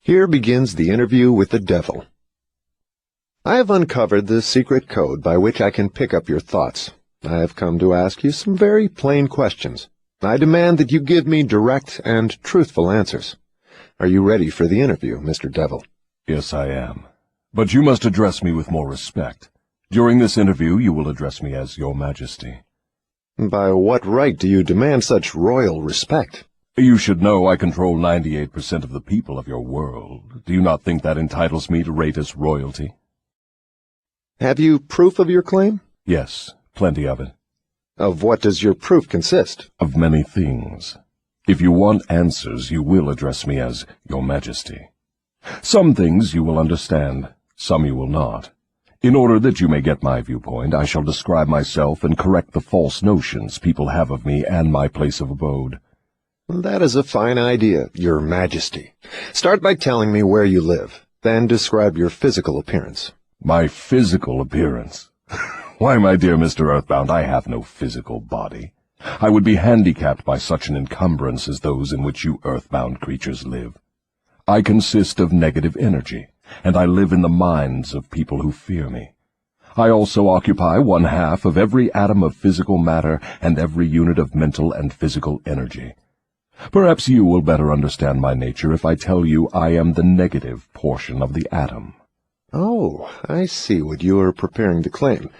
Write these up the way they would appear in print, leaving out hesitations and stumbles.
Here begins the interview with the devil. I have uncovered the secret code by which I can pick up your thoughts. I have come to ask you some very plain questions. I demand that you give me direct and truthful answers. Are you ready for the interview, Mr. Devil? Yes, I am. But you must address me with more respect. During this interview, you will address me as Your Majesty. By what right do you demand such royal respect? You should know I control 98% of the people of your world. Do you not think that entitles me to rate as royalty? Have you proof of your claim? Yes, plenty of it. Of what does your proof consist? Of many things. If you want answers, you will address me as Your Majesty. Some things you will understand, some you will not. In order that you may get my viewpoint, I shall describe myself and correct the false notions people have of me and my place of abode. That is a fine idea, Your Majesty. Start by telling me where you live, then describe your physical appearance. My physical appearance? Why, my dear Mr. Earthbound, I have no physical body. I would be handicapped by such an encumbrance as those in which you earthbound creatures live. I consist of negative energy, and I live in the minds of people who fear me. I also occupy 1/2 of every atom of physical matter and every unit of mental and physical energy. Perhaps you will better understand my nature if I tell you I am the negative portion of the atom. Oh, I see what you are preparing to claim.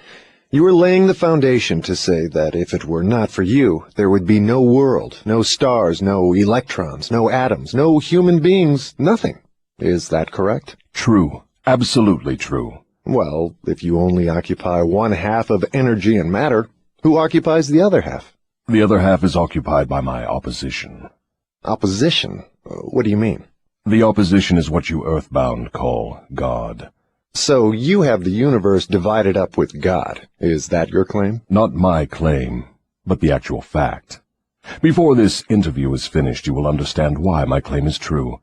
You are laying the foundation to say that if it were not for you, there would be no world, no stars, no electrons, no atoms, no human beings, nothing. Is that correct? True. Absolutely true. Well, if you only occupy 1/2 of energy and matter, who occupies the other half? The other half is occupied by my opposition. Opposition? What do you mean? The opposition is what you earthbound call God. So you have the universe divided up with God. Is that your claim? Not my claim, but the actual fact. Before this interview is finished, you will understand why my claim is true.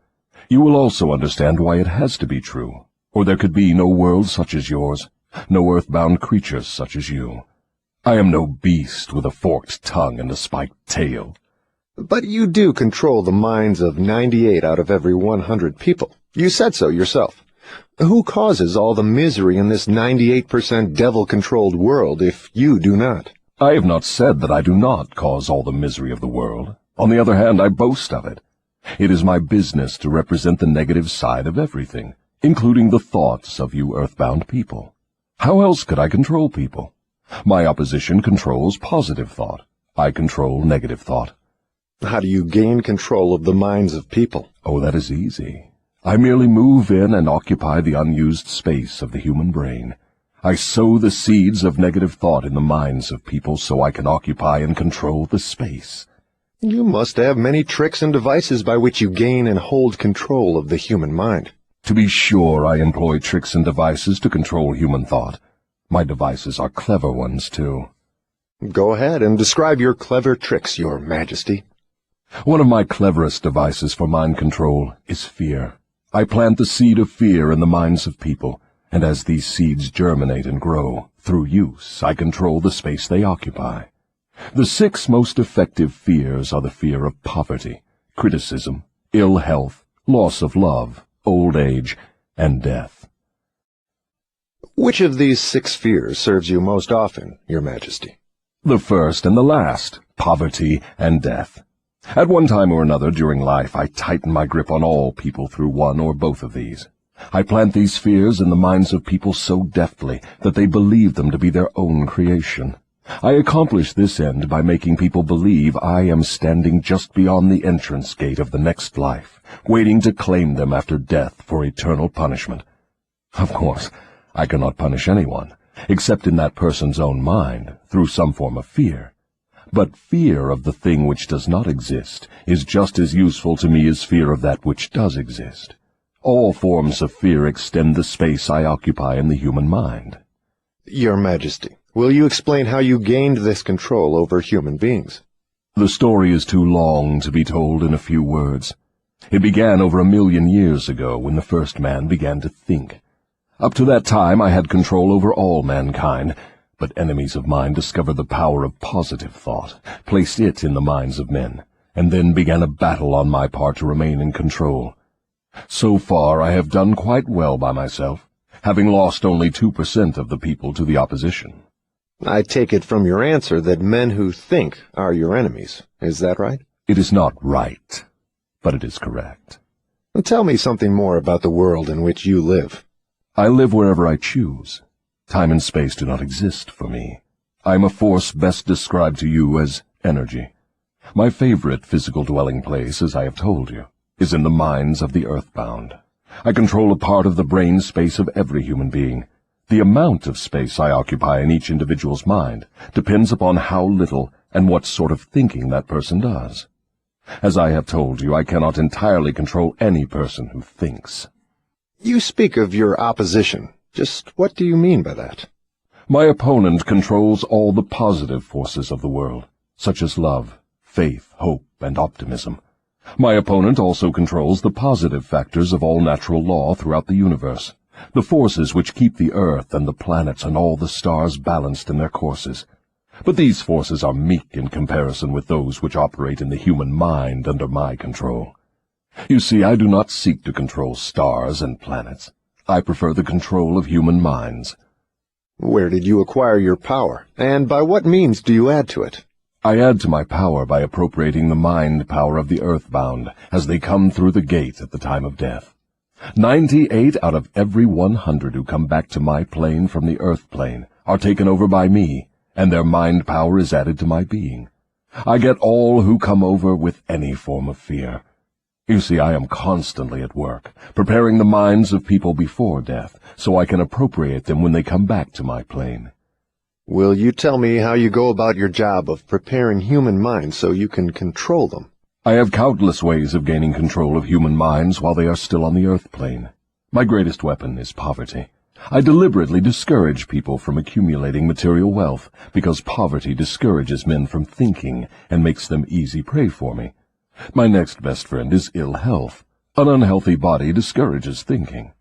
You will also understand why it has to be true, or there could be no world such as yours, no earthbound creatures such as you. I am no beast with a forked tongue and a spiked tail. But you do control the minds of 98 out of every 100 people. You said so yourself. Who causes all the misery in this 98% devil-controlled world if you do not? I have not said that I do not cause all the misery of the world. On the other hand, I boast of it. It is my business to represent the negative side of everything, including the thoughts of you earthbound people. How else could I control people? My opposition controls positive thought. I control negative thought. How do you gain control of the minds of people? Oh, that is easy. I merely move in and occupy the unused space of the human brain. I sow the seeds of negative thought in the minds of people so I can occupy and control the space. You must have many tricks and devices by which you gain and hold control of the human mind. To be sure, I employ tricks and devices to control human thought. My devices are clever ones, too. Go ahead and describe your clever tricks, Your Majesty. One of my cleverest devices for mind control is fear. I plant the seed of fear in the minds of people, and as these seeds germinate and grow, through use, I control the space they occupy. The 6 most effective fears are the fear of poverty, criticism, ill health, loss of love, old age, and death. Which of these 6 fears serves you most often, Your Majesty? The first and the last, poverty and death. At one time or another during life, I tighten my grip on all people through one or both of these. I plant these fears in the minds of people so deftly that they believe them to be their own creation. I accomplish this end by making people believe I am standing just beyond the entrance gate of the next life, waiting to claim them after death for eternal punishment. Of course, I cannot punish anyone, except in that person's own mind, through some form of fear. But fear of the thing which does not exist is just as useful to me as fear of that which does exist. All forms of fear extend the space I occupy in the human mind. Your Majesty, will you explain how you gained this control over human beings? The story is too long to be told in a few words. It began over 1,000,000 years ago when the first man began to think. Up to that time I had control over all mankind, but enemies of mine discovered the power of positive thought, placed it in the minds of men, and then began a battle on my part to remain in control. So far I have done quite well by myself, having lost only 2% of the people to the opposition. I take it from your answer that men who think are your enemies. Is that right? It is not right, but it is correct. Tell me something more about the world in which you live. I live wherever I choose. Time and space do not exist for me. I am a force best described to you as energy. My favorite physical dwelling place, as I have told you, is in the minds of the earthbound. I control a part of the brain space of every human being. The amount of space I occupy in each individual's mind depends upon how little and what sort of thinking that person does. As I have told you, I cannot entirely control any person who thinks. You speak of your opposition. Just what do you mean by that? My opponent controls all the positive forces of the world, such as love, faith, hope, and optimism. My opponent also controls the positive factors of all natural law throughout the universe, the forces which keep the earth and the planets and all the stars balanced in their courses. But these forces are meek in comparison with those which operate in the human mind under my control. You see, I do not seek to control stars and planets. I prefer the control of human minds. Where did you acquire your power, and by what means do you add to it? I add to my power by appropriating the mind power of the earthbound as they come through the gate at the time of death. 98 out of every 100 who come back to my plane from the earth plane are taken over by me, and their mind power is added to my being. I get all who come over with any form of fear. You see, I am constantly at work, preparing the minds of people before death, so I can appropriate them when they come back to my plane. Will you tell me how you go about your job of preparing human minds so you can control them? I have countless ways of gaining control of human minds while they are still on the earth plane. My greatest weapon is poverty. I deliberately discourage people from accumulating material wealth because poverty discourages men from thinking and makes them easy prey for me. My next best friend is ill health. An unhealthy body discourages thinking.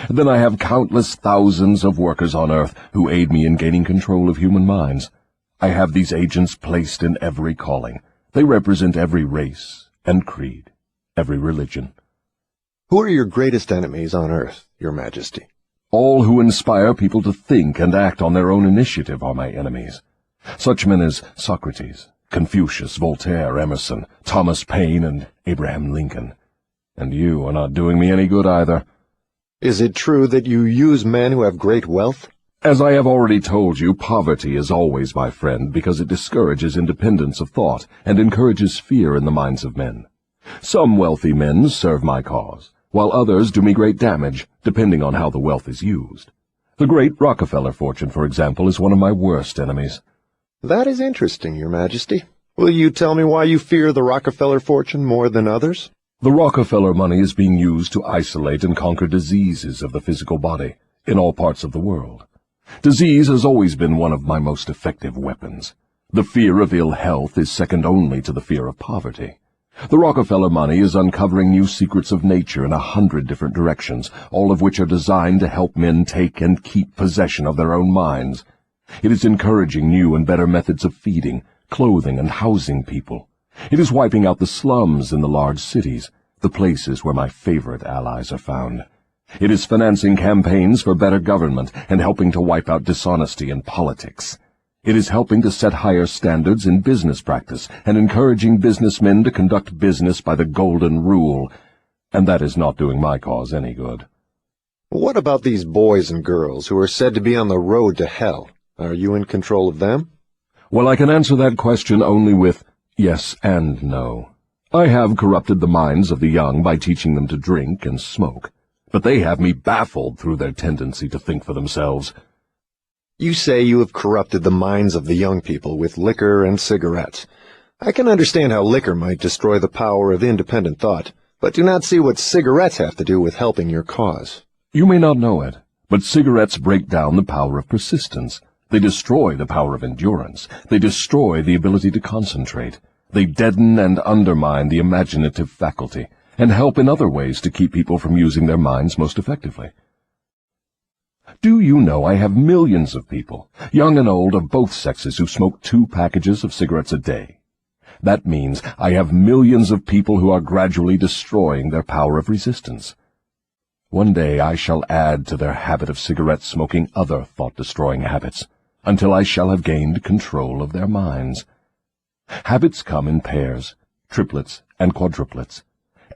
Then I have countless thousands of workers on earth who aid me in gaining control of human minds. I have these agents placed in every calling. They represent every race and creed, every religion. Who are your greatest enemies on earth, Your Majesty? All who inspire people to think and act on their own initiative are my enemies. Such men as Socrates, Confucius, Voltaire, Emerson, Thomas Paine, and Abraham Lincoln. And you are not doing me any good either. Is it true that you use men who have great wealth? As I have already told you, poverty is always my friend because it discourages independence of thought and encourages fear in the minds of men. Some wealthy men serve my cause, while others do me great damage, depending on how the wealth is used. The great Rockefeller fortune, for example, is one of my worst enemies. That is interesting, Your Majesty. Will you tell me why you fear the Rockefeller fortune more than others? The Rockefeller money is being used to isolate and conquer diseases of the physical body in all parts of the world. Disease has always been one of my most effective weapons. The fear of ill health is second only to the fear of poverty. The Rockefeller money is uncovering new secrets of nature in 100 different directions, all of which are designed to help men take and keep possession of their own minds. It is encouraging new and better methods of feeding, clothing, and housing people. It is wiping out the slums in the large cities, the places where my favorite allies are found. It is financing campaigns for better government and helping to wipe out dishonesty in politics. It is helping to set higher standards in business practice and encouraging businessmen to conduct business by the golden rule, and that is not doing my cause any good. What about these boys and girls who are said to be on the road to hell? Are you in control of them? Well, I can answer that question only with yes and no. I have corrupted the minds of the young by teaching them to drink and smoke, but they have me baffled through their tendency to think for themselves. You say you have corrupted the minds of the young people with liquor and cigarettes. I can understand how liquor might destroy the power of independent thought, but do not see what cigarettes have to do with helping your cause. You may not know it, but cigarettes break down the power of persistence. They destroy the power of endurance. They destroy the ability to concentrate. They deaden and undermine the imaginative faculty, and help in other ways to keep people from using their minds most effectively. Do you know I have millions of people, young and old of both sexes, who smoke 2 packages of cigarettes a day? That means I have millions of people who are gradually destroying their power of resistance. One day I shall add to their habit of cigarette smoking other thought-destroying habits, until I shall have gained control of their minds. Habits come in pairs, triplets, and quadruplets.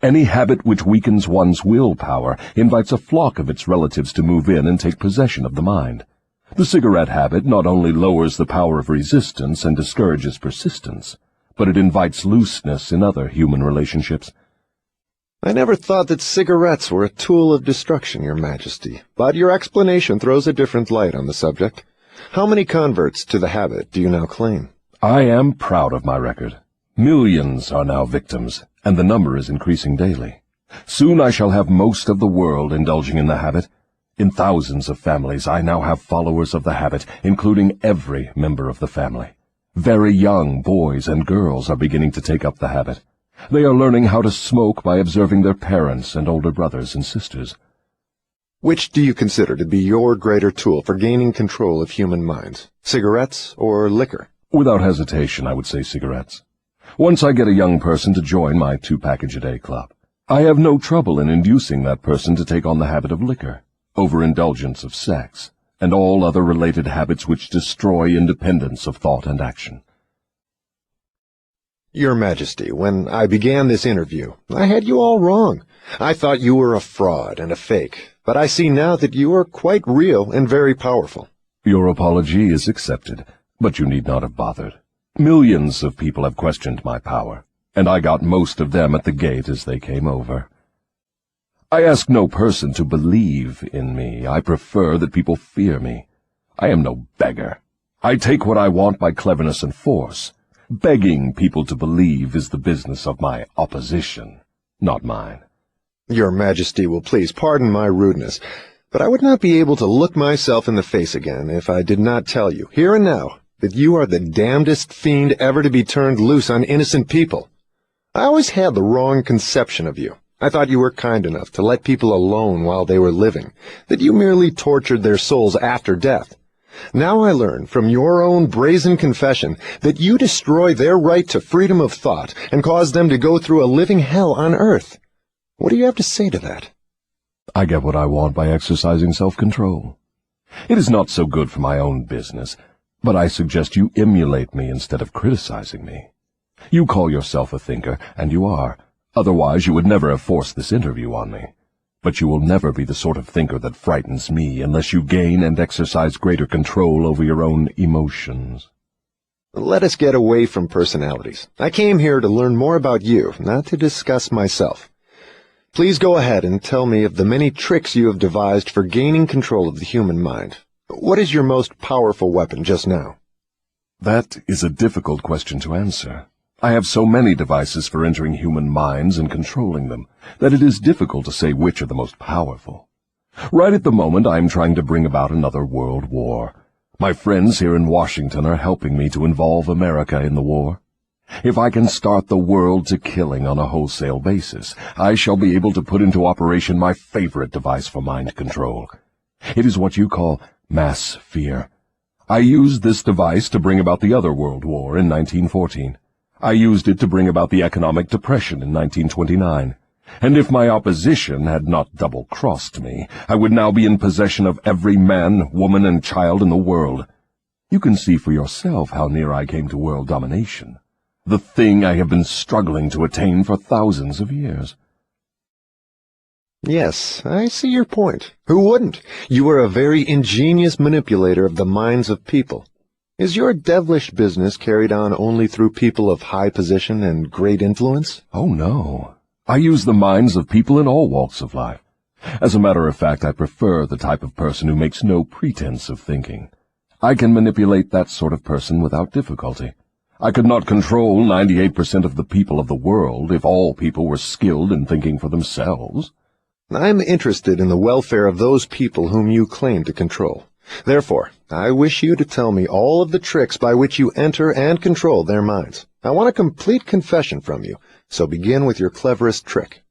Any habit which weakens one's willpower invites a flock of its relatives to move in and take possession of the mind. The cigarette habit not only lowers the power of resistance and discourages persistence, but it invites looseness in other human relationships. I never thought that cigarettes were a tool of destruction, Your Majesty, but your explanation throws a different light on the subject. How many converts to the habit do you now claim? I am proud of my record. Millions are now victims, and the number is increasing daily. Soon I shall have most of the world indulging in the habit. In thousands of families I now have followers of the habit, including every member of the family. Very young boys and girls are beginning to take up the habit. They are learning how to smoke by observing their parents and older brothers and sisters. Which do you consider to be your greater tool for gaining control of human minds, cigarettes or liquor? Without hesitation, I would say cigarettes. Once I get a young person to join my 2-package-a-day club, I have no trouble in inducing that person to take on the habit of liquor, overindulgence of sex, and all other related habits which destroy independence of thought and action. Your Majesty, when I began this interview, I had you all wrong. I thought you were a fraud and a fake, but I see now that you are quite real and very powerful. Your apology is accepted, but you need not have bothered. Millions of people have questioned my power, and I got most of them at the gate as they came over. I ask no person to believe in me. I prefer that people fear me. I am no beggar. I take what I want by cleverness and force. Begging people to believe is the business of my opposition, not mine. Your Majesty will please pardon my rudeness, but I would not be able to look myself in the face again if I did not tell you, here and now, that you are the damnedest fiend ever to be turned loose on innocent people. I always had the wrong conception of you. I thought you were kind enough to let people alone while they were living, that you merely tortured their souls after death. Now I learn from your own brazen confession that you destroy their right to freedom of thought and cause them to go through a living hell on earth. What do you have to say to that? I get what I want by exercising self-control. It is not so good for my own business, but I suggest you emulate me instead of criticizing me. You call yourself a thinker, and you are. Otherwise you would never have forced this interview on me. But you will never be the sort of thinker that frightens me unless you gain and exercise greater control over your own emotions. Let us get away from personalities. I came here to learn more about you, not to discuss myself. Please go ahead and tell me of the many tricks you have devised for gaining control of the human mind. What is your most powerful weapon just now? That is a difficult question to answer. I have so many devices for entering human minds and controlling them that it is difficult to say which are the most powerful. Right at the moment I am trying to bring about another world war. My friends here in Washington are helping me to involve America in the war. If I can start the world to killing on a wholesale basis, I shall be able to put into operation my favorite device for mind control. It is what you call mass fear. I used this device to bring about the other world war in 1914. I used it to bring about the economic depression in 1929. And if my opposition had not double-crossed me, I would now be in possession of every man, woman, and child in the world. You can see for yourself how near I came to world domination, the thing I have been struggling to attain for thousands of years. Yes, I see your point. Who wouldn't? You are a very ingenious manipulator of the minds of people. Is your devilish business carried on only through people of high position and great influence? Oh, no. I use the minds of people in all walks of life. As a matter of fact, I prefer the type of person who makes no pretense of thinking. I can manipulate that sort of person without difficulty. I could not control 98% of the people of the world if all people were skilled in thinking for themselves. I'm interested in the welfare of those people whom you claim to control. Therefore, I wish you to tell me all of the tricks by which you enter and control their minds. I want a complete confession from you, so begin with your cleverest trick.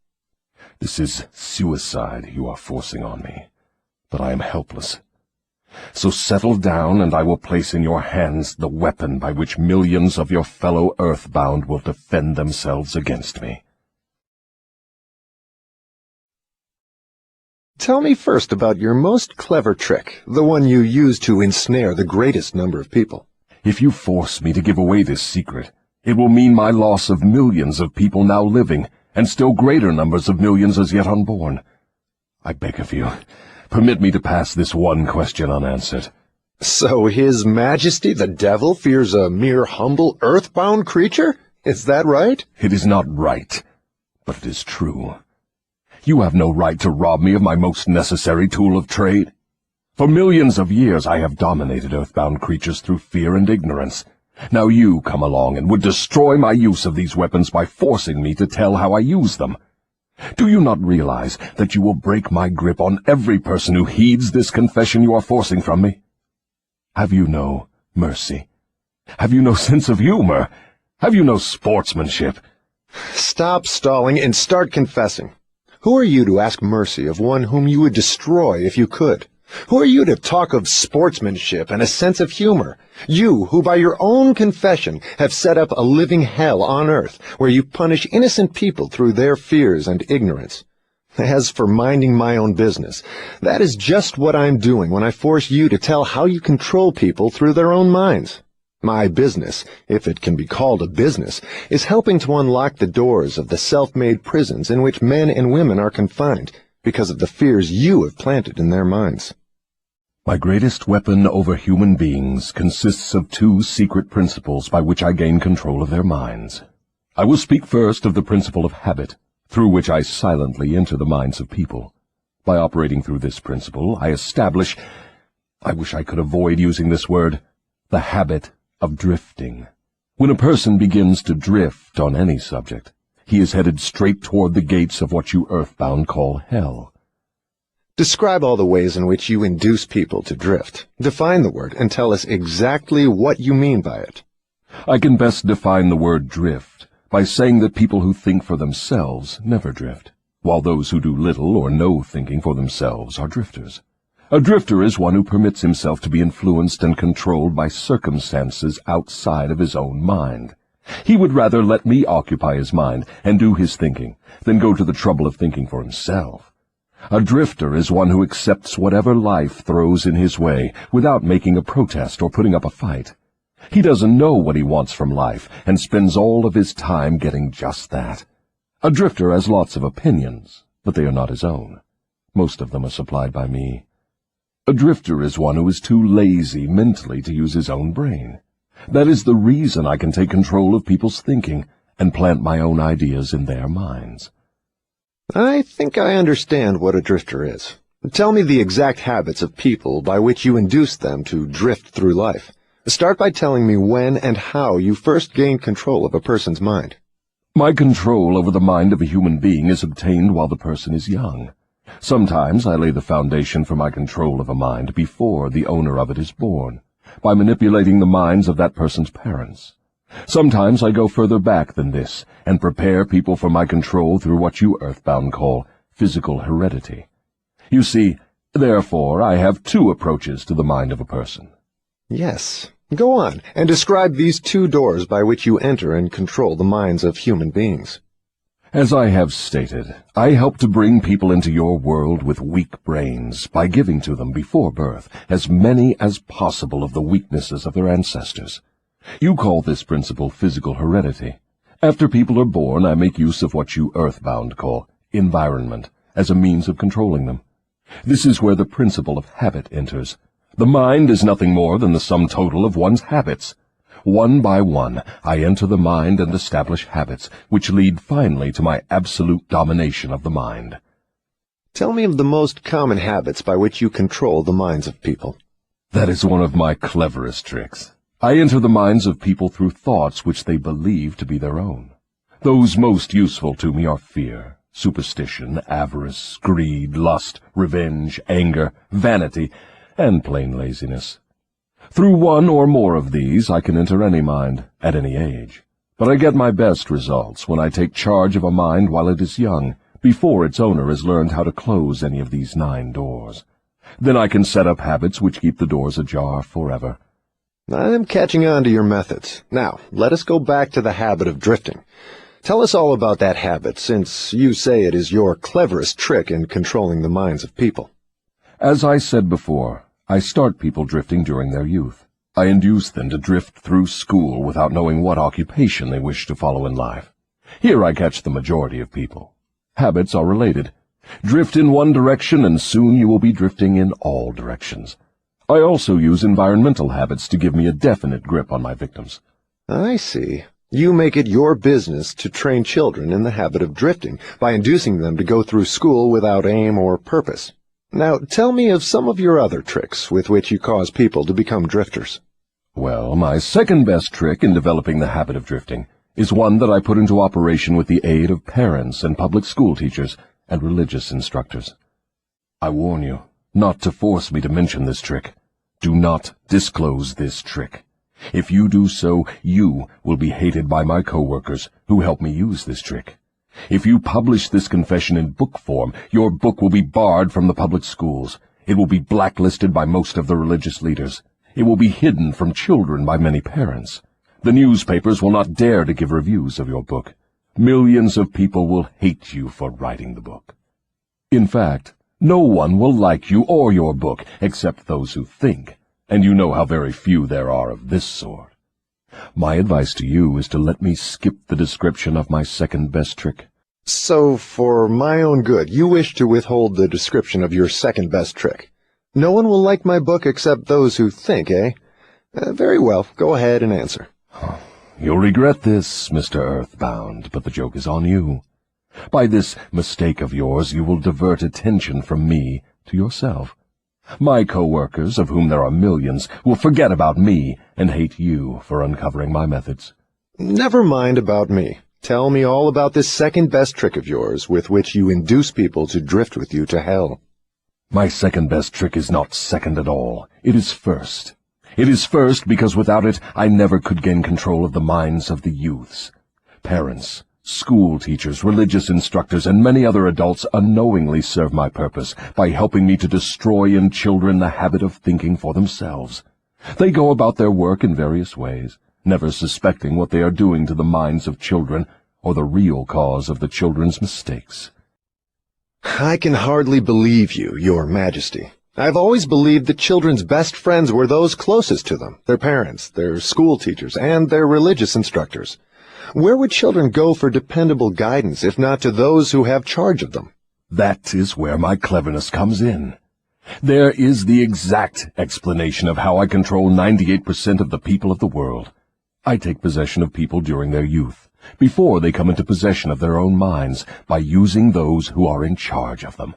This is suicide you are forcing on me, but I am helpless. So settle down, and I will place in your hands the weapon by which millions of your fellow earthbound will defend themselves against me. Tell me first about your most clever trick, the one you use to ensnare the greatest number of people. If you force me to give away this secret, it will mean my loss of millions of people now living, and still greater numbers of millions as yet unborn. I beg of you, permit me to pass this one question unanswered. So His Majesty the Devil fears a mere humble earthbound creature? Is that right? It is not right, but it is true. You have no right to rob me of my most necessary tool of trade. For millions of years I have dominated earthbound creatures through fear and ignorance. Now you come along and would destroy my use of these weapons by forcing me to tell how I use them. Do you not realize that you will break my grip on every person who heeds this confession you are forcing from me? Have you no mercy? Have you no sense of humor? Have you no sportsmanship? Stop stalling and start confessing. Who are you to ask mercy of one whom you would destroy if you could? Who are you to talk of sportsmanship and a sense of humor? You, who by your own confession have set up a living hell on earth, where you punish innocent people through their fears and ignorance. As for minding my own business, that is just what I'm doing when I force you to tell how you control people through their own minds. My business, if it can be called a business, is helping to unlock the doors of the self-made prisons in which men and women are confined because of the fears you have planted in their minds. My greatest weapon over human beings consists of two secret principles by which I gain control of their minds. I will speak first of the principle of habit, through which I silently enter the minds of people. By operating through this principle, I establish, I wish I could avoid using this word, the habit of drifting. When a person begins to drift on any subject, he is headed straight toward the gates of what you earthbound call hell. Describe all the ways in which you induce people to drift. Define the word and tell us exactly what you mean by it. I can best define the word drift by saying that people who think for themselves never drift, while those who do little or no thinking for themselves are drifters. A drifter is one who permits himself to be influenced and controlled by circumstances outside of his own mind. He would rather let me occupy his mind and do his thinking than go to the trouble of thinking for himself. A drifter is one who accepts whatever life throws in his way without making a protest or putting up a fight. He doesn't know what he wants from life and spends all of his time getting just that. A drifter has lots of opinions, but they are not his own. Most of them are supplied by me. A drifter is one who is too lazy mentally to use his own brain. That is the reason I can take control of people's thinking and plant my own ideas in their minds. I think I understand what a drifter is. Tell me the exact habits of people by which you induce them to drift through life. Start by telling me when and how you first gained control of a person's mind. My control over the mind of a human being is obtained while the person is young. Sometimes I lay the foundation for my control of a mind before the owner of it is born, by manipulating the minds of that person's parents. Sometimes I go further back than this and prepare people for my control through what you earthbound call physical heredity. You see, therefore, I have two approaches to the mind of a person. Yes. Go on, and describe these two doors by which you enter and control the minds of human beings. As I have stated, I help to bring people into your world with weak brains by giving to them before birth as many as possible of the weaknesses of their ancestors. You call this principle physical heredity. After people are born, I make use of what you earthbound call environment as a means of controlling them. This is where the principle of habit enters. The mind is nothing more than the sum total of one's habits. One by one, I enter the mind and establish habits, which lead finally to my absolute domination of the mind. Tell me of the most common habits by which you control the minds of people. That is one of my cleverest tricks. I enter the minds of people through thoughts which they believe to be their own. Those most useful to me are fear, superstition, avarice, greed, lust, revenge, anger, vanity, and plain laziness. Through one or more of these I can enter any mind, at any age. But I get my best results when I take charge of a mind while it is young, before its owner has learned how to close any of these 9 doors. Then I can set up habits which keep the doors ajar forever. I'm catching on to your methods. Now, let us go back to the habit of drifting. Tell us all about that habit, since you say it is your cleverest trick in controlling the minds of people. As I said before, I start people drifting during their youth. I induce them to drift through school without knowing what occupation they wish to follow in life. Here I catch the majority of people. Habits are related. Drift in one direction and soon you will be drifting in all directions. I also use environmental habits to give me a definite grip on my victims. I see. You make it your business to train children in the habit of drifting by inducing them to go through school without aim or purpose. Now, tell me of some of your other tricks with which you cause people to become drifters. Well, my second best trick in developing the habit of drifting is one that I put into operation with the aid of parents and public school teachers and religious instructors. I warn you not to force me to mention this trick. Do not disclose this trick. If you do so, you will be hated by my co-workers who help me use this trick. If you publish this confession in book form, your book will be barred from the public schools. It will be blacklisted by most of the religious leaders. It will be hidden from children by many parents. The newspapers will not dare to give reviews of your book. Millions of people will hate you for writing the book. In fact, no one will like you or your book except those who think, and you know how very few there are of this sort. My advice to you is to let me skip the description of my second best trick. So, for my own good, you wish to withhold the description of your second best trick. No one will like my book except those who think, eh? Very well, go ahead and answer. You'll regret this, Mr. Earthbound, but the joke is on you. By this mistake of yours, you will divert attention from me to yourself. My co-workers, of whom there are millions, will forget about me and hate you for uncovering my methods. Never mind about me. Tell me all about this second best trick of yours with which you induce people to drift with you to hell. My second best trick is not second at all. It is first. It is first because without it I never could gain control of the minds of the youths. Parents, school teachers, religious instructors, and many other adults unknowingly serve my purpose by helping me to destroy in children the habit of thinking for themselves. They go about their work in various ways, never suspecting what they are doing to the minds of children or the real cause of the children's mistakes. I can hardly believe you, Your Majesty. I've always believed that children's best friends were those closest to them, their parents, their school teachers, and their religious instructors. Where would children go for dependable guidance if not to those who have charge of them? That is where my cleverness comes in. There is the exact explanation of how I control 98% of the people of the world. I take possession of people during their youth, before they come into possession of their own minds, by using those who are in charge of them.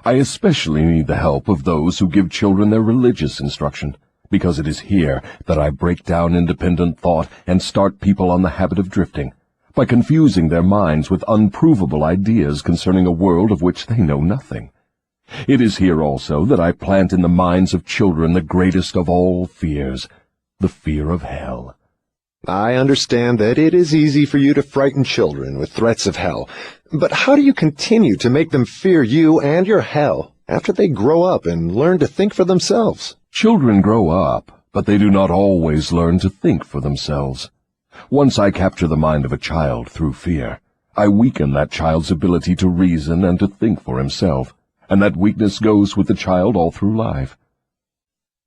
I especially need the help of those who give children their religious instruction, because it is here that I break down independent thought and start people on the habit of drifting, by confusing their minds with unprovable ideas concerning a world of which they know nothing. It is here also that I plant in the minds of children the greatest of all fears, the fear of hell. I understand that it is easy for you to frighten children with threats of hell, but how do you continue to make them fear you and your hell after they grow up and learn to think for themselves? Children grow up, but they do not always learn to think for themselves. Once I capture the mind of a child through fear, I weaken that child's ability to reason and to think for himself, and that weakness goes with the child all through life.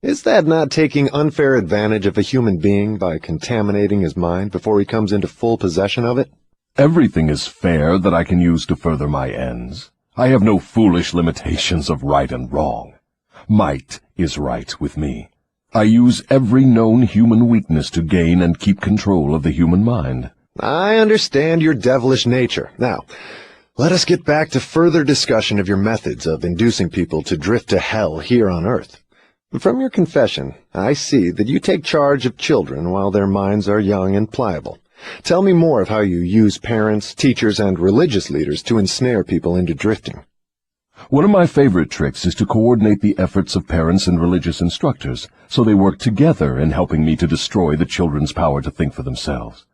Is that not taking unfair advantage of a human being by contaminating his mind before he comes into full possession of it? Everything is fair that I can use to further my ends. I have no foolish limitations of right and wrong. Might is right with me. I use every known human weakness to gain and keep control of the human mind. I understand your devilish nature. Now, let us get back to further discussion of your methods of inducing people to drift to hell here on earth. From your confession, I see that you take charge of children while their minds are young and pliable. Tell me more of how you use parents, teachers, and religious leaders to ensnare people into drifting. One of my favorite tricks is to coordinate the efforts of parents and religious instructors, so they work together in helping me to destroy the children's power to think for themselves.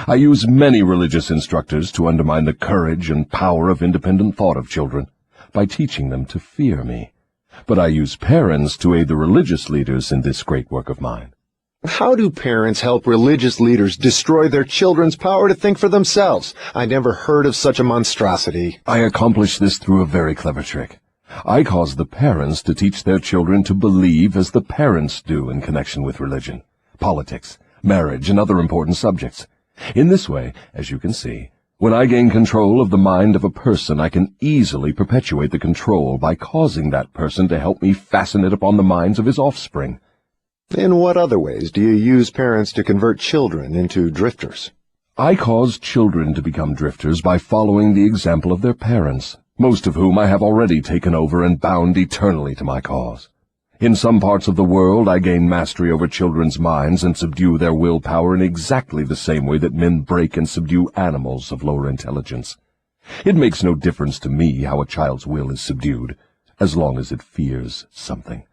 I use many religious instructors to undermine the courage and power of independent thought of children by teaching them to fear me. But I use parents to aid the religious leaders in this great work of mine. How do parents help religious leaders destroy their children's power to think for themselves? I never heard of such a monstrosity. I accomplish this through a very clever trick. I cause the parents to teach their children to believe as the parents do in connection with religion, politics, marriage, and other important subjects. In this way, as you can see, when I gain control of the mind of a person, I can easily perpetuate the control by causing that person to help me fasten it upon the minds of his offspring. In what other ways do you use parents to convert children into drifters? I cause children to become drifters by following the example of their parents, most of whom I have already taken over and bound eternally to my cause. In some parts of the world I gain mastery over children's minds and subdue their willpower in exactly the same way that men break and subdue animals of lower intelligence. It makes no difference to me how a child's will is subdued, as long as it fears something.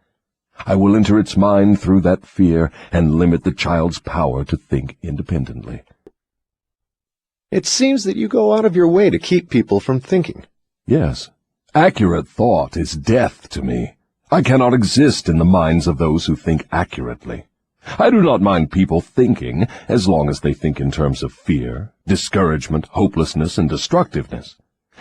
I will enter its mind through that fear and limit the child's power to think independently. It seems that you go out of your way to keep people from thinking. Yes, accurate thought is death to me. I cannot exist in the minds of those who think accurately. I do not mind people thinking, as long as they think in terms of fear, discouragement, hopelessness, and destructiveness.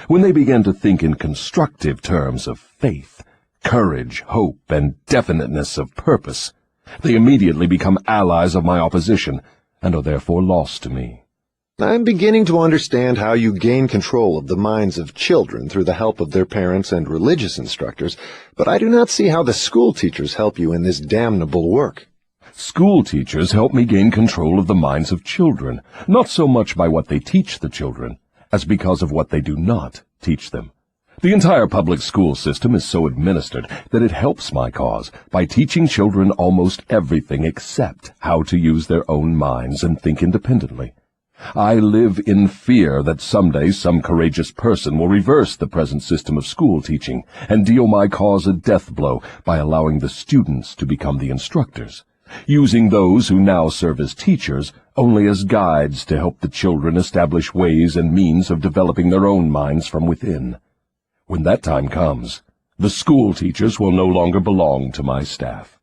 When they begin to think in constructive terms of faith, courage, hope, and definiteness of purpose, they immediately become allies of my opposition, and are therefore lost to me. I'm beginning to understand how you gain control of the minds of children through the help of their parents and religious instructors, but I do not see how the school teachers help you in this damnable work. School teachers help me gain control of the minds of children, not so much by what they teach the children, as because of what they do not teach them. The entire public school system is so administered that it helps my cause by teaching children almost everything except how to use their own minds and think independently. I live in fear that someday some courageous person will reverse the present system of school teaching and deal my cause a death blow by allowing the students to become the instructors, using those who now serve as teachers only as guides to help the children establish ways and means of developing their own minds from within. When that time comes, the school teachers will no longer belong to my staff.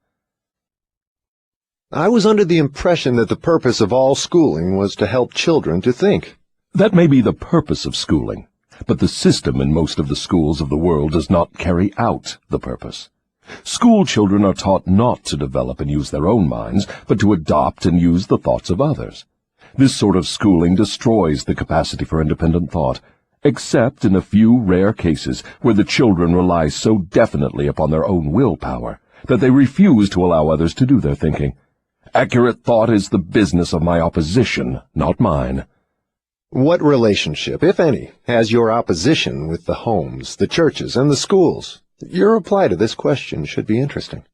I was under the impression that the purpose of all schooling was to help children to think. That may be the purpose of schooling, but the system in most of the schools of the world does not carry out the purpose. School children are taught not to develop and use their own minds, but to adopt and use the thoughts of others. This sort of schooling destroys the capacity for independent thought, except in a few rare cases where the children rely so definitely upon their own willpower that they refuse to allow others to do their thinking. Accurate thought is the business of my opposition, not mine. What relationship, if any, has your opposition with the homes, the churches, and the schools? Your reply to this question should be interesting.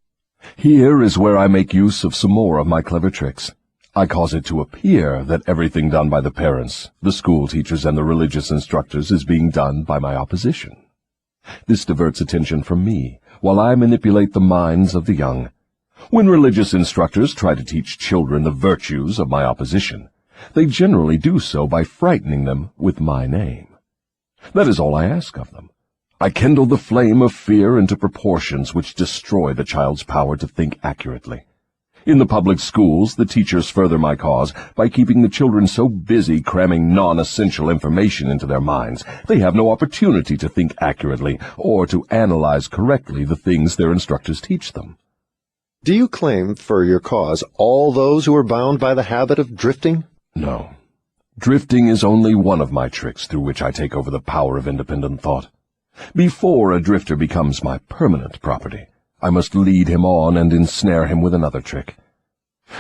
Here is where I make use of some more of my clever tricks. I cause it to appear that everything done by the parents, the school teachers, and the religious instructors is being done by my opposition. This diverts attention from me, while I manipulate the minds of the young. When religious instructors try to teach children the virtues of my opposition, they generally do so by frightening them with my name. That is all I ask of them. I kindle the flame of fear into proportions which destroy the child's power to think accurately. In the public schools, the teachers further my cause by keeping the children so busy cramming non-essential information into their minds, they have no opportunity to think accurately or to analyze correctly the things their instructors teach them. Do you claim for your cause all those who are bound by the habit of drifting? No. Drifting is only one of my tricks through which I take over the power of independent thought. Before a drifter becomes my permanent property, I must lead him on and ensnare him with another trick.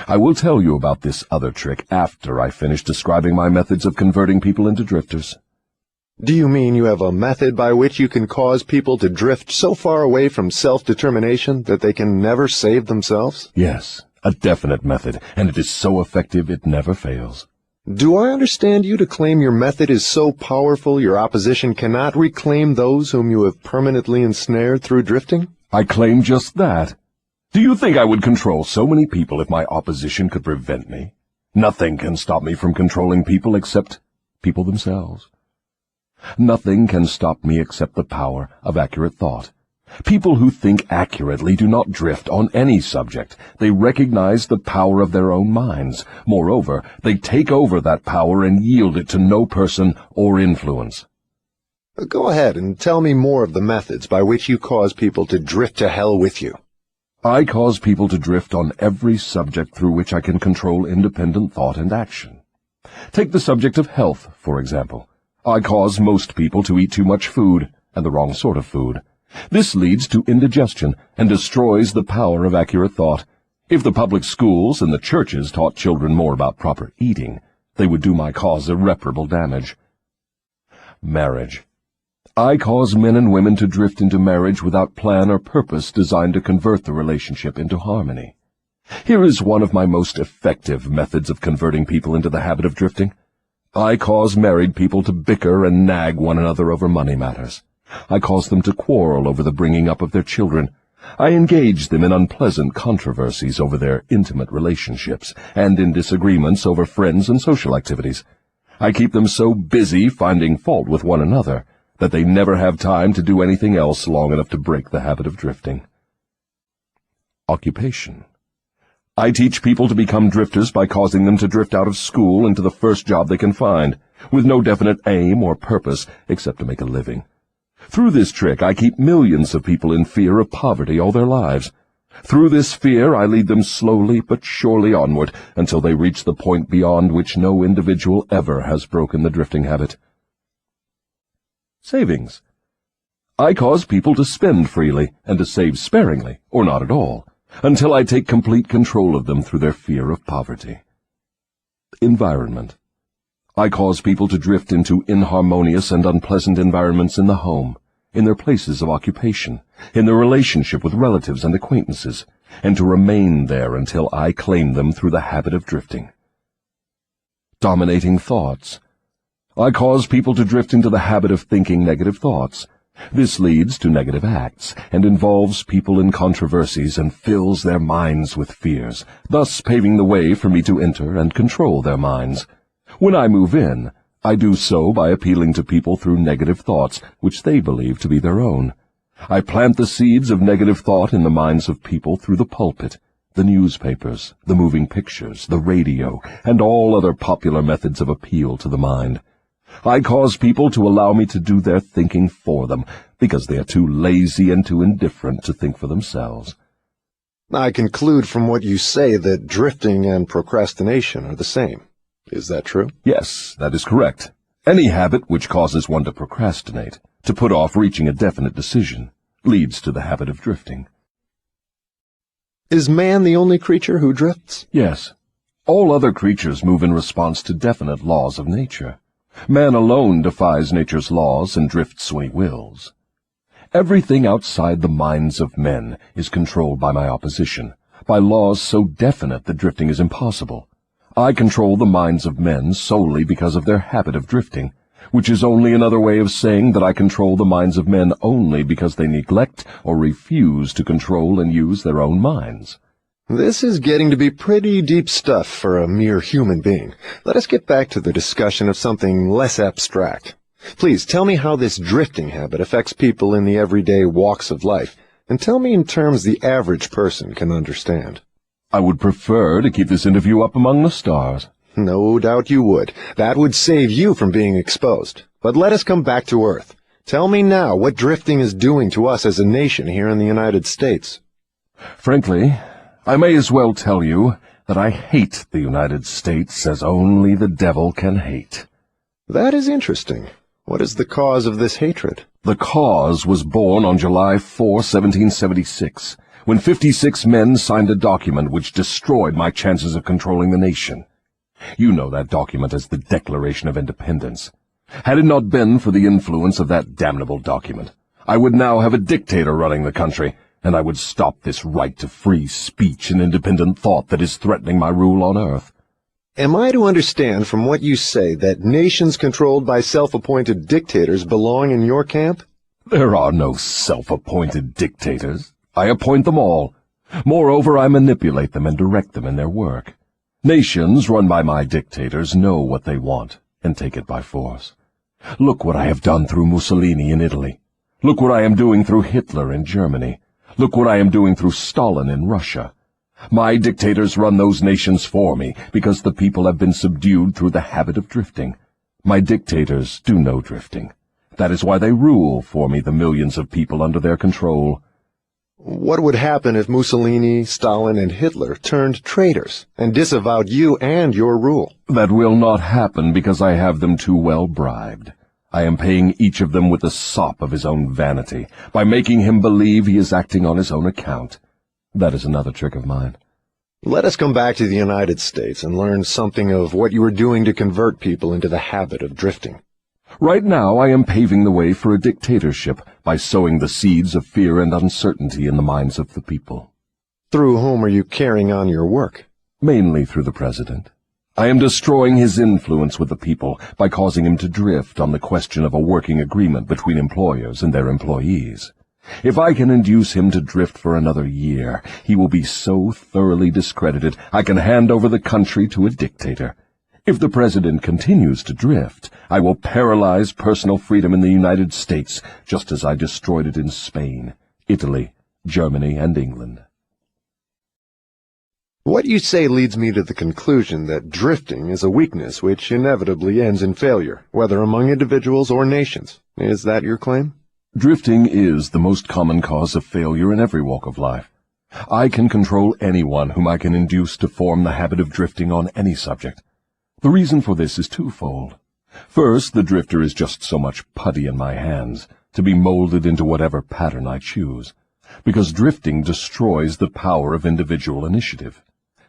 I will tell you about this other trick after I finish describing my methods of converting people into drifters. Do you mean you have a method by which you can cause people to drift so far away from self-determination that they can never save themselves? Yes, a definite method, and it is so effective it never fails. Do I understand you to claim your method is so powerful your opposition cannot reclaim those whom you have permanently ensnared through drifting? I claim just that. Do you think I would control so many people if my opposition could prevent me? Nothing can stop me from controlling people except people themselves. Nothing can stop me except the power of accurate thought. People who think accurately do not drift on any subject. They recognize the power of their own minds. Moreover, they take over that power and yield it to no person or influence. Go ahead and tell me more of the methods by which you cause people to drift to hell with you. I cause people to drift on every subject through which I can control independent thought and action. Take the subject of health, for example. I cause most people to eat too much food, and the wrong sort of food. This leads to indigestion and destroys the power of accurate thought. If the public schools and the churches taught children more about proper eating, they would do my cause irreparable damage. Marriage. I cause men and women to drift into marriage without plan or purpose designed to convert the relationship into harmony. Here is one of my most effective methods of converting people into the habit of drifting. I cause married people to bicker and nag one another over money matters. I cause them to quarrel over the bringing up of their children. I engage them in unpleasant controversies over their intimate relationships and in disagreements over friends and social activities. I keep them so busy finding fault with one another that they never have time to do anything else long enough to break the habit of drifting. Occupation. I teach people to become drifters by causing them to drift out of school into the first job they can find, with no definite aim or purpose except to make a living. Through this trick, I keep millions of people in fear of poverty all their lives. Through this fear, I lead them slowly but surely onward until they reach the point beyond which no individual ever has broken the drifting habit. Savings. I cause people to spend freely and to save sparingly, or not at all, until I take complete control of them through their fear of poverty. Environment. I cause people to drift into inharmonious and unpleasant environments in the home, in their places of occupation, in their relationship with relatives and acquaintances, and to remain there until I claim them through the habit of drifting. Dominating thoughts. I cause people to drift into the habit of thinking negative thoughts. This leads to negative acts, and involves people in controversies and fills their minds with fears, thus paving the way for me to enter and control their minds. When I move in, I do so by appealing to people through negative thoughts, which they believe to be their own. I plant the seeds of negative thought in the minds of people through the pulpit, the newspapers, the moving pictures, the radio, and all other popular methods of appeal to the mind. I cause people to allow me to do their thinking for them, because they are too lazy and too indifferent to think for themselves. I conclude from what you say that drifting and procrastination are the same. Is that true? Yes, that is correct. Any habit which causes one to procrastinate, to put off reaching a definite decision, leads to the habit of drifting. Is man the only creature who drifts? Yes. All other creatures move in response to definite laws of nature. Man alone defies nature's laws and drifts when he wills. Everything outside the minds of men is controlled by my opposition, by laws so definite that drifting is impossible. I control the minds of men solely because of their habit of drifting, which is only another way of saying that I control the minds of men only because they neglect or refuse to control and use their own minds. This is getting to be pretty deep stuff for a mere human being. Let us get back to the discussion of something less abstract. Please tell me how this drifting habit affects people in the everyday walks of life, and tell me in terms the average person can understand. I would prefer to keep this interview up among the stars. No doubt you would. That would save you from being exposed. But let us come back to Earth. Tell me now what drifting is doing to us as a nation here in the United States. Frankly, I may as well tell you that I hate the United States as only the devil can hate. That is interesting. What is the cause of this hatred? The cause was born on July 4, 1776, when 56 men signed a document which destroyed my chances of controlling the nation. You know that document as the Declaration of Independence. Had it not been for the influence of that damnable document, I would now have a dictator running the country, and I would stop this right to free speech and independent thought that is threatening my rule on earth. Am I to understand from what you say that nations controlled by self-appointed dictators belong in your camp? There are no self-appointed dictators. I appoint them all. Moreover, I manipulate them and direct them in their work. Nations run by my dictators know what they want and take it by force. Look what I have done through Mussolini in Italy. Look what I am doing through Hitler in Germany. Look what I am doing through Stalin in Russia. My dictators run those nations for me because the people have been subdued through the habit of drifting. My dictators do no drifting. That is why they rule for me the millions of people under their control. What would happen if Mussolini, Stalin, and Hitler turned traitors and disavowed you and your rule? That will not happen because I have them too well bribed. I am paying each of them with the sop of his own vanity, by making him believe he is acting on his own account. That is another trick of mine. Let us come back to the United States and learn something of what you are doing to convert people into the habit of drifting. Right now I am paving the way for a dictatorship by sowing the seeds of fear and uncertainty in the minds of the people. Through whom are you carrying on your work? Mainly through the president. I am destroying his influence with the people by causing him to drift on the question of a working agreement between employers and their employees. If I can induce him to drift for another year, he will be so thoroughly discredited I can hand over the country to a dictator. If the president continues to drift, I will paralyze personal freedom in the United States, just as I destroyed it in Spain, Italy, Germany, and England. What you say leads me to the conclusion that drifting is a weakness which inevitably ends in failure, whether among individuals or nations. Is that your claim? Drifting is the most common cause of failure in every walk of life. I can control anyone whom I can induce to form the habit of drifting on any subject. The reason for this is twofold. First, the drifter is just so much putty in my hands, to be molded into whatever pattern I choose, because drifting destroys the power of individual initiative.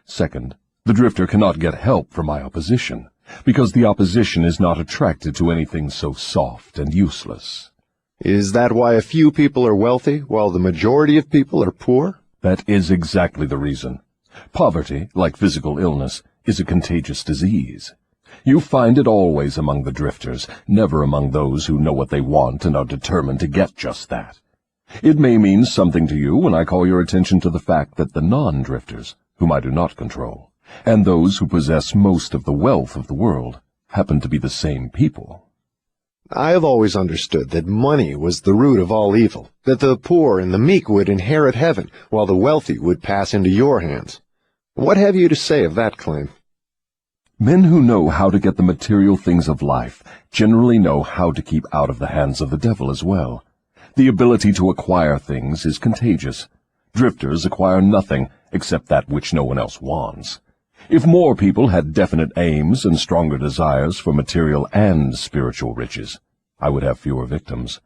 Second, the drifter cannot get help from my opposition, because the opposition is not attracted to anything so soft and useless. Is that why a few people are wealthy, while the majority of people are poor? That is exactly the reason. Poverty, like physical illness, is a contagious disease. You find it always among the drifters, never among those who know what they want and are determined to get just that. It may mean something to you when I call your attention to the fact that the non-drifters, whom I do not control, and those who possess most of the wealth of the world, happen to be the same people. I have always understood that money was the root of all evil, that the poor and the meek would inherit heaven, while the wealthy would pass into your hands. What have you to say of that claim? Men who know how to get the material things of life generally know how to keep out of the hands of the devil as well. The ability to acquire things is contagious. Drifters acquire nothing except that which no one else wants. If more people had definite aims and stronger desires for material and spiritual riches, I would have fewer victims.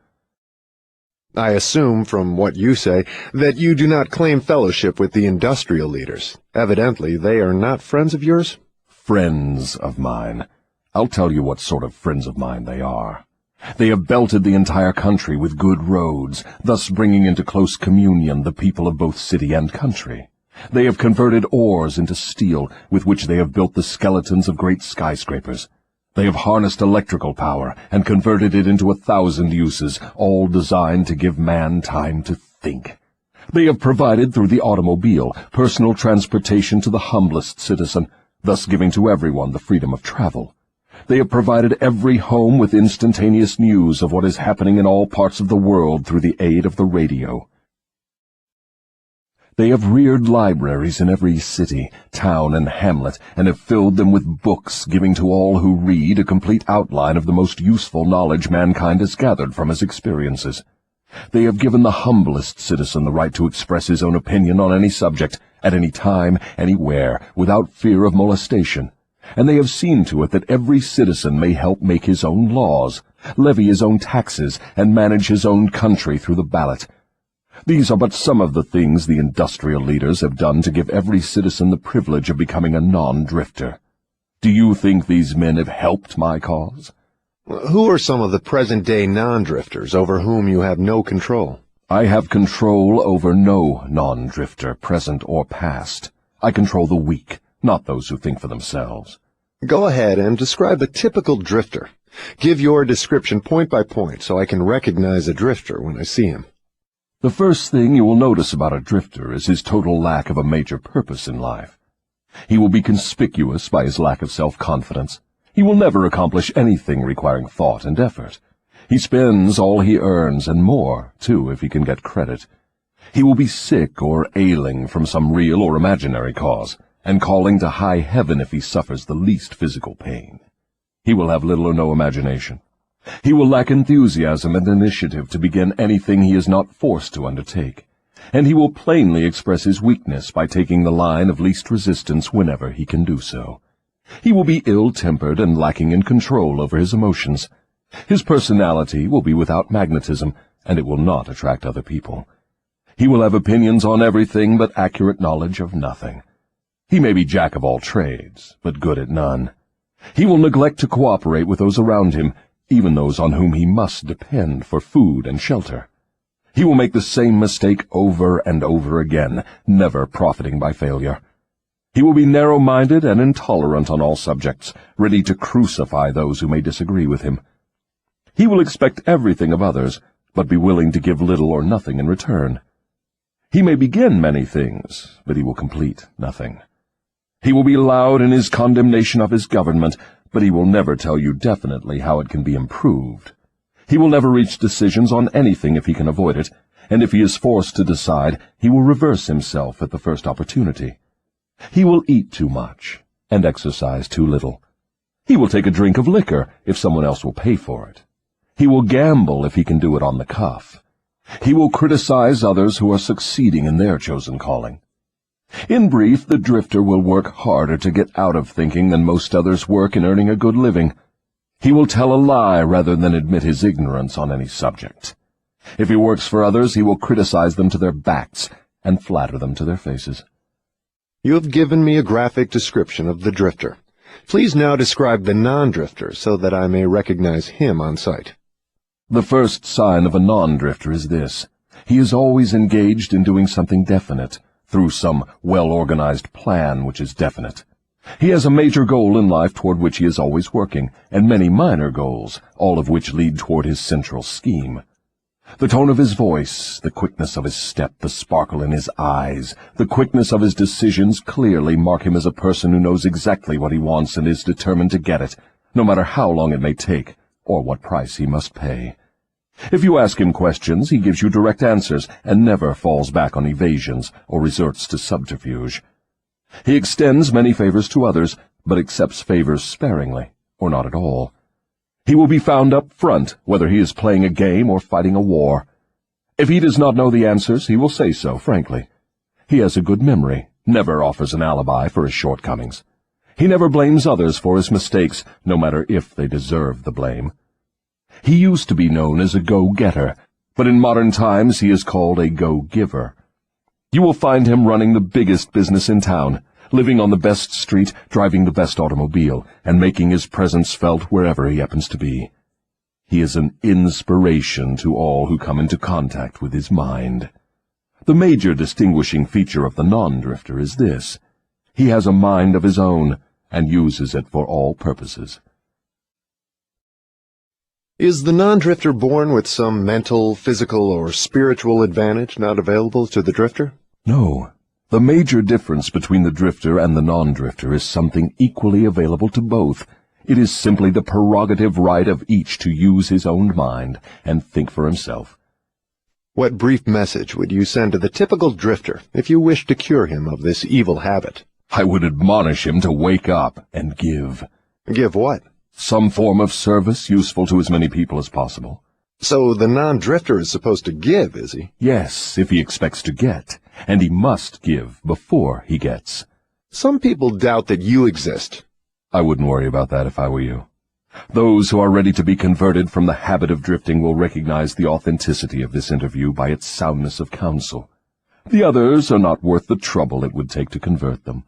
I assume, from what you say, that you do not claim fellowship with the industrial leaders. Evidently, they are not friends of yours? Friends of mine. I'll tell you what sort of friends of mine they are. They have belted the entire country with good roads, thus bringing into close communion the people of both city and country. They have converted ores into steel, with which they have built the skeletons of great skyscrapers. They have harnessed electrical power and converted it into 1,000 uses, all designed to give man time to think. They have provided through the automobile personal transportation to the humblest citizen, thus giving to everyone the freedom of travel. They have provided every home with instantaneous news of what is happening in all parts of the world through the aid of the radio. They have reared libraries in every city, town, and hamlet, and have filled them with books, giving to all who read a complete outline of the most useful knowledge mankind has gathered from his experiences. They have given the humblest citizen the right to express his own opinion on any subject, at any time, anywhere, without fear of molestation. And they have seen to it that every citizen may help make his own laws, levy his own taxes, and manage his own country through the ballot. These are but some of the things the industrial leaders have done to give every citizen the privilege of becoming a non-drifter. Do you think these men have helped my cause? Who are some of the present-day non-drifters over whom you have no control? I have control over no non-drifter, present or past. I control the weak, not those who think for themselves. Go ahead and describe a typical drifter. Give your description point by point so I can recognize a drifter when I see him. The first thing you will notice about a drifter is his total lack of a major purpose in life. He will be conspicuous by his lack of self-confidence. He will never accomplish anything requiring thought and effort. He spends all he earns, and more, too, if he can get credit. He will be sick or ailing from some real or imaginary cause, and calling to high heaven if he suffers the least physical pain. He will have little or no imagination. He will lack enthusiasm and initiative to begin anything he is not forced to undertake, and he will plainly express his weakness by taking the line of least resistance whenever he can do so. He will be ill-tempered and lacking in control over his emotions. His personality will be without magnetism, and it will not attract other people. He will have opinions on everything but accurate knowledge of nothing. He may be jack of all trades, but good at none. He will neglect to cooperate with those around him, even those on whom he must depend for food and shelter. He will make the same mistake over and over again, never profiting by failure. He will be narrow-minded and intolerant on all subjects, ready to crucify those who may disagree with him. He will expect everything of others, but be willing to give little or nothing in return. He may begin many things, but he will complete nothing. He will be loud in his condemnation of his government, but he will never tell you definitely how it can be improved. He will never reach decisions on anything if he can avoid it, and if he is forced to decide, he will reverse himself at the first opportunity. He will eat too much and exercise too little. He will take a drink of liquor if someone else will pay for it. He will gamble if he can do it on the cuff. He will criticize others who are succeeding in their chosen calling. In brief, the drifter will work harder to get out of thinking than most others work in earning a good living. He will tell a lie rather than admit his ignorance on any subject. If he works for others, he will criticize them to their backs and flatter them to their faces. You have given me a graphic description of the drifter. Please now describe the non-drifter so that I may recognize him on sight. The first sign of a non-drifter is this. He is always engaged in doing something definite, through some well-organized plan which is definite. He has a major goal in life toward which he is always working, and many minor goals, all of which lead toward his central scheme. The tone of his voice, the quickness of his step, the sparkle in his eyes, the quickness of his decisions clearly mark him as a person who knows exactly what he wants and is determined to get it, no matter how long it may take, or what price he must pay. If you ask him questions, he gives you direct answers and never falls back on evasions or resorts to subterfuge. He extends many favors to others, but accepts favors sparingly, or not at all. He will be found up front, whether he is playing a game or fighting a war. If he does not know the answers, he will say so, frankly. He has a good memory, never offers an alibi for his shortcomings. He never blames others for his mistakes, no matter if they deserve the blame. He used to be known as a go-getter, but in modern times he is called a go-giver. You will find him running the biggest business in town, living on the best street, driving the best automobile, and making his presence felt wherever he happens to be. He is an inspiration to all who come into contact with his mind. The major distinguishing feature of the non-drifter is this. He has a mind of his own, and uses it for all purposes. Is the non-drifter born with some mental, physical, or spiritual advantage not available to the drifter? No. The major difference between the drifter and the non-drifter is something equally available to both. It is simply the prerogative right of each to use his own mind and think for himself. What brief message would you send to the typical drifter if you wished to cure him of this evil habit? I would admonish him to wake up and give. Give what? Some form of service useful to as many people as possible. So the non-drifter is supposed to give, is he? Yes, if he expects to get, and he must give before he gets. Some people doubt that you exist. I wouldn't worry about that if I were you. Those who are ready to be converted from the habit of drifting will recognize the authenticity of this interview by its soundness of counsel. The others are not worth the trouble it would take to convert them.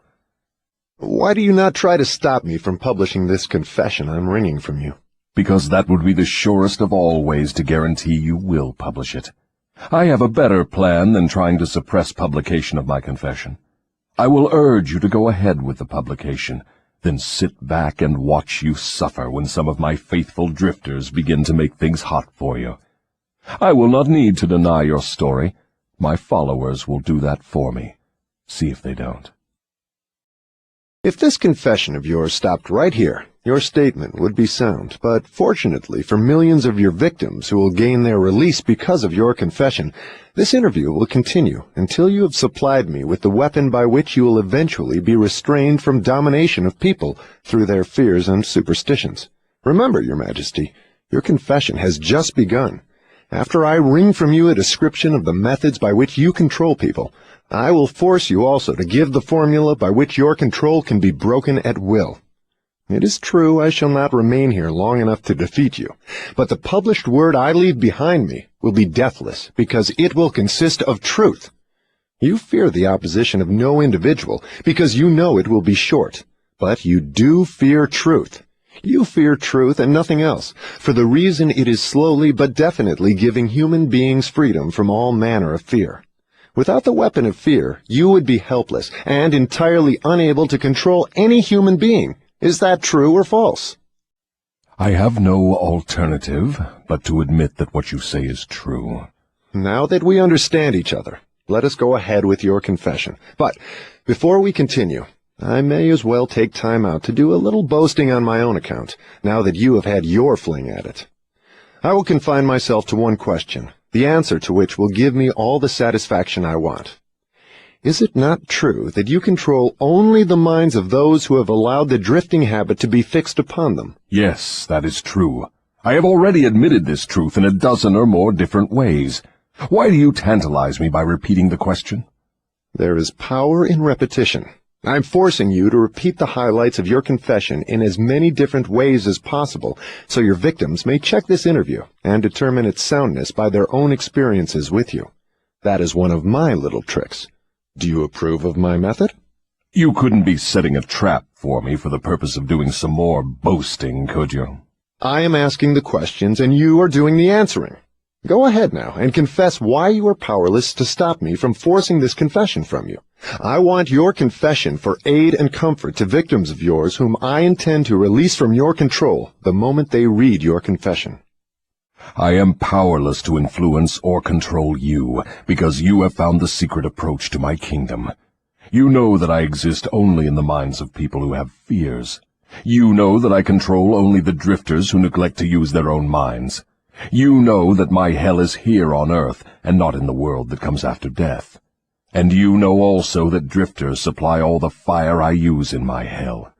Why do you not try to stop me from publishing this confession I'm wringing from you? Because that would be the surest of all ways to guarantee you will publish it. I have a better plan than trying to suppress publication of my confession. I will urge you to go ahead with the publication, then sit back and watch you suffer when some of my faithful drifters begin to make things hot for you. I will not need to deny your story. My followers will do that for me. See if they don't. If this confession of yours stopped right here, your statement would be sound, but fortunately for millions of your victims who will gain their release because of your confession, this interview will continue until you have supplied me with the weapon by which you will eventually be restrained from domination of people through their fears and superstitions. Remember, Your Majesty, your confession has just begun. After I wring from you a description of the methods by which you control people, I will force you also to give the formula by which your control can be broken at will. It is true I shall not remain here long enough to defeat you, but the published word I leave behind me will be deathless, because it will consist of truth. You fear the opposition of no individual, because you know it will be short, but you do fear truth. You fear truth and nothing else, for the reason it is slowly but definitely giving human beings freedom from all manner of fear. Without the weapon of fear, you would be helpless and entirely unable to control any human being. Is that true or false? I have no alternative but to admit that what you say is true. Now that we understand each other, let us go ahead with your confession. But before we continue, I may as well take time out to do a little boasting on my own account, now that you have had your fling at it. I will confine myself to one question, the answer to which will give me all the satisfaction I want. Is it not true that you control only the minds of those who have allowed the drifting habit to be fixed upon them? Yes, that is true. I have already admitted this truth in a dozen or more different ways. Why do you tantalize me by repeating the question? There is power in repetition. I'm forcing you to repeat the highlights of your confession in as many different ways as possible, so your victims may check this interview and determine its soundness by their own experiences with you. That is one of my little tricks. Do you approve of my method? You couldn't be setting a trap for me for the purpose of doing some more boasting, could you? I am asking the questions and you are doing the answering. Go ahead now and confess why you are powerless to stop me from forcing this confession from you. I want your confession for aid and comfort to victims of yours whom I intend to release from your control the moment they read your confession. I am powerless to influence or control you, because you have found the secret approach to my kingdom. You know that I exist only in the minds of people who have fears. You know that I control only the drifters who neglect to use their own minds. You know that my hell is here on earth, and not in the world that comes after death. And you know also that drifters supply all the fire I use in my hell.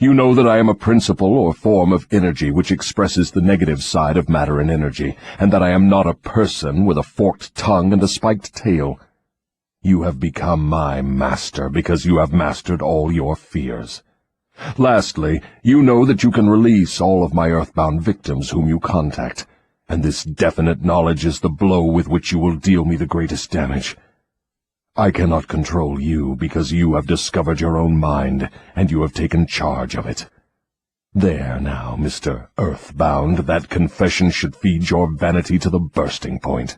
You know that I am a principle or form of energy which expresses the negative side of matter and energy, and that I am not a person with a forked tongue and a spiked tail. You have become my master because you have mastered all your fears. Lastly, you know that you can release all of my earthbound victims whom you contact, and this definite knowledge is the blow with which you will deal me the greatest damage. I cannot control you because you have discovered your own mind, and you have taken charge of it. There now, Mr. Earthbound, that confession should feed your vanity to the bursting point.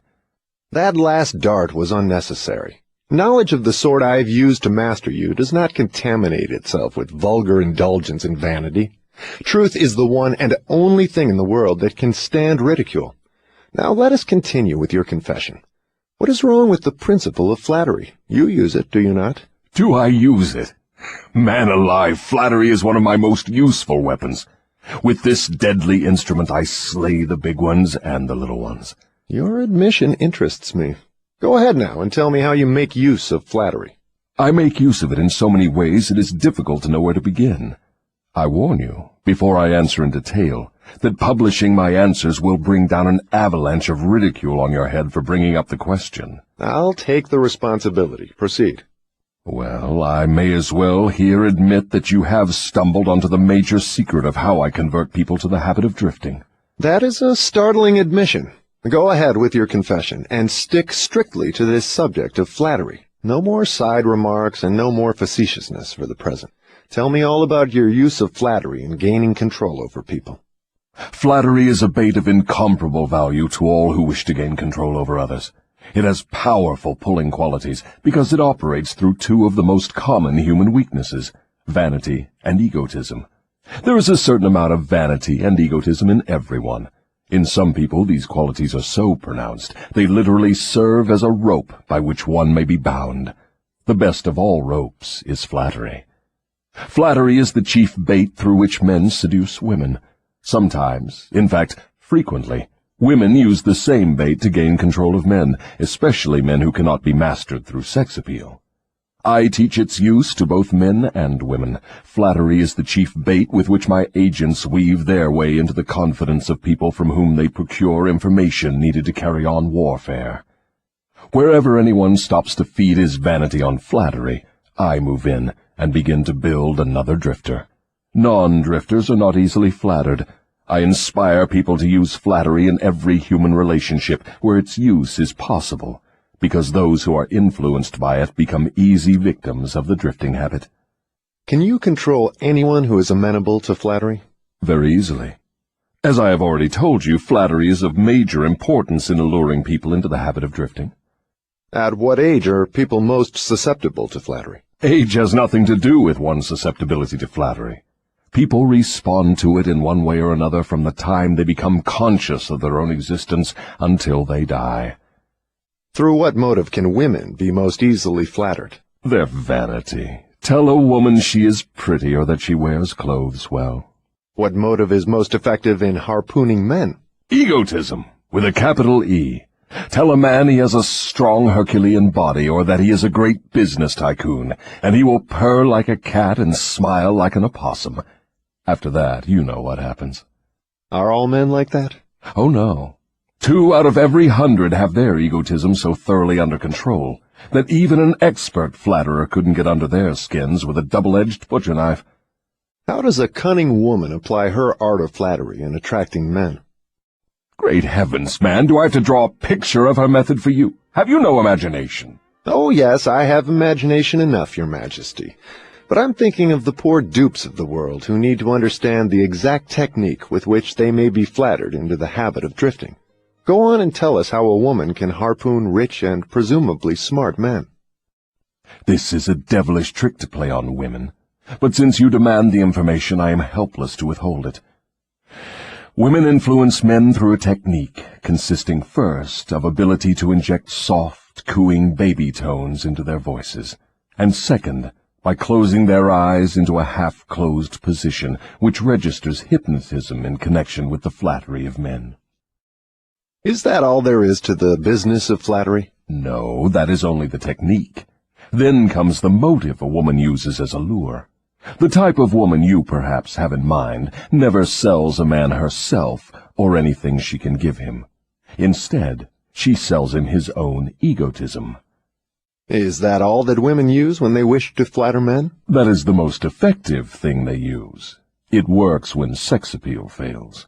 That last dart was unnecessary. Knowledge of the sort I have used to master you does not contaminate itself with vulgar indulgence and vanity. Truth is the one and only thing in the world that can stand ridicule. Now let us continue with your confession. What is wrong with the principle of flattery? You use it, do you not? Do I use it? Man alive, flattery is one of my most useful weapons. With this deadly instrument I slay the big ones and the little ones. Your admission interests me. Go ahead now and tell me how you make use of flattery. I make use of it in so many ways it is difficult to know where to begin. I warn you, before I answer in detail, that publishing my answers will bring down an avalanche of ridicule on your head for bringing up the question. I'll take the responsibility. Proceed. Well, I may as well here admit that you have stumbled onto the major secret of how I convert people to the habit of drifting. That is a startling admission. Go ahead with your confession, and stick strictly to this subject of flattery. No more side remarks and no more facetiousness for the present. Tell me all about your use of flattery in gaining control over people. Flattery is a bait of incomparable value to all who wish to gain control over others. It has powerful pulling qualities because it operates through two of the most common human weaknesses, vanity and egotism. There is a certain amount of vanity and egotism in everyone. In some people, these qualities are so pronounced, they literally serve as a rope by which one may be bound. The best of all ropes is flattery. Flattery is the chief bait through which men seduce women. Sometimes, in fact, frequently, women use the same bait to gain control of men, especially men who cannot be mastered through sex appeal. I teach its use to both men and women. Flattery is the chief bait with which my agents weave their way into the confidence of people from whom they procure information needed to carry on warfare. Wherever anyone stops to feed his vanity on flattery, I move in and begin to build another drifter. Non-drifters are not easily flattered. I inspire people to use flattery in every human relationship where its use is possible, because those who are influenced by it become easy victims of the drifting habit. Can you control anyone who is amenable to flattery? Very easily. As I have already told you, flattery is of major importance in alluring people into the habit of drifting. At what age are people most susceptible to flattery? Age has nothing to do with one's susceptibility to flattery. People respond to it in one way or another from the time they become conscious of their own existence until they die. Through what motive can women be most easily flattered? Their vanity. Tell a woman she is pretty or that she wears clothes well. What motive is most effective in harpooning men? Egotism, with a capital E. Tell a man he has a strong Herculean body or that he is a great business tycoon, and he will purr like a cat and smile like an opossum. After that, you know what happens. Are all men like that? Oh, no. 2 out of every 100 have their egotism so thoroughly under control that even an expert flatterer couldn't get under their skins with a double-edged butcher knife. How does a cunning woman apply her art of flattery in attracting men? Great heavens, man, do I have to draw a picture of her method for you? Have you no imagination? Oh, yes, I have imagination enough, Your Majesty. But I'm thinking of the poor dupes of the world who need to understand the exact technique with which they may be flattered into the habit of drifting. Go on and tell us how a woman can harpoon rich and presumably smart men. This is a devilish trick to play on women, but since you demand the information, I am helpless to withhold it. Women influence men through a technique consisting first of ability to inject soft, cooing baby tones into their voices, and second, by closing their eyes into a half-closed position which registers hypnotism in connection with the flattery of men. Is that all there is to the business of flattery? No, that is only the technique. Then comes the motive a woman uses as a lure. The type of woman you perhaps have in mind never sells a man herself or anything she can give him. Instead, she sells him his own egotism. Is that all that women use when they wish to flatter men? That is the most effective thing they use. It works when sex appeal fails.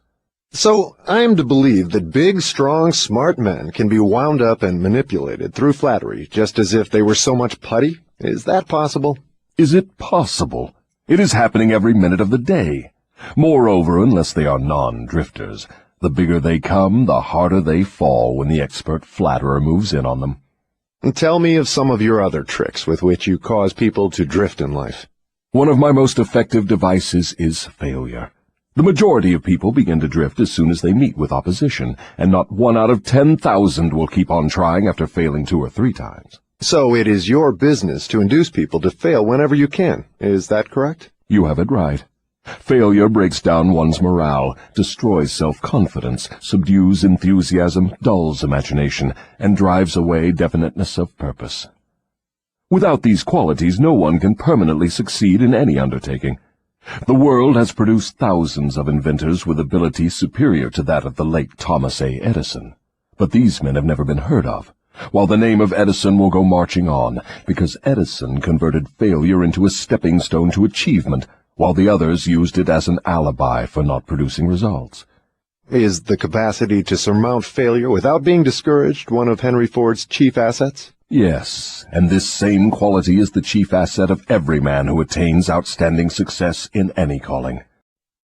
So I am to believe that big, strong, smart men can be wound up and manipulated through flattery just as if they were so much putty? Is that possible? Is it possible? It is happening every minute of the day. Moreover, unless they are non-drifters, the bigger they come, the harder they fall when the expert flatterer moves in on them. Tell me of some of your other tricks with which you cause people to drift in life. One of my most effective devices is failure. The majority of people begin to drift as soon as they meet with opposition, and not 1 out of 10,000 will keep on trying after failing 2 or 3 times. So it is your business to induce people to fail whenever you can. Is that correct? You have it right. Failure breaks down one's morale, destroys self-confidence, subdues enthusiasm, dulls imagination, and drives away definiteness of purpose. Without these qualities, no one can permanently succeed in any undertaking. The world has produced thousands of inventors with abilities superior to that of the late Thomas A. Edison, but these men have never been heard of, while the name of Edison will go marching on, because Edison converted failure into a stepping stone to achievement, while the others used it as an alibi for not producing results. Is the capacity to surmount failure without being discouraged one of Henry Ford's chief assets? Yes, and this same quality is the chief asset of every man who attains outstanding success in any calling.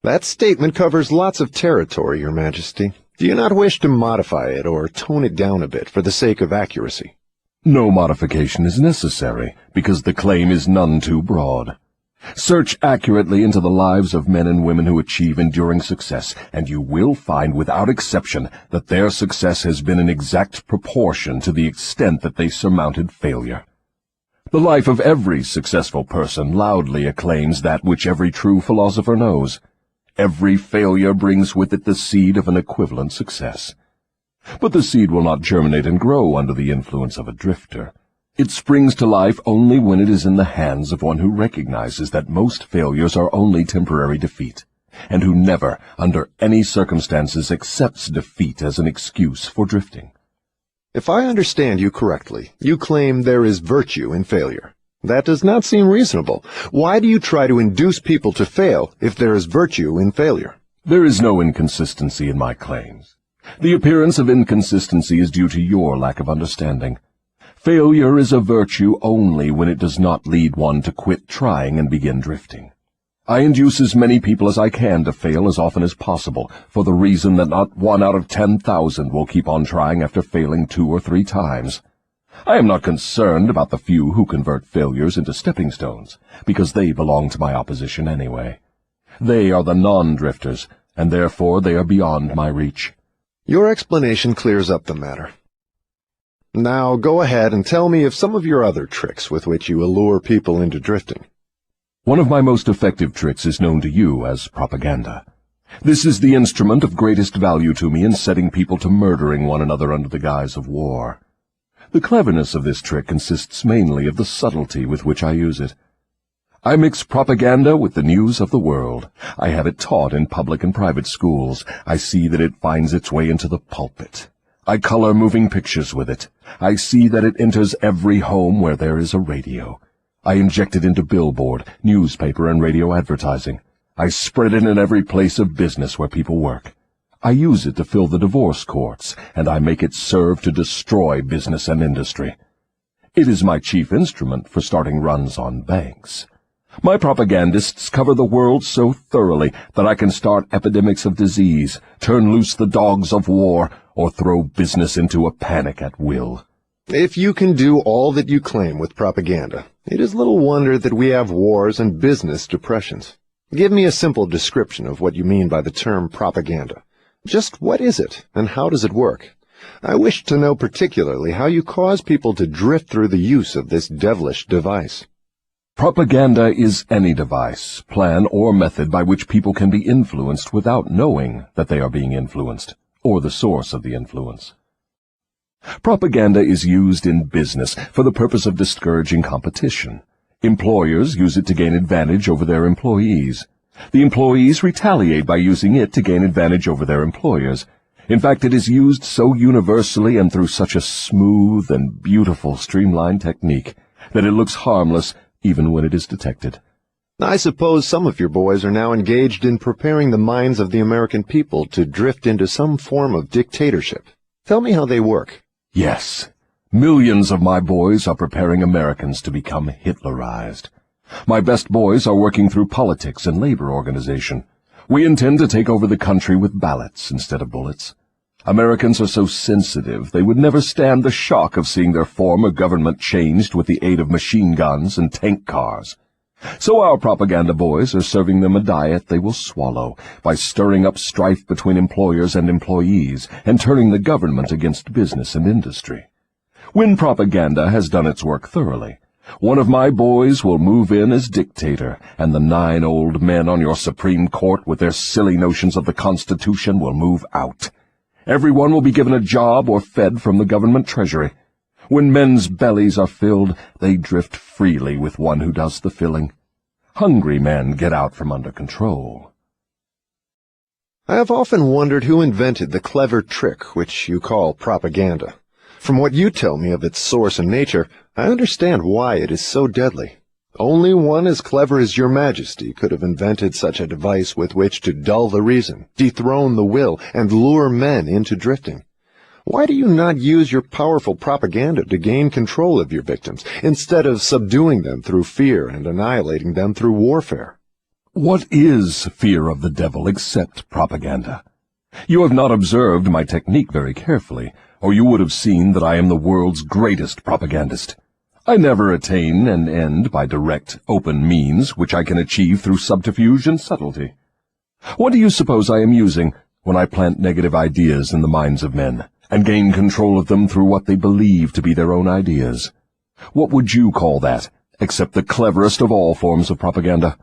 That statement covers lots of territory, Your Majesty. Do you not wish to modify it or tone it down a bit for the sake of accuracy? No modification is necessary, because the claim is none too broad. Search accurately into the lives of men and women who achieve enduring success, and you will find without exception that their success has been in exact proportion to the extent that they surmounted failure. The life of every successful person loudly acclaims that which every true philosopher knows. Every failure brings with it the seed of an equivalent success. But the seed will not germinate and grow under the influence of a drifter. It springs to life only when it is in the hands of one who recognizes that most failures are only temporary defeat, and who never, under any circumstances, accepts defeat as an excuse for drifting. If I understand you correctly, you claim there is virtue in failure. That does not seem reasonable. Why do you try to induce people to fail if there is virtue in failure? There is no inconsistency in my claims. The appearance of inconsistency is due to your lack of understanding. Failure is a virtue only when it does not lead one to quit trying and begin drifting. I induce as many people as I can to fail as often as possible, for the reason that not 1 out of 10,000 will keep on trying after failing 2 or 3 times. I am not concerned about the few who convert failures into stepping stones, because they belong to my opposition anyway. They are the non-drifters, and therefore they are beyond my reach. Your explanation clears up the matter. Now go ahead and tell me of some of your other tricks with which you allure people into drifting. One of my most effective tricks is known to you as propaganda. This is the instrument of greatest value to me in setting people to murdering one another under the guise of war. The cleverness of this trick consists mainly of the subtlety with which I use it. I mix propaganda with the news of the world. I have it taught in public and private schools. I see that it finds its way into the pulpit. I color moving pictures with it. I see that it enters every home where there is a radio. I inject it into billboard, newspaper, and radio advertising. I spread it in every place of business where people work. I use it to fill the divorce courts, and I make it serve to destroy business and industry. It is my chief instrument for starting runs on banks. My propagandists cover the world so thoroughly that I can start epidemics of disease, turn loose the dogs of war, or throw business into a panic at will. If you can do all that you claim with propaganda, it is little wonder that we have wars and business depressions. Give me a simple description of what you mean by the term propaganda. Just what is it, and how does it work? I wish to know particularly how you cause people to drift through the use of this devilish device. Propaganda is any device, plan, or method by which people can be influenced without knowing that they are being influenced, or the source of the influence. Propaganda is used in business for the purpose of discouraging competition. Employers use it to gain advantage over their employees. The employees retaliate by using it to gain advantage over their employers. In fact, it is used so universally and through such a smooth and beautiful streamlined technique that it looks harmless even when it is detected. I suppose some of your boys are now engaged in preparing the minds of the American people to drift into some form of dictatorship. Tell me how they work. Yes, millions of my boys are preparing Americans to become Hitlerized. My best boys are working through politics and labor organization. We intend to take over the country with ballots instead of bullets. Americans are so sensitive they would never stand the shock of seeing their form of government changed with the aid of machine guns and tank cars. So our propaganda boys are serving them a diet they will swallow by stirring up strife between employers and employees and turning the government against business and industry. When propaganda has done its work thoroughly, one of my boys will move in as dictator, and the 9 old men on your Supreme Court with their silly notions of the Constitution will move out. Everyone will be given a job or fed from the government treasury. When men's bellies are filled, they drift freely with one who does the filling. Hungry men get out from under control. I have often wondered who invented the clever trick which you call propaganda. From what you tell me of its source and nature, I understand why it is so deadly. Only one as clever as your Majesty could have invented such a device with which to dull the reason, dethrone the will, and lure men into drifting. Why do you not use your powerful propaganda to gain control of your victims, instead of subduing them through fear and annihilating them through warfare? What is fear of the devil except propaganda? You have not observed my technique very carefully, or you would have seen that I am the world's greatest propagandist. I never attain an end by direct, open means which I can achieve through subterfuge and subtlety. What do you suppose I am using when I plant negative ideas in the minds of men, and gain control of them through what they believe to be their own ideas? What would you call that, except the cleverest of all forms of propaganda?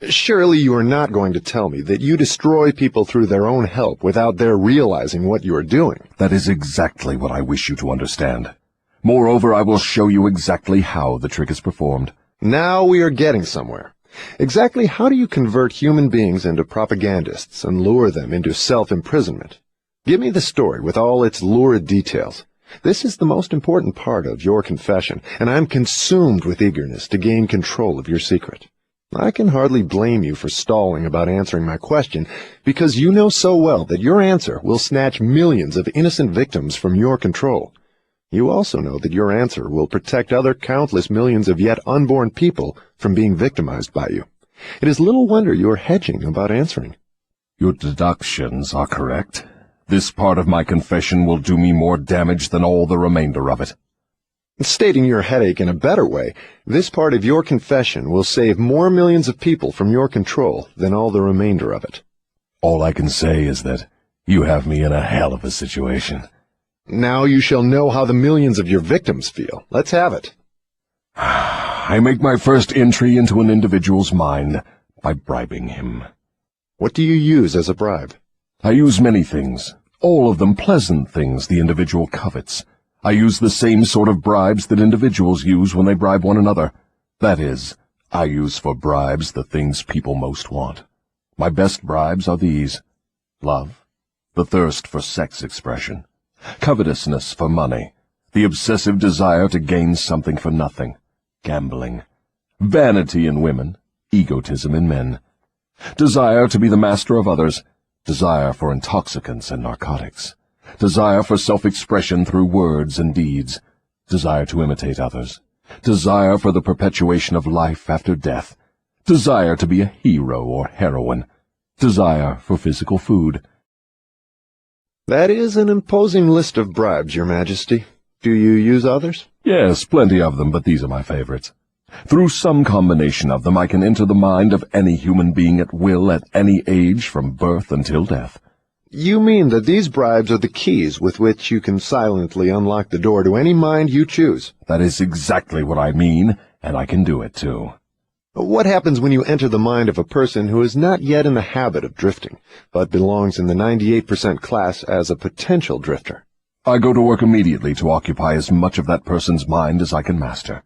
Surely you are not going to tell me that you destroy people through their own help without their realizing what you are doing. That is exactly what I wish you to understand. Moreover, I will show you exactly how the trick is performed. Now we are getting somewhere. Exactly how do you convert human beings into propagandists and lure them into self-imprisonment? Give me the story with all its lurid details. This is the most important part of your confession, and I'm consumed with eagerness to gain control of your secret. I can hardly blame you for stalling about answering my question, because you know so well that your answer will snatch millions of innocent victims from your control. You also know that your answer will protect other countless millions of yet unborn people from being victimized by you. It is little wonder you are hedging about answering. Your deductions are correct. This part of my confession will do me more damage than all the remainder of it. Stating your headache in a better way, this part of your confession will save more millions of people from your control than all the remainder of it. All I can say is that you have me in a hell of a situation. Now you shall know how the millions of your victims feel. Let's have it. I make my first entry into an individual's mind by bribing him. What do you use as a bribe? I use many things, all of them pleasant things the individual covets. I use the same sort of bribes that individuals use when they bribe one another. That is, I use for bribes the things people most want. My best bribes are these: love, the thirst for sex expression, covetousness for money, the obsessive desire to gain something for nothing, gambling, vanity in women, egotism in men, desire to be the master of others, desire for intoxicants and narcotics, desire for self-expression through words and deeds, desire to imitate others, desire for the perpetuation of life after death, desire to be a hero or heroine, desire for physical food. That is an imposing list of bribes, Your Majesty. Do you use others? Yes, plenty of them, but these are my favorites. Through some combination of them I can enter the mind of any human being at will at any age from birth until death. You mean that these bribes are the keys with which you can silently unlock the door to any mind you choose? That is exactly what I mean, and I can do it too. What happens when you enter the mind of a person who is not yet in the habit of drifting, but belongs in the 98% class as a potential drifter? I go to work immediately to occupy as much of that person's mind as I can master.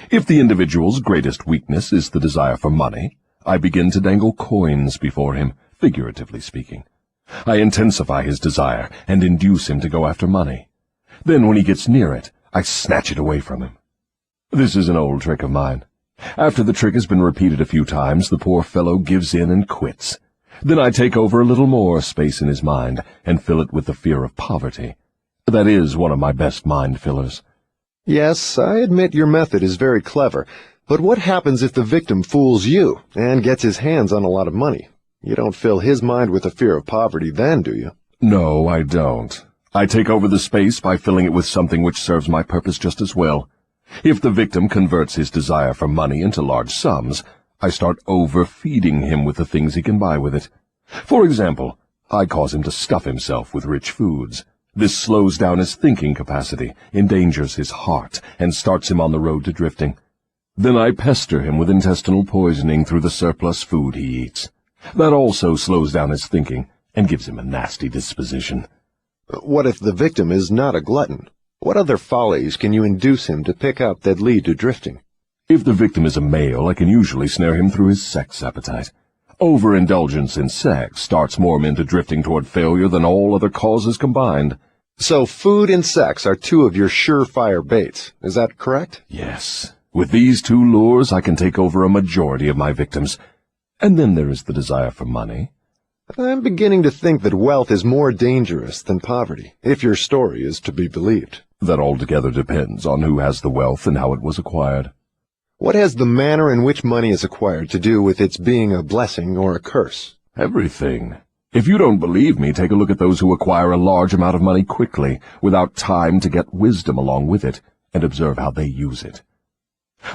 If the individual's greatest weakness is the desire for money, I begin to dangle coins before him, figuratively speaking. I intensify his desire and induce him to go after money. Then when he gets near it, I snatch it away from him. This is an old trick of mine. After the trick has been repeated a few times, the poor fellow gives in and quits. Then I take over a little more space in his mind and fill it with the fear of poverty. That is one of my best mind fillers. Yes, I admit your method is very clever, but what happens if the victim fools you and gets his hands on a lot of money? You don't fill his mind with the fear of poverty then, do you? No, I don't. I take over the space by filling it with something which serves my purpose just as well. If the victim converts his desire for money into large sums, I start overfeeding him with the things he can buy with it. For example, I cause him to stuff himself with rich foods. This slows down his thinking capacity, endangers his heart, and starts him on the road to drifting. Then I pester him with intestinal poisoning through the surplus food he eats. That also slows down his thinking and gives him a nasty disposition. What if the victim is not a glutton? What other follies can you induce him to pick up that lead to drifting? If the victim is a male, I can usually snare him through his sex appetite. Overindulgence in sex starts more men to drifting toward failure than all other causes combined. So food and sex are two of your surefire baits. Is that correct? Yes. With these two lures, I can take over a majority of my victims. And then there is the desire for money. I'm beginning to think that wealth is more dangerous than poverty, if your story is to be believed. That altogether depends on who has the wealth and how it was acquired. What has the manner in which money is acquired to do with its being a blessing or a curse? Everything. If you don't believe me, take a look at those who acquire a large amount of money quickly, without time to get wisdom along with it, and observe how they use it.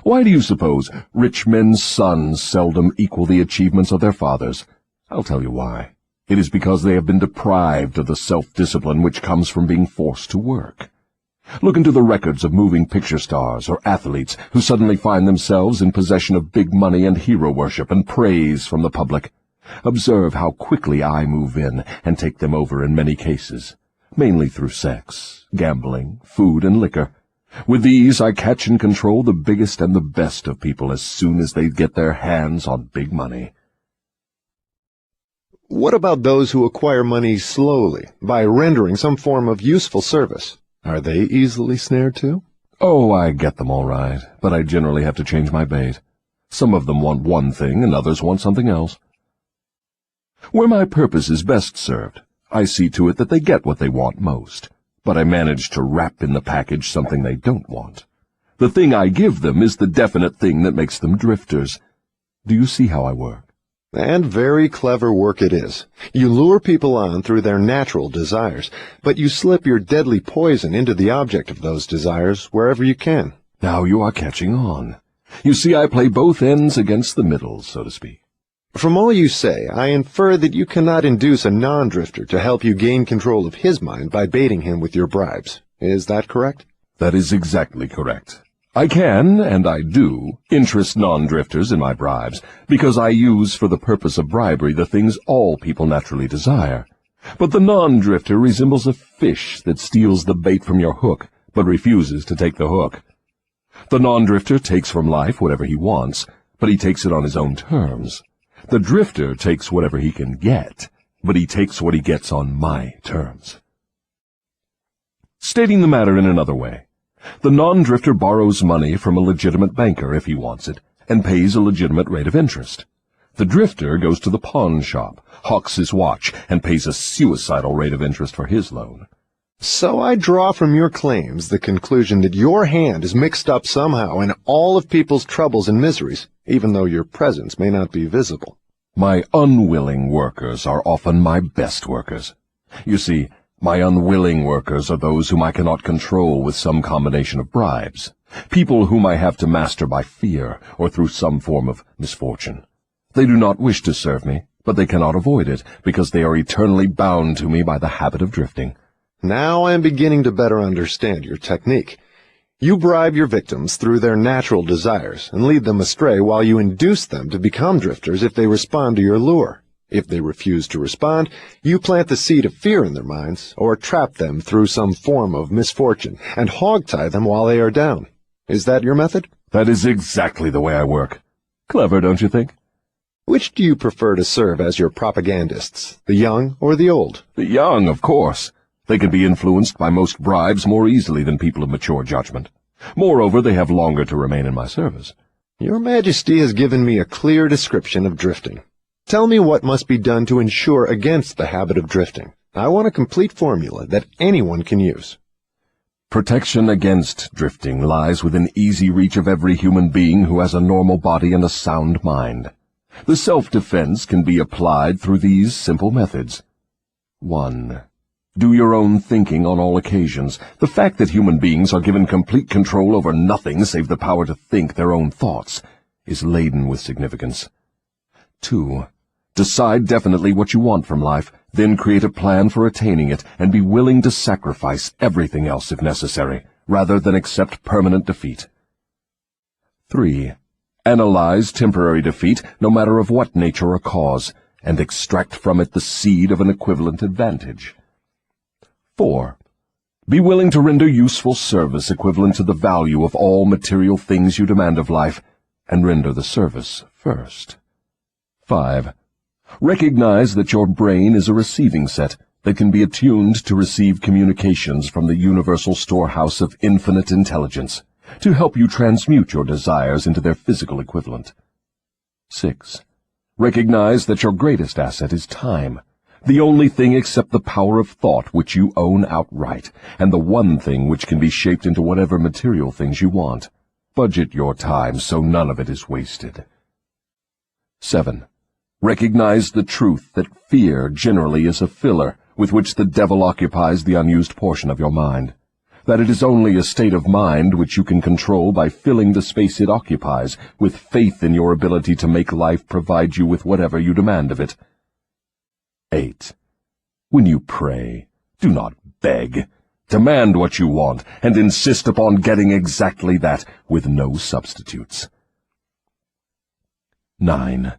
Why do you suppose rich men's sons seldom equal the achievements of their fathers? I'll tell you why. It is because they have been deprived of the self-discipline which comes from being forced to work. Look into the records of moving picture stars or athletes who suddenly find themselves in possession of big money and hero worship and praise from the public. Observe how quickly I move in and take them over in many cases, mainly through sex, gambling, food, and liquor. With these, I catch and control the biggest and the best of people as soon as they get their hands on big money. What about those who acquire money slowly, by rendering some form of useful service? Are they easily snared too? Oh, I get them all right, but I generally have to change my bait. Some of them want one thing and others want something else. Where my purpose is best served, I see to it that they get what they want most, but I manage to wrap in the package something they don't want. The thing I give them is the definite thing that makes them drifters. Do you see how I work? And very clever work it is. You lure people on through their natural desires, but you slip your deadly poison into the object of those desires wherever you can. Now you are catching on. You see, I play both ends against the middle, so to speak. From all you say, I infer that you cannot induce a non-drifter to help you gain control of his mind by baiting him with your bribes. Is that correct? That is exactly correct. I can, and I do, interest non-drifters in my bribes, because I use for the purpose of bribery the things all people naturally desire. But the non-drifter resembles a fish that steals the bait from your hook, but refuses to take the hook. The non-drifter takes from life whatever he wants, but he takes it on his own terms. The drifter takes whatever he can get, but he takes what he gets on my terms. Stating the matter in another way, the non-drifter borrows money from a legitimate banker if he wants it, and pays a legitimate rate of interest. The drifter goes to the pawn shop, hawks his watch, and pays a suicidal rate of interest for his loan. So I draw from your claims the conclusion that your hand is mixed up somehow in all of people's troubles and miseries, even though your presence may not be visible. My unwilling workers are often my best workers. You see, my unwilling workers are those whom I cannot control with some combination of bribes, people whom I have to master by fear or through some form of misfortune. They do not wish to serve me, but they cannot avoid it, because they are eternally bound to me by the habit of drifting. Now I am beginning to better understand your technique. You bribe your victims through their natural desires and lead them astray while you induce them to become drifters if they respond to your lure. If they refuse to respond, you plant the seed of fear in their minds, or trap them through some form of misfortune, and hog-tie them while they are down. Is that your method? That is exactly the way I work. Clever, don't you think? Which do you prefer to serve as your propagandists, the young or the old? The young, of course. They can be influenced by most bribes more easily than people of mature judgment. Moreover, they have longer to remain in my service. Your Majesty has given me a clear description of drifting. Tell me what must be done to ensure against the habit of drifting. I want a complete formula that anyone can use. Protection against drifting lies within easy reach of every human being who has a normal body and a sound mind. The self-defense can be applied through these simple methods. 1. Do your own thinking on all occasions. The fact that human beings are given complete control over nothing save the power to think their own thoughts is laden with significance. 2. Decide definitely what you want from life, then create a plan for attaining it, and be willing to sacrifice everything else if necessary, rather than accept permanent defeat. 3. Analyze temporary defeat, no matter of what nature or cause, and extract from it the seed of an equivalent advantage. 4. Be willing to render useful service equivalent to the value of all material things you demand of life, and render the service first. 5. Recognize that your brain is a receiving set that can be attuned to receive communications from the universal storehouse of infinite intelligence, to help you transmute your desires into their physical equivalent. 6. Recognize that your greatest asset is time, the only thing except the power of thought which you own outright, and the one thing which can be shaped into whatever material things you want. Budget your time so none of it is wasted. 7. Recognize the truth that fear generally is a filler with which the devil occupies the unused portion of your mind, that it is only a state of mind which you can control by filling the space it occupies with faith in your ability to make life provide you with whatever you demand of it. 8. When you pray, do not beg. Demand what you want, and insist upon getting exactly that, with no substitutes. 9.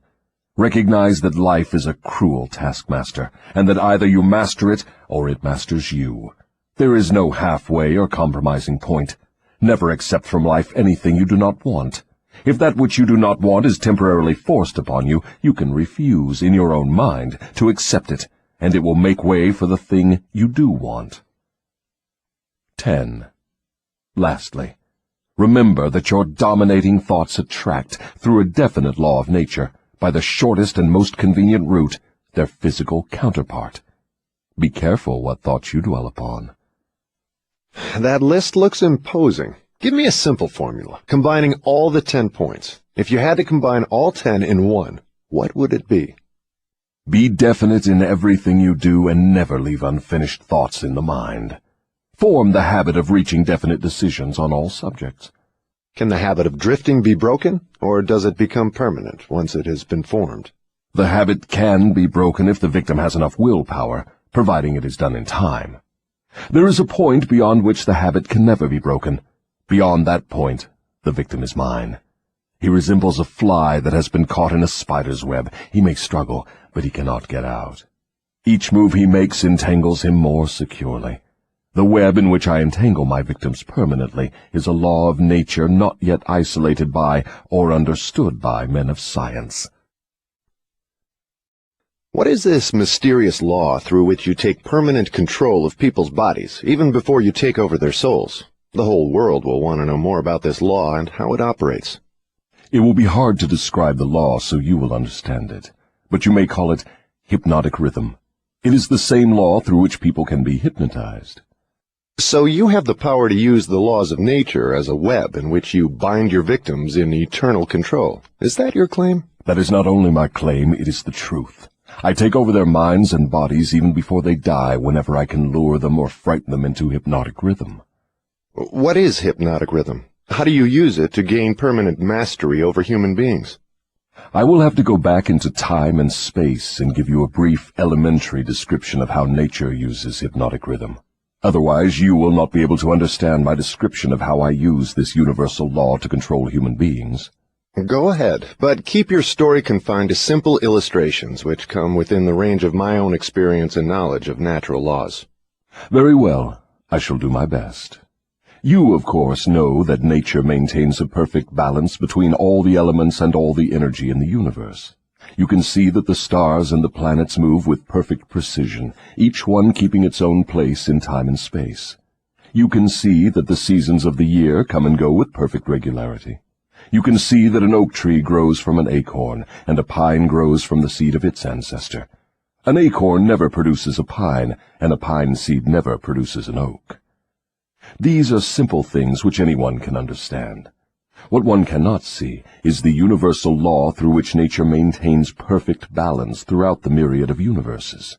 Recognize that life is a cruel taskmaster, and that either you master it, or it masters you. There is no halfway or compromising point. Never accept from life anything you do not want. If that which you do not want is temporarily forced upon you, you can refuse, in your own mind, to accept it, and it will make way for the thing you do want. 10. Lastly, remember that your dominating thoughts attract, through a definite law of nature, by the shortest and most convenient route, their physical counterpart. Be careful what thoughts you dwell upon. That list looks imposing. Give me a simple formula, combining all the 10 points. If you had to combine all 10 in one, what would it be? Be definite in everything you do and never leave unfinished thoughts in the mind. Form the habit of reaching definite decisions on all subjects. Can the habit of drifting be broken, or does it become permanent once it has been formed? The habit can be broken if the victim has enough willpower, providing it is done in time. There is a point beyond which the habit can never be broken. Beyond that point, the victim is mine. He resembles a fly that has been caught in a spider's web. He may struggle, but he cannot get out. Each move he makes entangles him more securely. The web in which I entangle my victims permanently is a law of nature not yet isolated by or understood by men of science. What is this mysterious law through which you take permanent control of people's bodies, even before you take over their souls? The whole world will want to know more about this law and how it operates. It will be hard to describe the law so you will understand it, but you may call it hypnotic rhythm. It is the same law through which people can be hypnotized. So you have the power to use the laws of nature as a web in which you bind your victims in eternal control. Is that your claim? That is not only my claim, it is the truth. I take over their minds and bodies even before they die whenever I can lure them or frighten them into hypnotic rhythm. What is hypnotic rhythm? How do you use it to gain permanent mastery over human beings? I will have to go back into time and space and give you a brief elementary description of how nature uses hypnotic rhythm. Otherwise, you will not be able to understand my description of how I use this universal law to control human beings. Go ahead, but keep your story confined to simple illustrations which come within the range of my own experience and knowledge of natural laws. Very well. I shall do my best. You, of course, know that nature maintains a perfect balance between all the elements and all the energy in the universe. You can see that the stars and the planets move with perfect precision, each one keeping its own place in time and space. You can see that the seasons of the year come and go with perfect regularity. You can see that an oak tree grows from an acorn, and a pine grows from the seed of its ancestor. An acorn never produces a pine, and a pine seed never produces an oak. These are simple things which anyone can understand. What one cannot see is the universal law through which nature maintains perfect balance throughout the myriad of universes.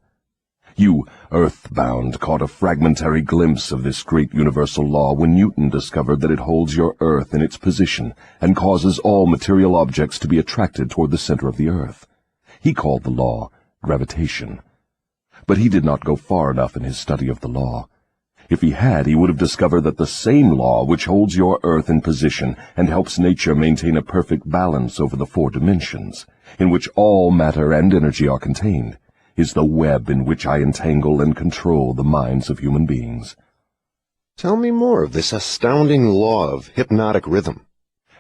You, earthbound, caught a fragmentary glimpse of this great universal law when Newton discovered that it holds your earth in its position and causes all material objects to be attracted toward the center of the earth. He called the law gravitation. But he did not go far enough in his study of the law. If he had, he would have discovered that the same law which holds your earth in position and helps nature maintain a perfect balance over the 4 dimensions, in which all matter and energy are contained, is the web in which I entangle and control the minds of human beings. Tell me more of this astounding law of hypnotic rhythm.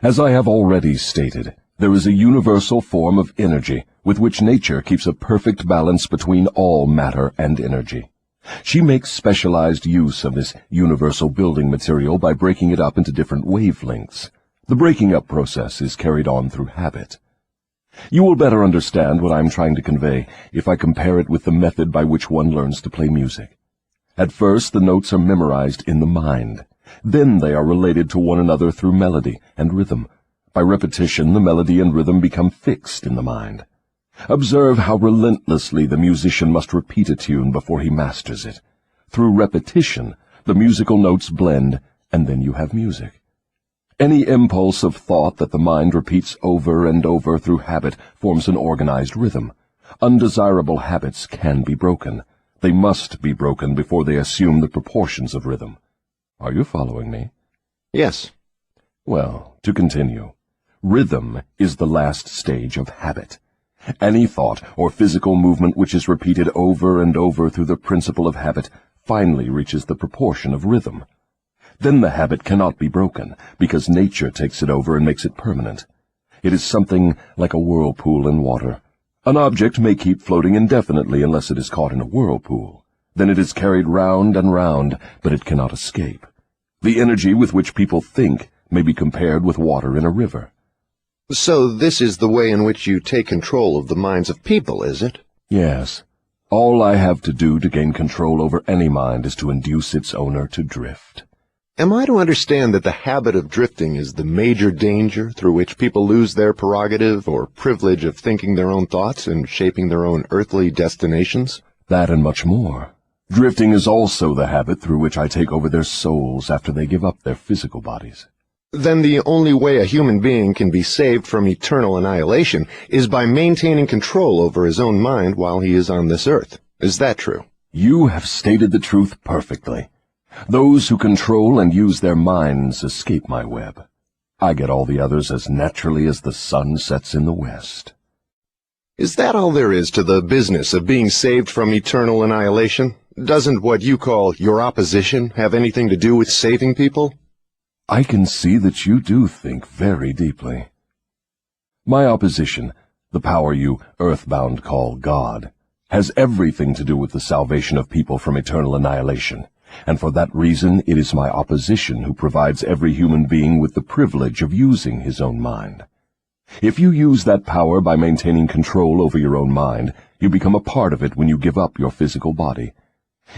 As I have already stated, there is a universal form of energy with which nature keeps a perfect balance between all matter and energy. She makes specialized use of this universal building material by breaking it up into different wavelengths. The breaking up process is carried on through habit. You will better understand what I am trying to convey if I compare it with the method by which one learns to play music. At first, the notes are memorized in the mind. Then they are related to one another through melody and rhythm. By repetition, the melody and rhythm become fixed in the mind. Observe how relentlessly the musician must repeat a tune before he masters it. Through repetition, the musical notes blend, and then you have music. Any impulse of thought that the mind repeats over and over through habit forms an organized rhythm. Undesirable habits can be broken, They must be broken before they assume the proportions of rhythm. Are you following me? Yes. Well, to continue, rhythm is the last stage of habit. Any thought or physical movement which is repeated over and over through the principle of habit finally reaches the proportion of rhythm. Then the habit cannot be broken, because nature takes it over and makes it permanent. It is something like a whirlpool in water. An object may keep floating indefinitely unless it is caught in a whirlpool. Then it is carried round and round, but it cannot escape. The energy with which people think may be compared with water in a river. So this is the way in which you take control of the minds of people, is it? Yes. All I have to do to gain control over any mind is to induce its owner to drift. Am I to understand that the habit of drifting is the major danger through which people lose their prerogative or privilege of thinking their own thoughts and shaping their own earthly destinations? That and much more. Drifting is also the habit through which I take over their souls after they give up their physical bodies. Then the only way a human being can be saved from eternal annihilation is by maintaining control over his own mind while he is on this earth. Is that true? You have stated the truth perfectly. Those who control and use their minds escape my web. I get all the others as naturally as the sun sets in the west. Is that all there is to the business of being saved from eternal annihilation? Doesn't what you call your opposition have anything to do with saving people? I can see that you do think very deeply. My opposition, the power you earthbound call God, has everything to do with the salvation of people from eternal annihilation. And for that reason it is my opposition who provides every human being with the privilege of using his own mind. If you use that power by maintaining control over your own mind, you become a part of it when you give up your physical body.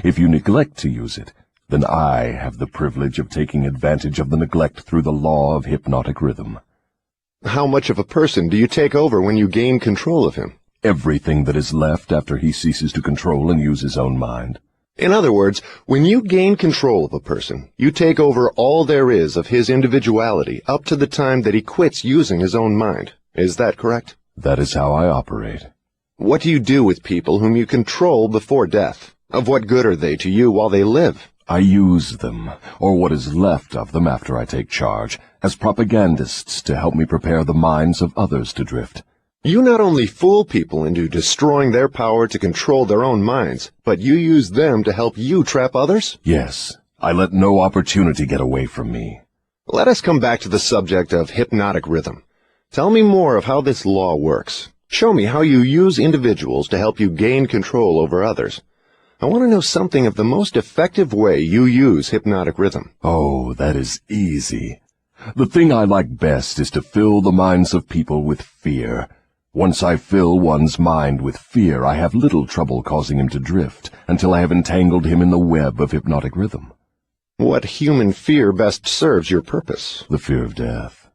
If you neglect to use it, then I have the privilege of taking advantage of the neglect through the law of hypnotic rhythm. How much of a person do you take over when you gain control of him? Everything that is left after he ceases to control and use his own mind. In other words, when you gain control of a person, you take over all there is of his individuality up to the time that he quits using his own mind. Is that correct? That is how I operate. What do you do with people whom you control before death? Of what good are they to you while they live? I use them, or what is left of them after I take charge, as propagandists to help me prepare the minds of others to drift. You not only fool people into destroying their power to control their own minds, but you use them to help you trap others? Yes, I let no opportunity get away from me. Let us come back to the subject of hypnotic rhythm. Tell me more of how this law works. Show me how you use individuals to help you gain control over others. I want to know something of the most effective way you use hypnotic rhythm. Oh, that is easy. The thing I like best is to fill the minds of people with fear. Once I fill one's mind with fear, I have little trouble causing him to drift until I have entangled him in the web of hypnotic rhythm. What human fear best serves your purpose? The fear of death.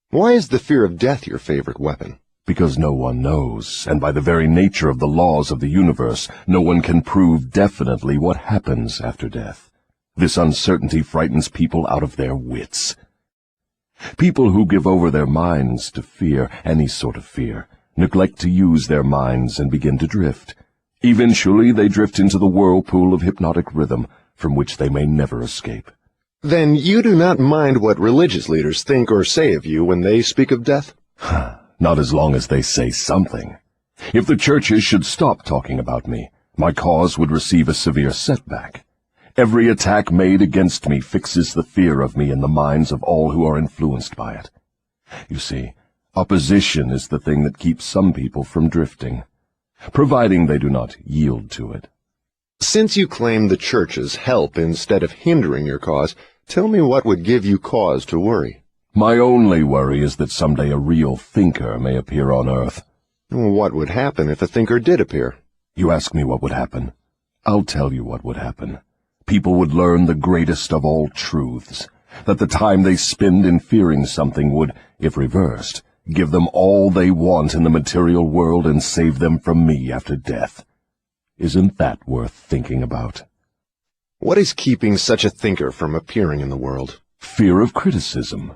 Why is the fear of death your favorite weapon? Because no one knows, and by the very nature of the laws of the universe, no one can prove definitely what happens after death. This uncertainty frightens people out of their wits. People who give over their minds to fear, any sort of fear, neglect to use their minds and begin to drift. Eventually they drift into the whirlpool of hypnotic rhythm, from which they may never escape. Then you do not mind what religious leaders think or say of you when they speak of death? Not as long as they say something. If the churches should stop talking about me, my cause would receive a severe setback. Every attack made against me fixes the fear of me in the minds of all who are influenced by it. You see, opposition is the thing that keeps some people from drifting, providing they do not yield to it. Since you claim the churches help instead of hindering your cause, tell me what would give you cause to worry. My only worry is that someday a real thinker may appear on earth. What would happen if a thinker did appear? You ask me what would happen. I'll tell you what would happen. People would learn the greatest of all truths, that the time they spend in fearing something would, if reversed, give them all they want in the material world and save them from me after death. Isn't that worth thinking about? What is keeping such a thinker from appearing in the world? Fear of criticism.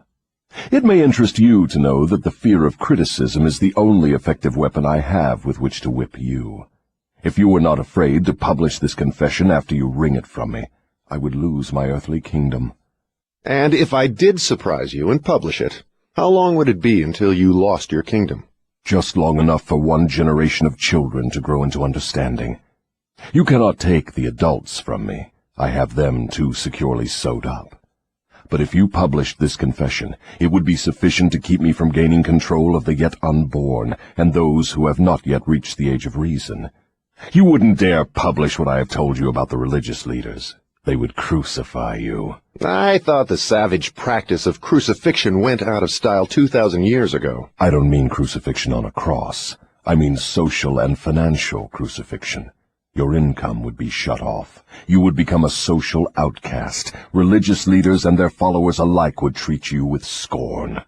It may interest you to know that the fear of criticism is the only effective weapon I have with which to whip you. If you were not afraid to publish this confession after you wring it from me, I would lose my earthly kingdom. And if I did surprise you and publish it, how long would it be until you lost your kingdom? Just long enough for one generation of children to grow into understanding. You cannot take the adults from me. I have them too securely sewed up. But if you published this confession, it would be sufficient to keep me from gaining control of the yet unborn and those who have not yet reached the age of reason. You wouldn't dare publish what I have told you about the religious leaders. They would crucify you. I thought the savage practice of crucifixion went out of style 2,000 years ago. I don't mean crucifixion on a cross. I mean social and financial crucifixion. Your income would be shut off. You would become a social outcast. Religious leaders and their followers alike would treat you with scorn.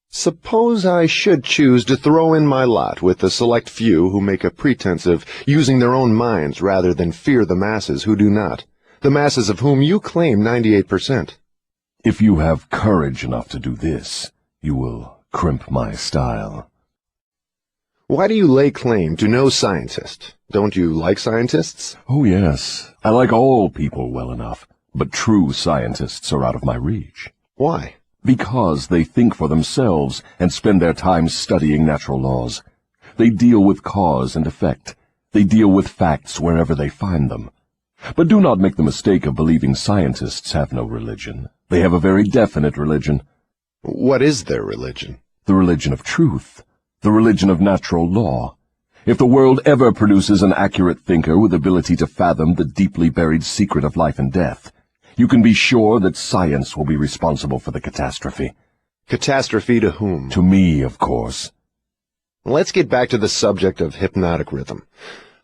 Suppose I should choose to throw in my lot with the select few who make a pretense of using their own minds rather than fear the masses who do not, the masses of whom you claim 98%. If you have courage enough to do this, you will crimp my style. Why do you lay claim to no scientist? Don't you like scientists? Oh, yes. I like all people well enough, but true scientists are out of my reach. Why? Because they think for themselves and spend their time studying natural laws. They deal with cause and effect. They deal with facts wherever they find them. But do not make the mistake of believing scientists have no religion. They have a very definite religion. What is their religion? The religion of truth. The religion of natural law. If the world ever produces an accurate thinker with ability to fathom the deeply buried secret of life and death, you can be sure that science will be responsible for the catastrophe. Catastrophe to whom? To me, of course. Let's get back to the subject of hypnotic rhythm.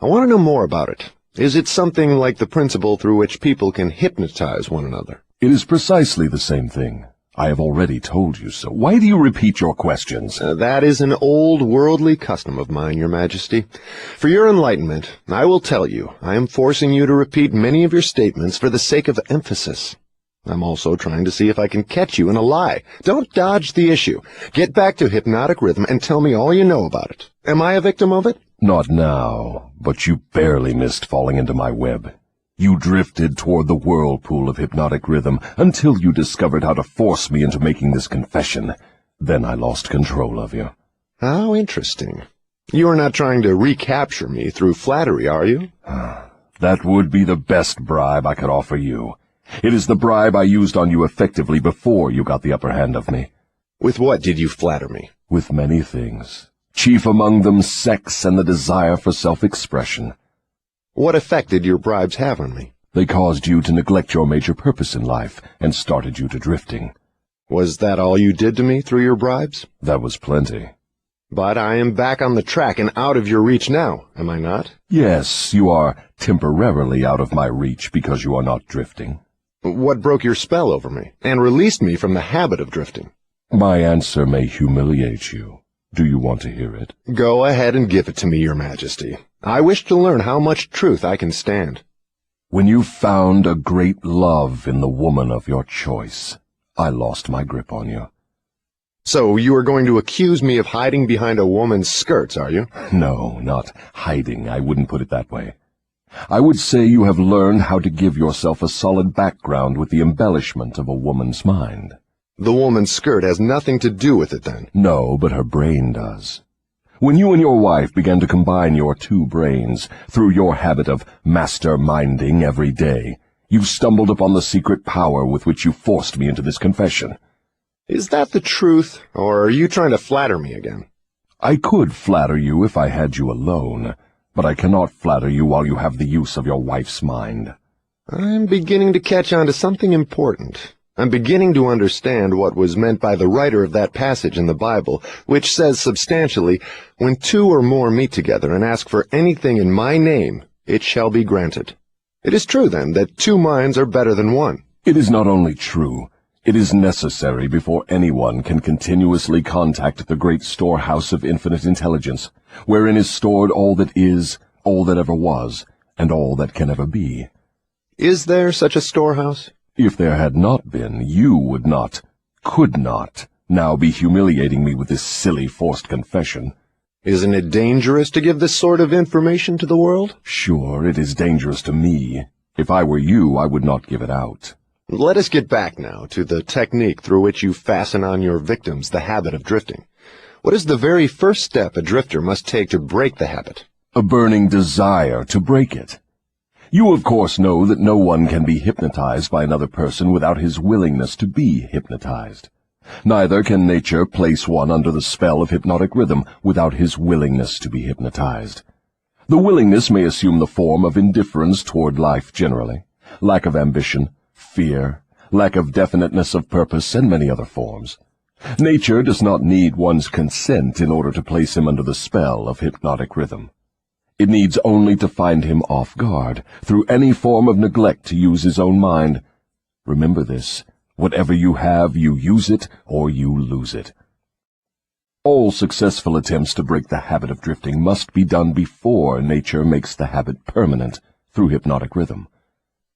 I want to know more about it. Is it something like the principle through which people can hypnotize one another? It is precisely the same thing. I have already told you so. Why do you repeat your questions? That is an old worldly custom of mine, Your Majesty. For your enlightenment, I will tell you, I am forcing you to repeat many of your statements for the sake of emphasis. I'm also trying to see if I can catch you in a lie. Don't dodge the issue. Get back to hypnotic rhythm and tell me all you know about it. Am I a victim of it? Not now, but you barely missed falling into my web. You drifted toward the whirlpool of hypnotic rhythm until you discovered how to force me into making this confession. Then I lost control of you. How interesting. You are not trying to recapture me through flattery, are you? That would be the best bribe I could offer you. It is the bribe I used on you effectively before you got the upper hand of me. With what did you flatter me? With many things. Chief among them sex and the desire for self-expression. What effect did your bribes have on me? They caused you to neglect your major purpose in life and started you to drifting. Was that all you did to me through your bribes? That was plenty. But I am back on the track and out of your reach now, am I not? Yes, you are temporarily out of my reach because you are not drifting. What broke your spell over me and released me from the habit of drifting? My answer may humiliate you. Do you want to hear it? Go ahead and give it to me, Your Majesty. I wish to learn how much truth I can stand. When you found a great love in the woman of your choice, I lost my grip on you. So you are going to accuse me of hiding behind a woman's skirts, are you? No, not hiding. I wouldn't put it that way. I would say you have learned how to give yourself a solid background with the embellishment of a woman's mind. The woman's skirt has nothing to do with it, then? No, but her brain does. When you and your wife began to combine your two brains through your habit of master-minding every day, you stumbled upon the secret power with which you forced me into this confession. Is that the truth, or are you trying to flatter me again? I could flatter you if I had you alone, but I cannot flatter you while you have the use of your wife's mind. I'm beginning to catch on to something important. I'm beginning to understand what was meant by the writer of that passage in the Bible, which says substantially, "When two or more meet together and ask for anything in my name, it shall be granted." It is true, then, that two minds are better than one. It is not only true, it is necessary before anyone can continuously contact the great storehouse of infinite intelligence, wherein is stored all that is, all that ever was, and all that can ever be. Is there such a storehouse? If there had not been, you would not, could not, now be humiliating me with this silly forced confession. Isn't it dangerous to give this sort of information to the world? Sure, it is dangerous to me. If I were you, I would not give it out. Let us get back now to the technique through which you fasten on your victims the habit of drifting. What is the very first step a drifter must take to break the habit? A burning desire to break it. You, of course, know that no one can be hypnotized by another person without his willingness to be hypnotized. Neither can nature place one under the spell of hypnotic rhythm without his willingness to be hypnotized. The willingness may assume the form of indifference toward life generally, lack of ambition, fear, lack of definiteness of purpose, and many other forms. Nature does not need one's consent in order to place him under the spell of hypnotic rhythm. It needs only to find him off guard, through any form of neglect to use his own mind. Remember this. Whatever you have, you use it or you lose it. All successful attempts to break the habit of drifting must be done before nature makes the habit permanent through hypnotic rhythm.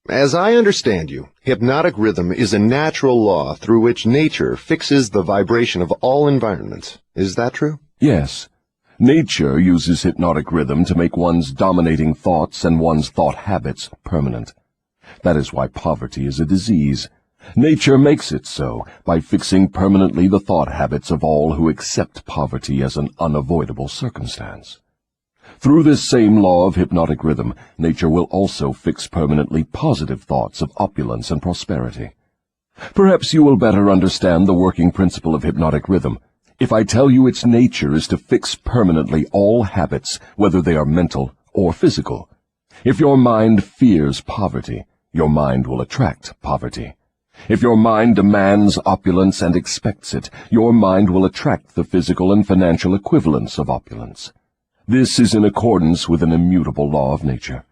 As I understand you, hypnotic rhythm is a natural law through which nature fixes the vibration of all environments. Is that true? Yes. Nature uses hypnotic rhythm to make one's dominating thoughts and one's thought habits permanent. That is why poverty is a disease. Nature makes it so by fixing permanently the thought habits of all who accept poverty as an unavoidable circumstance. Through this same law of hypnotic rhythm, nature will also fix permanently positive thoughts of opulence and prosperity. Perhaps you will better understand the working principle of hypnotic rhythm if I tell you its nature is to fix permanently all habits, whether they are mental or physical. If your mind fears poverty, your mind will attract poverty. If your mind demands opulence and expects it, your mind will attract the physical and financial equivalents of opulence. This is in accordance with an immutable law of nature.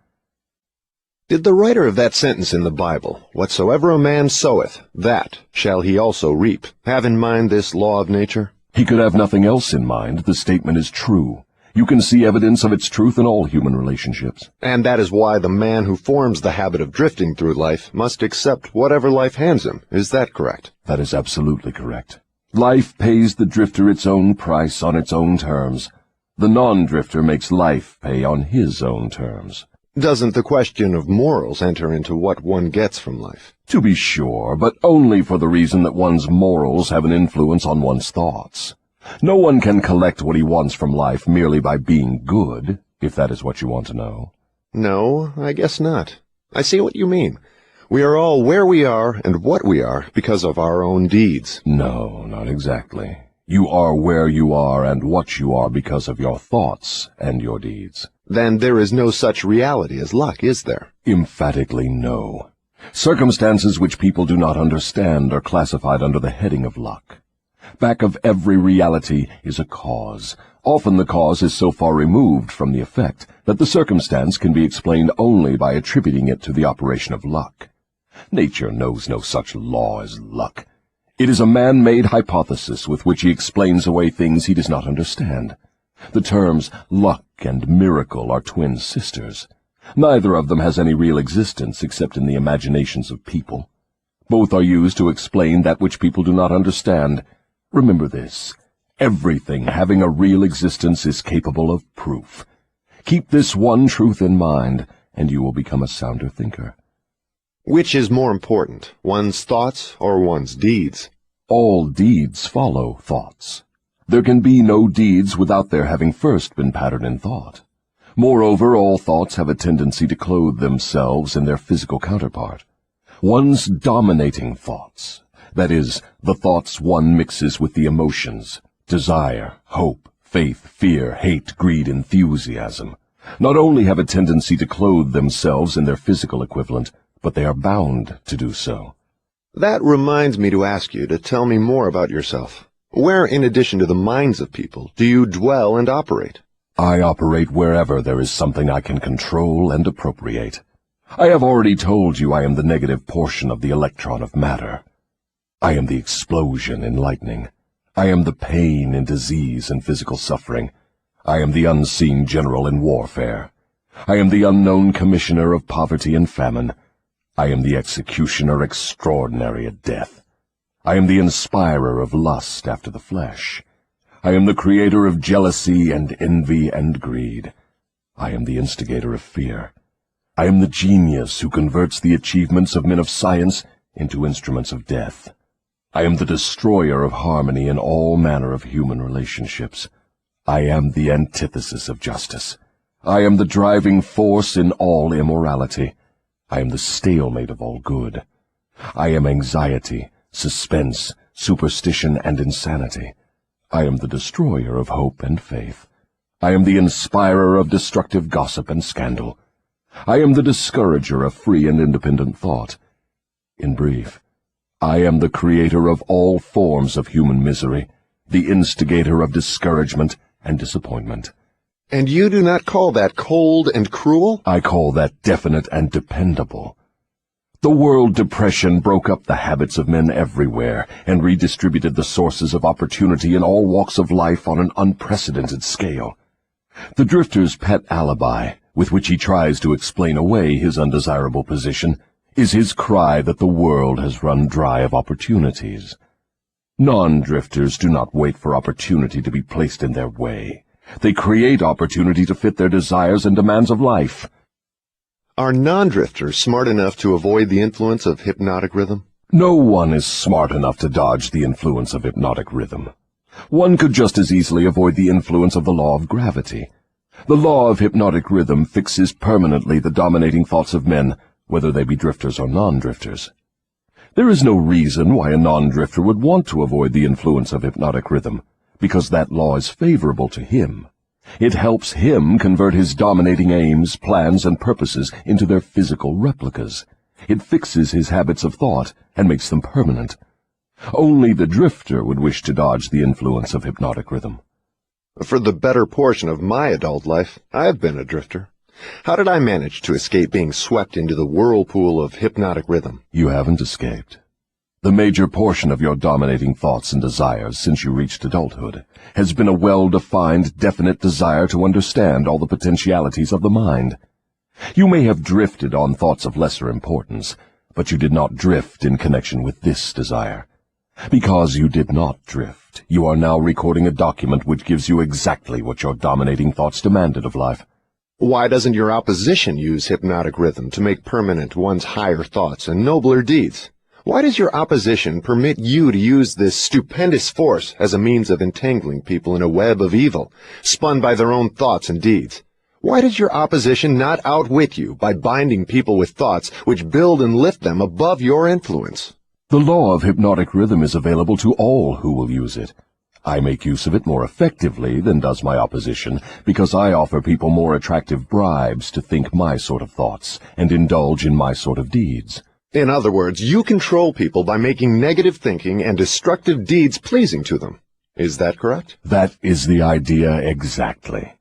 Did the writer of that sentence in the Bible, "Whatsoever a man soweth, that shall he also reap," have in mind this law of nature? He could have nothing else in mind. The statement is true. You can see evidence of its truth in all human relationships. And that is why the man who forms the habit of drifting through life must accept whatever life hands him. Is that correct? That is absolutely correct. Life pays the drifter its own price on its own terms. The non-drifter makes life pay on his own terms. Doesn't the question of morals enter into what one gets from life? To be sure, but only for the reason that one's morals have an influence on one's thoughts. No one can collect what he wants from life merely by being good, if that is what you want to know. No, I guess not. I see what you mean. We are all where we are and what we are because of our own deeds. No, not exactly. You are where you are and what you are because of your thoughts and your deeds. Then there is no such reality as luck, is there? Emphatically no. Circumstances which people do not understand are classified under the heading of luck. Back of every reality is a cause. Often the cause is so far removed from the effect that the circumstance can be explained only by attributing it to the operation of luck. Nature knows no such law as luck. It is a man-made hypothesis with which he explains away things he does not understand. The terms luck and miracle are twin sisters. Neither of them has any real existence except in the imaginations of people. Both are used to explain that which people do not understand. Remember this. Everything having a real existence is capable of proof. Keep this one truth in mind, and you will become a sounder thinker. Which is more important, one's thoughts or one's deeds? All deeds follow thoughts. There can be no deeds without their having first been patterned in thought. Moreover, all thoughts have a tendency to clothe themselves in their physical counterpart. One's dominating thoughts, that is, the thoughts one mixes with the emotions, desire, hope, faith, fear, hate, greed, enthusiasm, not only have a tendency to clothe themselves in their physical equivalent, but they are bound to do so. That reminds me to ask you to tell me more about yourself. Where, in addition to the minds of people, do you dwell and operate? I operate wherever there is something I can control and appropriate. I have already told you I am the negative portion of the electron of matter. I am the explosion in lightning. I am the pain in disease and physical suffering. I am the unseen general in warfare. I am the unknown commissioner of poverty and famine. I am the executioner extraordinary at death. I am the inspirer of lust after the flesh. I am the creator of jealousy and envy and greed. I am the instigator of fear. I am the genius who converts the achievements of men of science into instruments of death. I am the destroyer of harmony in all manner of human relationships. I am the antithesis of justice. I am the driving force in all immorality. I am the stalemate of all good. I am anxiety, suspense, superstition, and insanity. I am the destroyer of hope and faith. I am the inspirer of destructive gossip and scandal. I am the discourager of free and independent thought. In brief, I am the creator of all forms of human misery, the instigator of discouragement and disappointment. And you do not call that cold and cruel? I call that definite and dependable. The world depression broke up the habits of men everywhere and redistributed the sources of opportunity in all walks of life on an unprecedented scale. The drifter's pet alibi, with which he tries to explain away his undesirable position, is his cry that the world has run dry of opportunities. Non-drifters do not wait for opportunity to be placed in their way. They create opportunity to fit their desires and demands of life. Are non-drifters smart enough to avoid the influence of hypnotic rhythm? No one is smart enough to dodge the influence of hypnotic rhythm. One could just as easily avoid the influence of the law of gravity. The law of hypnotic rhythm fixes permanently the dominating thoughts of men, whether they be drifters or non-drifters. There is no reason why a non-drifter would want to avoid the influence of hypnotic rhythm, because that law is favorable to him. It helps him convert his dominating aims, plans, and purposes into their physical replicas. It fixes his habits of thought and makes them permanent. Only the drifter would wish to dodge the influence of hypnotic rhythm. For the better portion of my adult life, I've been a drifter. How did I manage to escape being swept into the whirlpool of hypnotic rhythm? You haven't escaped. The major portion of your dominating thoughts and desires since you reached adulthood has been a well-defined, definite desire to understand all the potentialities of the mind. You may have drifted on thoughts of lesser importance, but you did not drift in connection with this desire. Because you did not drift, you are now recording a document which gives you exactly what your dominating thoughts demanded of life. Why doesn't your opposition use hypnotic rhythm to make permanent one's higher thoughts and nobler deeds? Why does your opposition permit you to use this stupendous force as a means of entangling people in a web of evil, spun by their own thoughts and deeds? Why does your opposition not outwit you by binding people with thoughts which build and lift them above your influence? The law of hypnotic rhythm is available to all who will use it. I make use of it more effectively than does my opposition, because I offer people more attractive bribes to think my sort of thoughts and indulge in my sort of deeds. In other words, you control people by making negative thinking and destructive deeds pleasing to them. Is that correct? That is the idea exactly.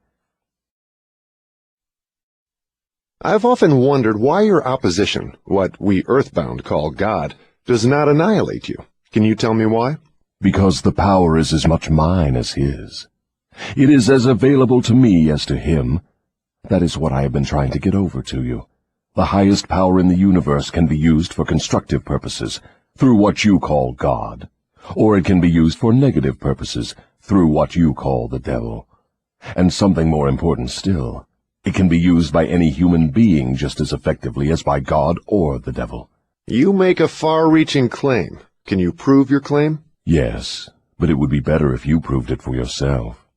I've often wondered why your opposition, what we earthbound call God, does not annihilate you. Can you tell me why? Because the power is as much mine as his. It is as available to me as to him. That is what I have been trying to get over to you. The highest power in the universe can be used for constructive purposes, through what you call God, or it can be used for negative purposes, through what you call the devil. And something more important still, it can be used by any human being just as effectively as by God or the devil. You make a far-reaching claim. Can you prove your claim? Yes, but it would be better if you proved it for yourself.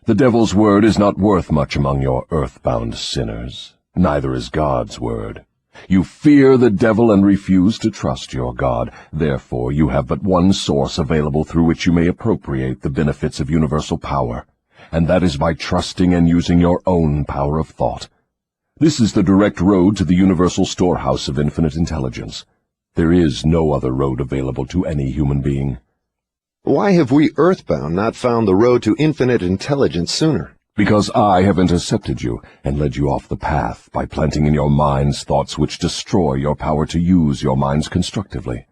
The devil's word is not worth much among your earthbound sinners. Neither is God's word. You fear the devil and refuse to trust your God. Therefore, you have but one source available through which you may appropriate the benefits of universal power, and that is by trusting and using your own power of thought. This is the direct road to the universal storehouse of infinite intelligence. There is no other road available to any human being. Why have we earthbound not found the road to infinite intelligence sooner? Because I have intercepted you and led you off the path by planting in your minds thoughts which destroy your power to use your minds constructively.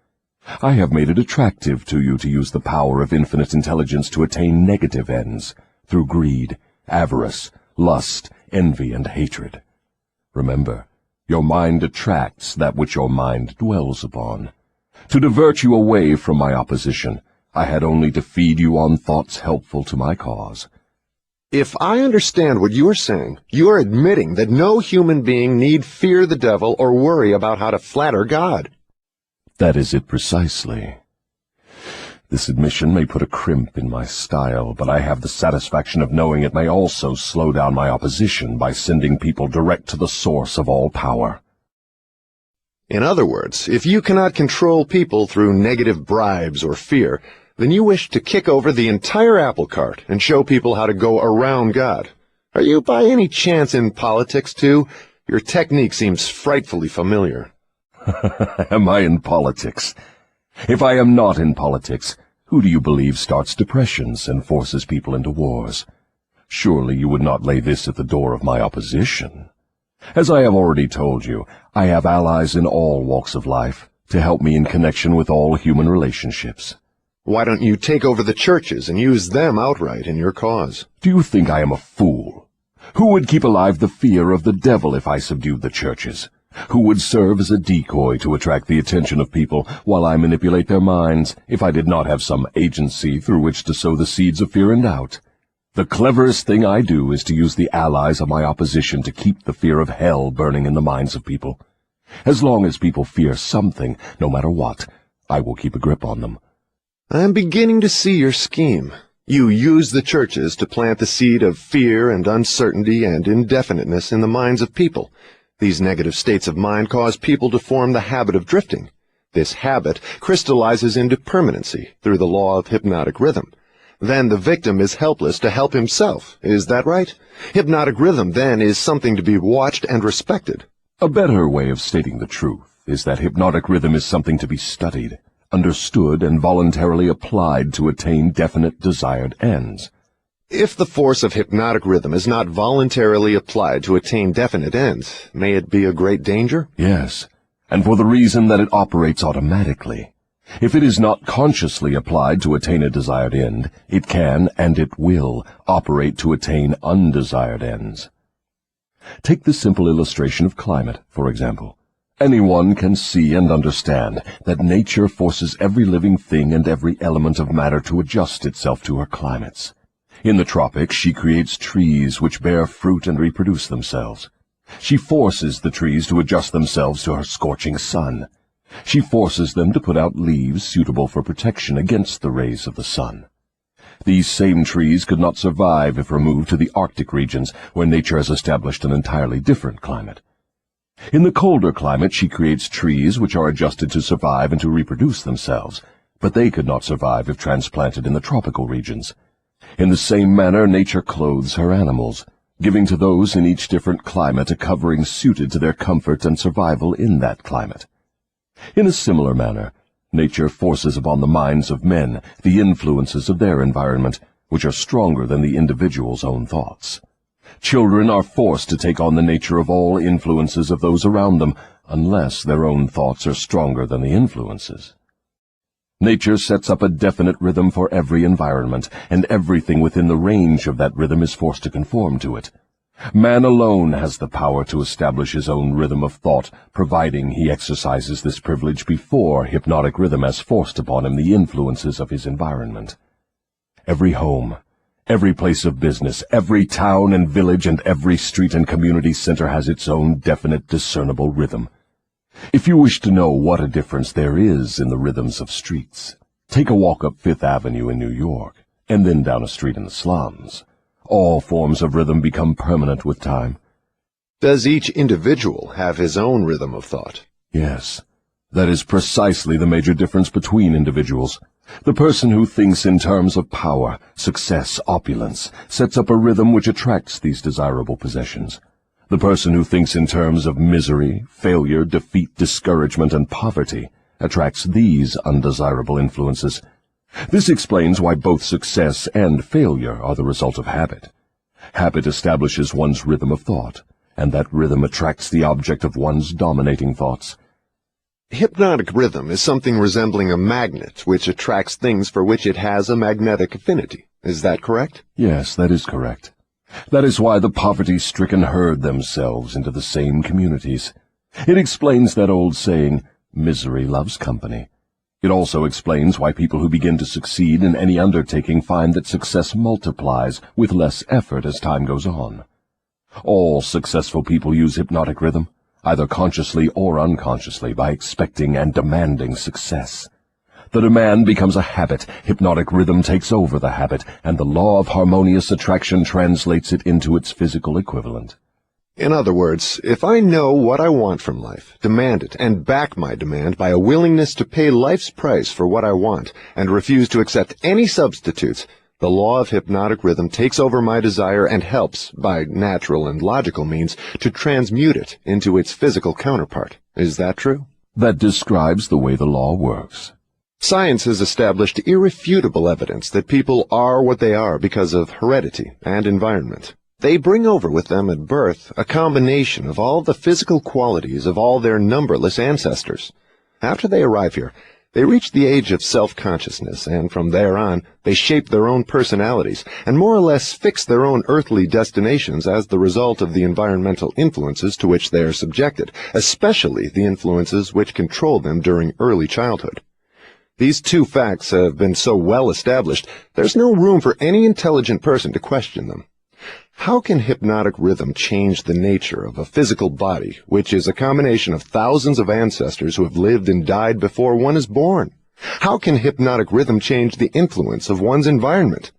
I have made it attractive to you to use the power of infinite intelligence to attain negative ends, through greed, avarice, lust, envy, and hatred. Remember, your mind attracts that which your mind dwells upon. To divert you away from my opposition, I had only to feed you on thoughts helpful to my cause. If I understand what you're saying, you're admitting that no human being need fear the devil or worry about how to flatter God. That is it precisely. This admission may put a crimp in my style, but I have the satisfaction of knowing it may also slow down my opposition by sending people direct to the source of all power. In other words, if you cannot control people through negative bribes or fear, then you wish to kick over the entire apple cart and show people how to go around God. Are you by any chance in politics, too? Your technique seems frightfully familiar. Am I in politics? If I am not in politics, who do you believe starts depressions and forces people into wars? Surely you would not lay this at the door of my opposition. As I have already told you, I have allies in all walks of life to help me in connection with all human relationships. Why don't you take over the churches and use them outright in your cause? Do you think I am a fool? Who would keep alive the fear of the devil if I subdued the churches? Who would serve as a decoy to attract the attention of people while I manipulate their minds if I did not have some agency through which to sow the seeds of fear and doubt? The cleverest thing I do is to use the allies of my opposition to keep the fear of hell burning in the minds of people. As long as people fear something, no matter what, I will keep a grip on them. I'm beginning to see your scheme. You use the churches to plant the seed of fear and uncertainty and indefiniteness in the minds of people. These negative states of mind cause people to form the habit of drifting. This habit crystallizes into permanency through the law of hypnotic rhythm. Then the victim is helpless to help himself. Is that right? Hypnotic rhythm, then, is something to be watched and respected. A better way of stating the truth is that hypnotic rhythm is something to be studied, understood, and voluntarily applied to attain definite desired ends. If the force of hypnotic rhythm is not voluntarily applied to attain definite ends, may it be a great danger? Yes, and for the reason that it operates automatically. If it is not consciously applied to attain a desired end, it can, and it will, operate to attain undesired ends. Take the simple illustration of climate, for example. Anyone can see and understand that nature forces every living thing and every element of matter to adjust itself to her climates. In the tropics, she creates trees which bear fruit and reproduce themselves. She forces the trees to adjust themselves to her scorching sun. She forces them to put out leaves suitable for protection against the rays of the sun. These same trees could not survive if removed to the Arctic regions, where nature has established an entirely different climate. In the colder climate, she creates trees which are adjusted to survive and to reproduce themselves, but they could not survive if transplanted in the tropical regions. In the same manner, nature clothes her animals, giving to those in each different climate a covering suited to their comfort and survival in that climate. In a similar manner, nature forces upon the minds of men the influences of their environment, which are stronger than the individual's own thoughts. Children are forced to take on the nature of all influences of those around them, unless their own thoughts are stronger than the influences. Nature sets up a definite rhythm for every environment, and everything within the range of that rhythm is forced to conform to it. Man alone has the power to establish his own rhythm of thought, providing he exercises this privilege before hypnotic rhythm has forced upon him the influences of his environment. Every home, every place of business, every town and village, and every street and community center has its own definite, discernible rhythm. If you wish to know what a difference there is in the rhythms of streets, take a walk up Fifth Avenue in New York, and then down a street in the slums. All forms of rhythm become permanent with time. Does each individual have his own rhythm of thought? Yes, that is precisely the major difference between individuals. The person who thinks in terms of power, success, opulence, sets up a rhythm which attracts these desirable possessions. The person who thinks in terms of misery, failure, defeat, discouragement, and poverty attracts these undesirable influences. This explains why both success and failure are the result of habit. Habit establishes one's rhythm of thought, and that rhythm attracts the object of one's dominating thoughts. Hypnotic rhythm is something resembling a magnet which attracts things for which it has a magnetic affinity. Is that correct? Yes, that is correct. That is why the poverty-stricken herd themselves into the same communities. It explains that old saying, misery loves company. It also explains why people who begin to succeed in any undertaking find that success multiplies with less effort as time goes on. All successful people use hypnotic rhythm, either consciously or unconsciously, by expecting and demanding success. The demand becomes a habit, hypnotic rhythm takes over the habit, and the law of harmonious attraction translates it into its physical equivalent. In other words, if I know what I want from life, demand it, and back my demand by a willingness to pay life's price for what I want, and refuse to accept any substitutes, the law of hypnotic rhythm takes over my desire and helps, by natural and logical means, to transmute it into its physical counterpart. Is that true? That describes the way the law works. Science has established irrefutable evidence that people are what they are because of heredity and environment. They bring over with them at birth a combination of all the physical qualities of all their numberless ancestors. After they arrive here, they reach the age of self-consciousness, and from there on, they shape their own personalities and more or less fix their own earthly destinations as the result of the environmental influences to which they are subjected, especially the influences which control them during early childhood. These two facts have been so well established, there's no room for any intelligent person to question them. How can hypnotic rhythm change the nature of a physical body, which is a combination of thousands of ancestors who have lived and died before one is born? How can hypnotic rhythm change the influence of one's environment?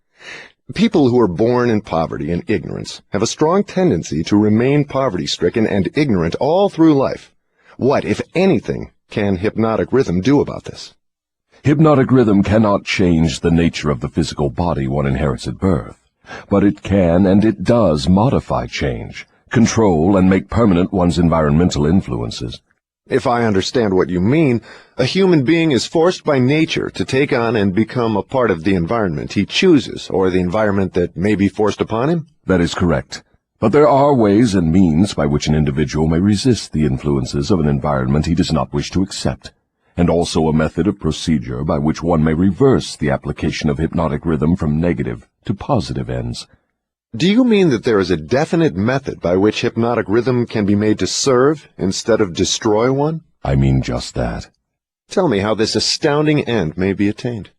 People who are born in poverty and ignorance have a strong tendency to remain poverty-stricken and ignorant all through life. What, if anything, can hypnotic rhythm do about this? Hypnotic rhythm cannot change the nature of the physical body one inherits at birth. But it can, and it does, modify change, control, and make permanent one's environmental influences. If I understand what you mean, a human being is forced by nature to take on and become a part of the environment he chooses, or the environment that may be forced upon him? That is correct. But there are ways and means by which an individual may resist the influences of an environment he does not wish to accept, and also a method of procedure by which one may reverse the application of hypnotic rhythm from negative to positive ends. Do you mean that there is a definite method by which hypnotic rhythm can be made to serve instead of destroy one? I mean just that. Tell me how this astounding end may be attained.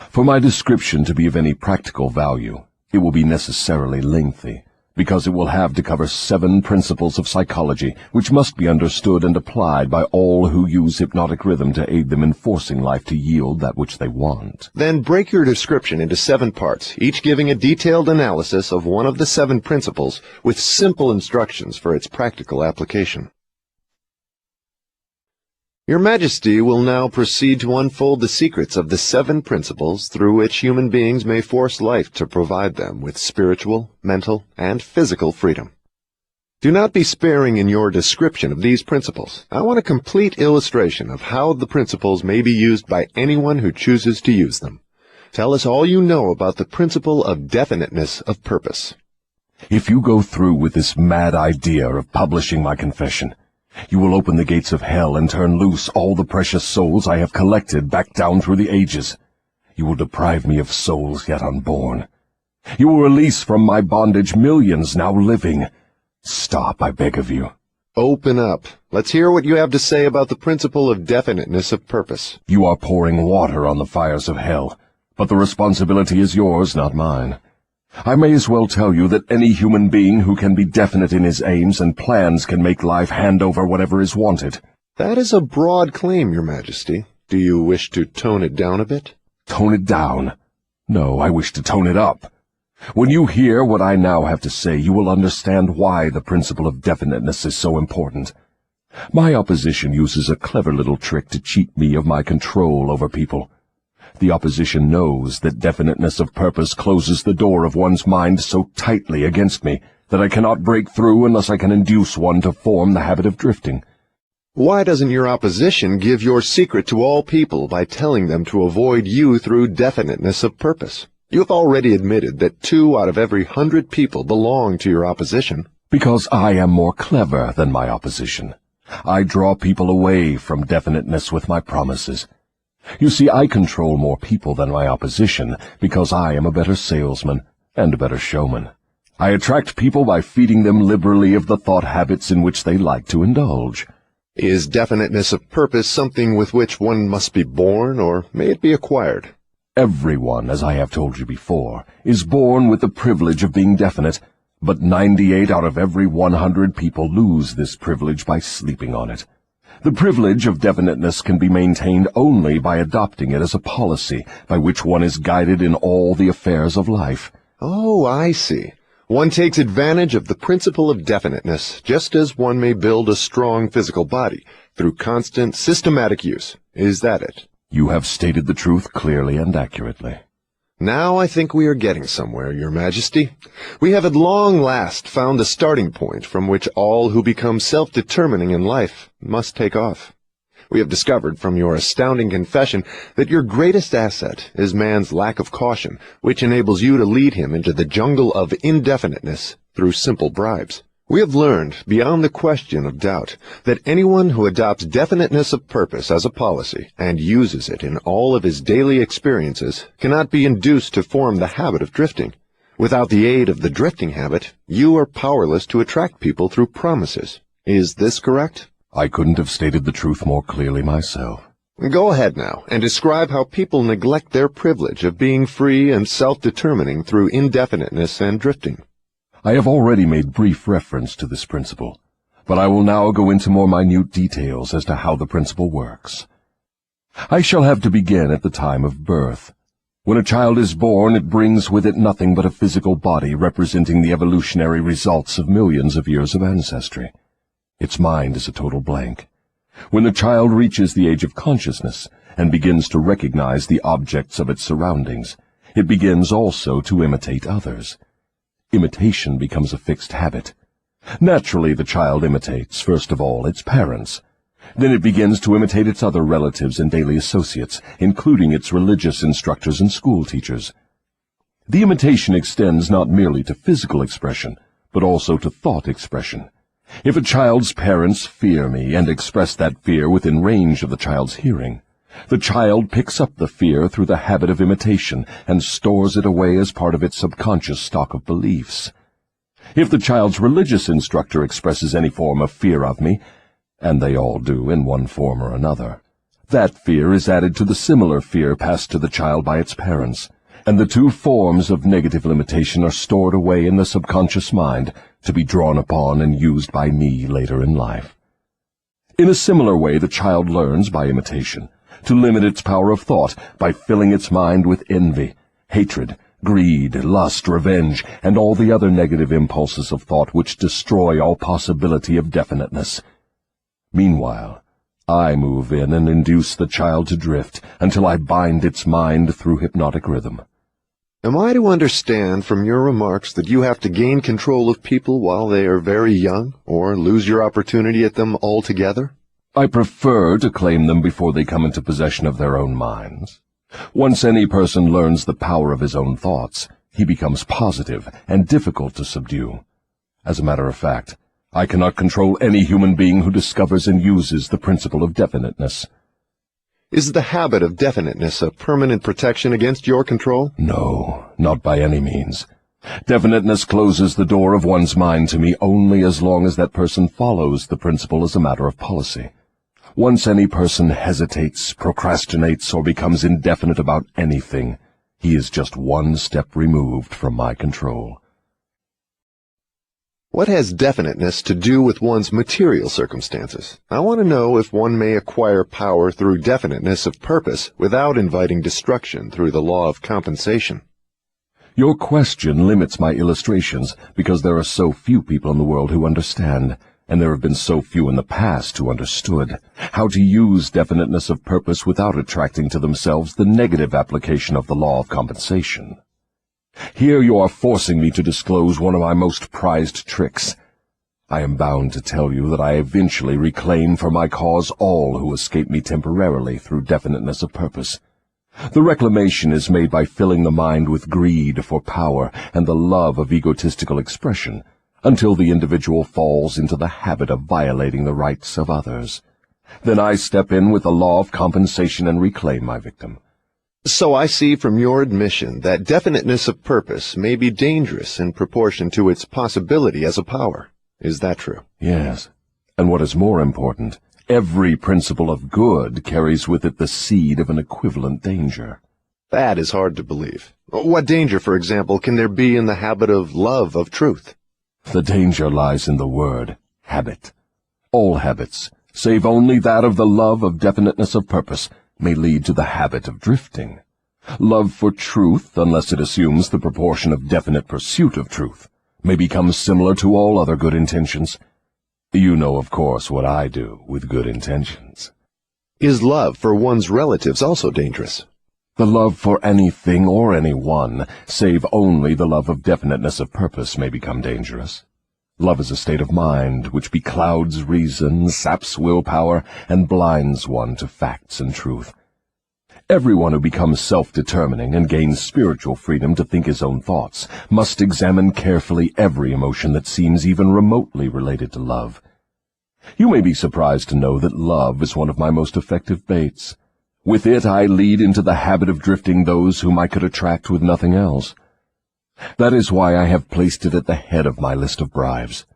For my description to be of any practical value, it will be necessarily lengthy, because it will have to cover 7 principles of psychology, which must be understood and applied by all who use hypnotic rhythm to aid them in forcing life to yield that which they want. Then break your description into 7 parts, each giving a detailed analysis of one of the 7 principles, with simple instructions for its practical application. Your Majesty will now proceed to unfold the secrets of the 7 principles through which human beings may force life to provide them with spiritual, mental, and physical freedom. Do not be sparing in your description of these principles. I want a complete illustration of how the principles may be used by anyone who chooses to use them. Tell us all you know about the principle of definiteness of purpose. If you go through with this mad idea of publishing my confession, you will open the gates of hell and turn loose all the precious souls I have collected back down through the ages. You will deprive me of souls yet unborn. You will release from my bondage millions now living. Stop, I beg of you. Open up. Let's hear what you have to say about the principle of definiteness of purpose. You are pouring water on the fires of hell, but the responsibility is yours, not mine. I may as well tell you that any human being who can be definite in his aims and plans can make life hand over whatever is wanted. That is a broad claim, Your Majesty. Do you wish to tone it down a bit? Tone it down? No, I wish to tone it up. When you hear what I now have to say, you will understand why the principle of definiteness is so important. My opposition uses a clever little trick to cheat me of my control over people. The opposition knows that definiteness of purpose closes the door of one's mind so tightly against me that I cannot break through unless I can induce one to form the habit of drifting. Why doesn't your opposition give your secret to all people by telling them to avoid you through definiteness of purpose? You have already admitted that 2 out of every 100 people belong to your opposition. Because I am more clever than my opposition. I draw people away from definiteness with my promises. You see, I control more people than my opposition because I am a better salesman and a better showman. I attract people by feeding them liberally of the thought habits in which they like to indulge. Is definiteness of purpose something with which one must be born, or may it be acquired? Everyone, as I have told you before, is born with the privilege of being definite, but 98 out of every 100 people lose this privilege by sleeping on it. The privilege of definiteness can be maintained only by adopting it as a policy by which one is guided in all the affairs of life. Oh, I see. One takes advantage of the principle of definiteness, just as one may build a strong physical body, through constant, systematic use. Is that it? You have stated the truth clearly and accurately. Now I think we are getting somewhere, Your Majesty. We have at long last found the starting point from which all who become self-determining in life must take off. We have discovered from your astounding confession that your greatest asset is man's lack of caution, which enables you to lead him into the jungle of indefiniteness through simple bribes. We have learned, beyond the question of doubt, that anyone who adopts definiteness of purpose as a policy and uses it in all of his daily experiences cannot be induced to form the habit of drifting. Without the aid of the drifting habit, you are powerless to attract people through promises. Is this correct? I couldn't have stated the truth more clearly myself. Go ahead now and describe how people neglect their privilege of being free and self-determining through indefiniteness and drifting. I have already made brief reference to this principle, but I will now go into more minute details as to how the principle works. I shall have to begin at the time of birth. When a child is born, it brings with it nothing but a physical body representing the evolutionary results of millions of years of ancestry. Its mind is a total blank. When the child reaches the age of consciousness and begins to recognize the objects of its surroundings, it begins also to imitate others. Imitation becomes a fixed habit. Naturally, the child imitates, first of all, its parents. Then it begins to imitate its other relatives and daily associates, including its religious instructors and school teachers. The imitation extends not merely to physical expression, but also to thought expression. If a child's parents fear me and express that fear within range of the child's hearing, the child picks up the fear through the habit of imitation and stores it away as part of its subconscious stock of beliefs. If the child's religious instructor expresses any form of fear of me, and they all do in one form or another, that fear is added to the similar fear passed to the child by its parents, and the two forms of negative limitation are stored away in the subconscious mind to be drawn upon and used by me later in life. In a similar way, the child learns by imitation to limit its power of thought by filling its mind with envy, hatred, greed, lust, revenge, and all the other negative impulses of thought which destroy all possibility of definiteness. Meanwhile, I move in and induce the child to drift until I bind its mind through hypnotic rhythm. Am I to understand from your remarks that you have to gain control of people while they are very young, or lose your opportunity at them altogether? I prefer to claim them before they come into possession of their own minds. Once any person learns the power of his own thoughts, he becomes positive and difficult to subdue. As a matter of fact, I cannot control any human being who discovers and uses the principle of definiteness. Is the habit of definiteness a permanent protection against your control? No, not by any means. Definiteness closes the door of one's mind to me only as long as that person follows the principle as a matter of policy. Once any person hesitates, procrastinates, or becomes indefinite about anything, he is just one step removed from my control. What has definiteness to do with one's material circumstances? I want to know if one may acquire power through definiteness of purpose without inviting destruction through the law of compensation. Your question limits my illustrations because there are so few people in the world who understand, and there have been so few in the past who understood, how to use definiteness of purpose without attracting to themselves the negative application of the law of compensation. Here you are forcing me to disclose one of my most prized tricks. I am bound to tell you that I eventually reclaim for my cause all who escape me temporarily through definiteness of purpose. The reclamation is made by filling the mind with greed for power and the love of egotistical expression, until the individual falls into the habit of violating the rights of others. Then I step in with the law of compensation and reclaim my victim. So I see from your admission that definiteness of purpose may be dangerous in proportion to its possibility as a power. Is that true? Yes, and what is more important, Every principle of good carries with it the seed of an equivalent danger. That is hard to believe. What danger, for example, can there be in the habit of love of truth? The danger lies in the word habit. All habits, save only that of the love of definiteness of purpose, may lead to the habit of drifting. Love for truth, unless it assumes the proportion of definite pursuit of truth, may become similar to all other good intentions. You know, of course, what I do with good intentions. Is love for one's relatives also dangerous? The love for anything or anyone, save only the love of definiteness of purpose, may become dangerous. Love is a state of mind which beclouds reason, saps willpower, and blinds one to facts and truth. Everyone who becomes self-determining and gains spiritual freedom to think his own thoughts must examine carefully every emotion that seems even remotely related to love. You may be surprised to know that love is one of my most effective baits. With it I lead into the habit of drifting those whom I could attract with nothing else. That is why I have placed it at the head of my list of bribes.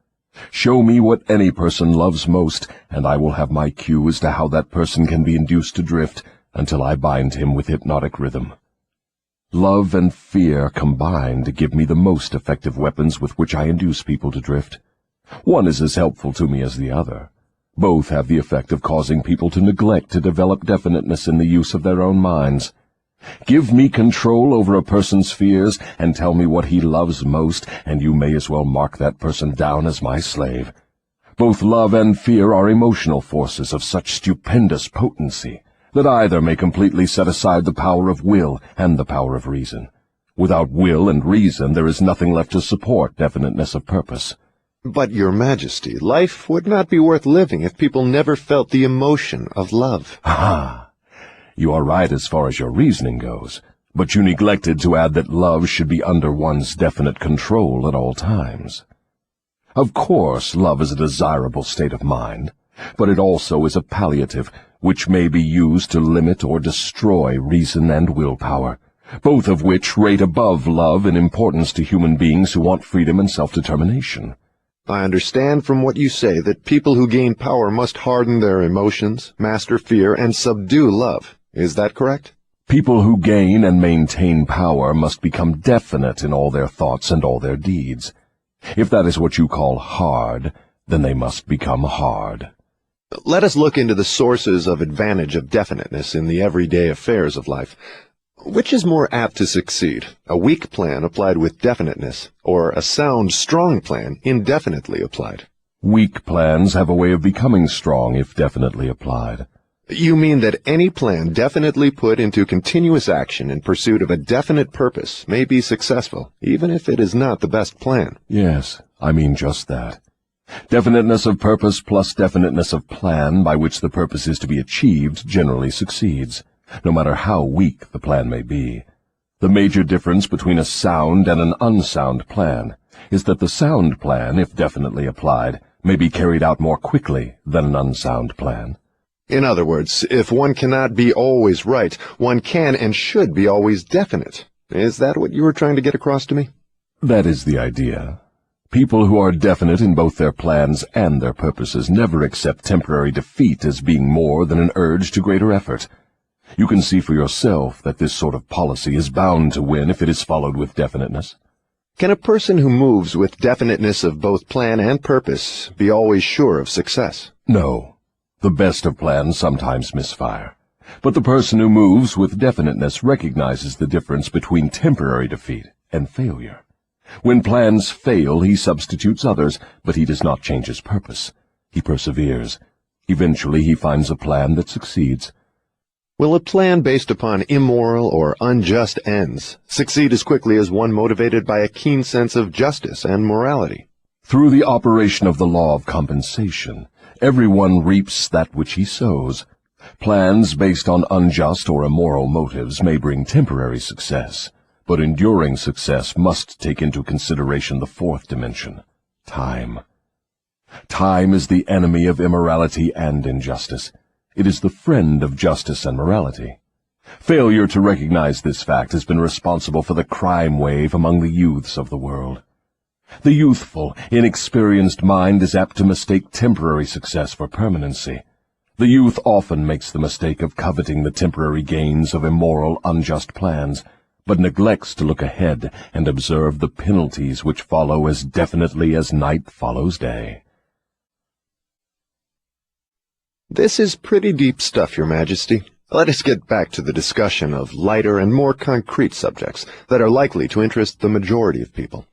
Show me what any person loves most, and I will have my cue as to how that person can be induced to drift, until I bind him with hypnotic rhythm. Love and fear combine to give me the most effective weapons with which I induce people to drift. One is as helpful to me as the other. Both have the effect of causing people to neglect to develop definiteness in the use of their own minds. Give me control over a person's fears, and tell me what he loves most, and you may as well mark that person down as my slave. Both love and fear are emotional forces of such stupendous potency that either may completely set aside the power of will and the power of reason. Without will and reason, there is nothing left to support definiteness of purpose. But, Your Majesty, life would not be worth living if people never felt the emotion of love. Ah, you are right as far as your reasoning goes, but you neglected to add that love should be under one's definite control at all times. Of course, love is a desirable state of mind, but it also is a palliative which may be used to limit or destroy reason and willpower, both of which rate above love in importance to human beings who want freedom and self-determination. I understand from what you say that people who gain power must harden their emotions, master fear, and subdue love. Is that correct? People who gain and maintain power must become definite in all their thoughts and all their deeds. If that is what you call hard, then they must become hard. Let us look into the sources of advantage of definiteness in the everyday affairs of life. Which is more apt to succeed, a weak plan applied with definiteness, or a sound, strong plan indefinitely applied? Weak plans have a way of becoming strong if definitely applied. You mean that any plan definitely put into continuous action in pursuit of a definite purpose may be successful, even if it is not the best plan? Yes, I mean just that. Definiteness of purpose plus definiteness of plan by which the purpose is to be achieved generally succeeds, no matter how weak the plan may be. The major difference between a sound and an unsound plan is that the sound plan, if definitely applied, may be carried out more quickly than an unsound plan. In other words, if one cannot be always right, one can and should be always definite. Is that what you were trying to get across to me? That is the idea. People who are definite in both their plans and their purposes never accept temporary defeat as being more than an urge to greater effort. You can see for yourself that this sort of policy is bound to win if it is followed with definiteness. Can a person who moves with definiteness of both plan and purpose be always sure of success? No. The best of plans sometimes misfire. But the person who moves with definiteness recognizes the difference between temporary defeat and failure. When plans fail, he substitutes others, but he does not change his purpose. He perseveres. Eventually he finds a plan that succeeds. Will a plan based upon immoral or unjust ends succeed as quickly as one motivated by a keen sense of justice and morality? Through the operation of the law of compensation, everyone reaps that which he sows. Plans based on unjust or immoral motives may bring temporary success, but enduring success must take into consideration the fourth dimension, time. Time is the enemy of immorality and injustice. It is the friend of justice and morality. Failure to recognize this fact has been responsible for the crime wave among the youths of the world. The youthful, inexperienced mind is apt to mistake temporary success for permanency. The youth often makes the mistake of coveting the temporary gains of immoral, unjust plans, but neglects to look ahead and observe the penalties which follow as definitely as night follows day. This is pretty deep stuff, Your Majesty. Let us get back to the discussion of lighter and more concrete subjects that are likely to interest the majority of people.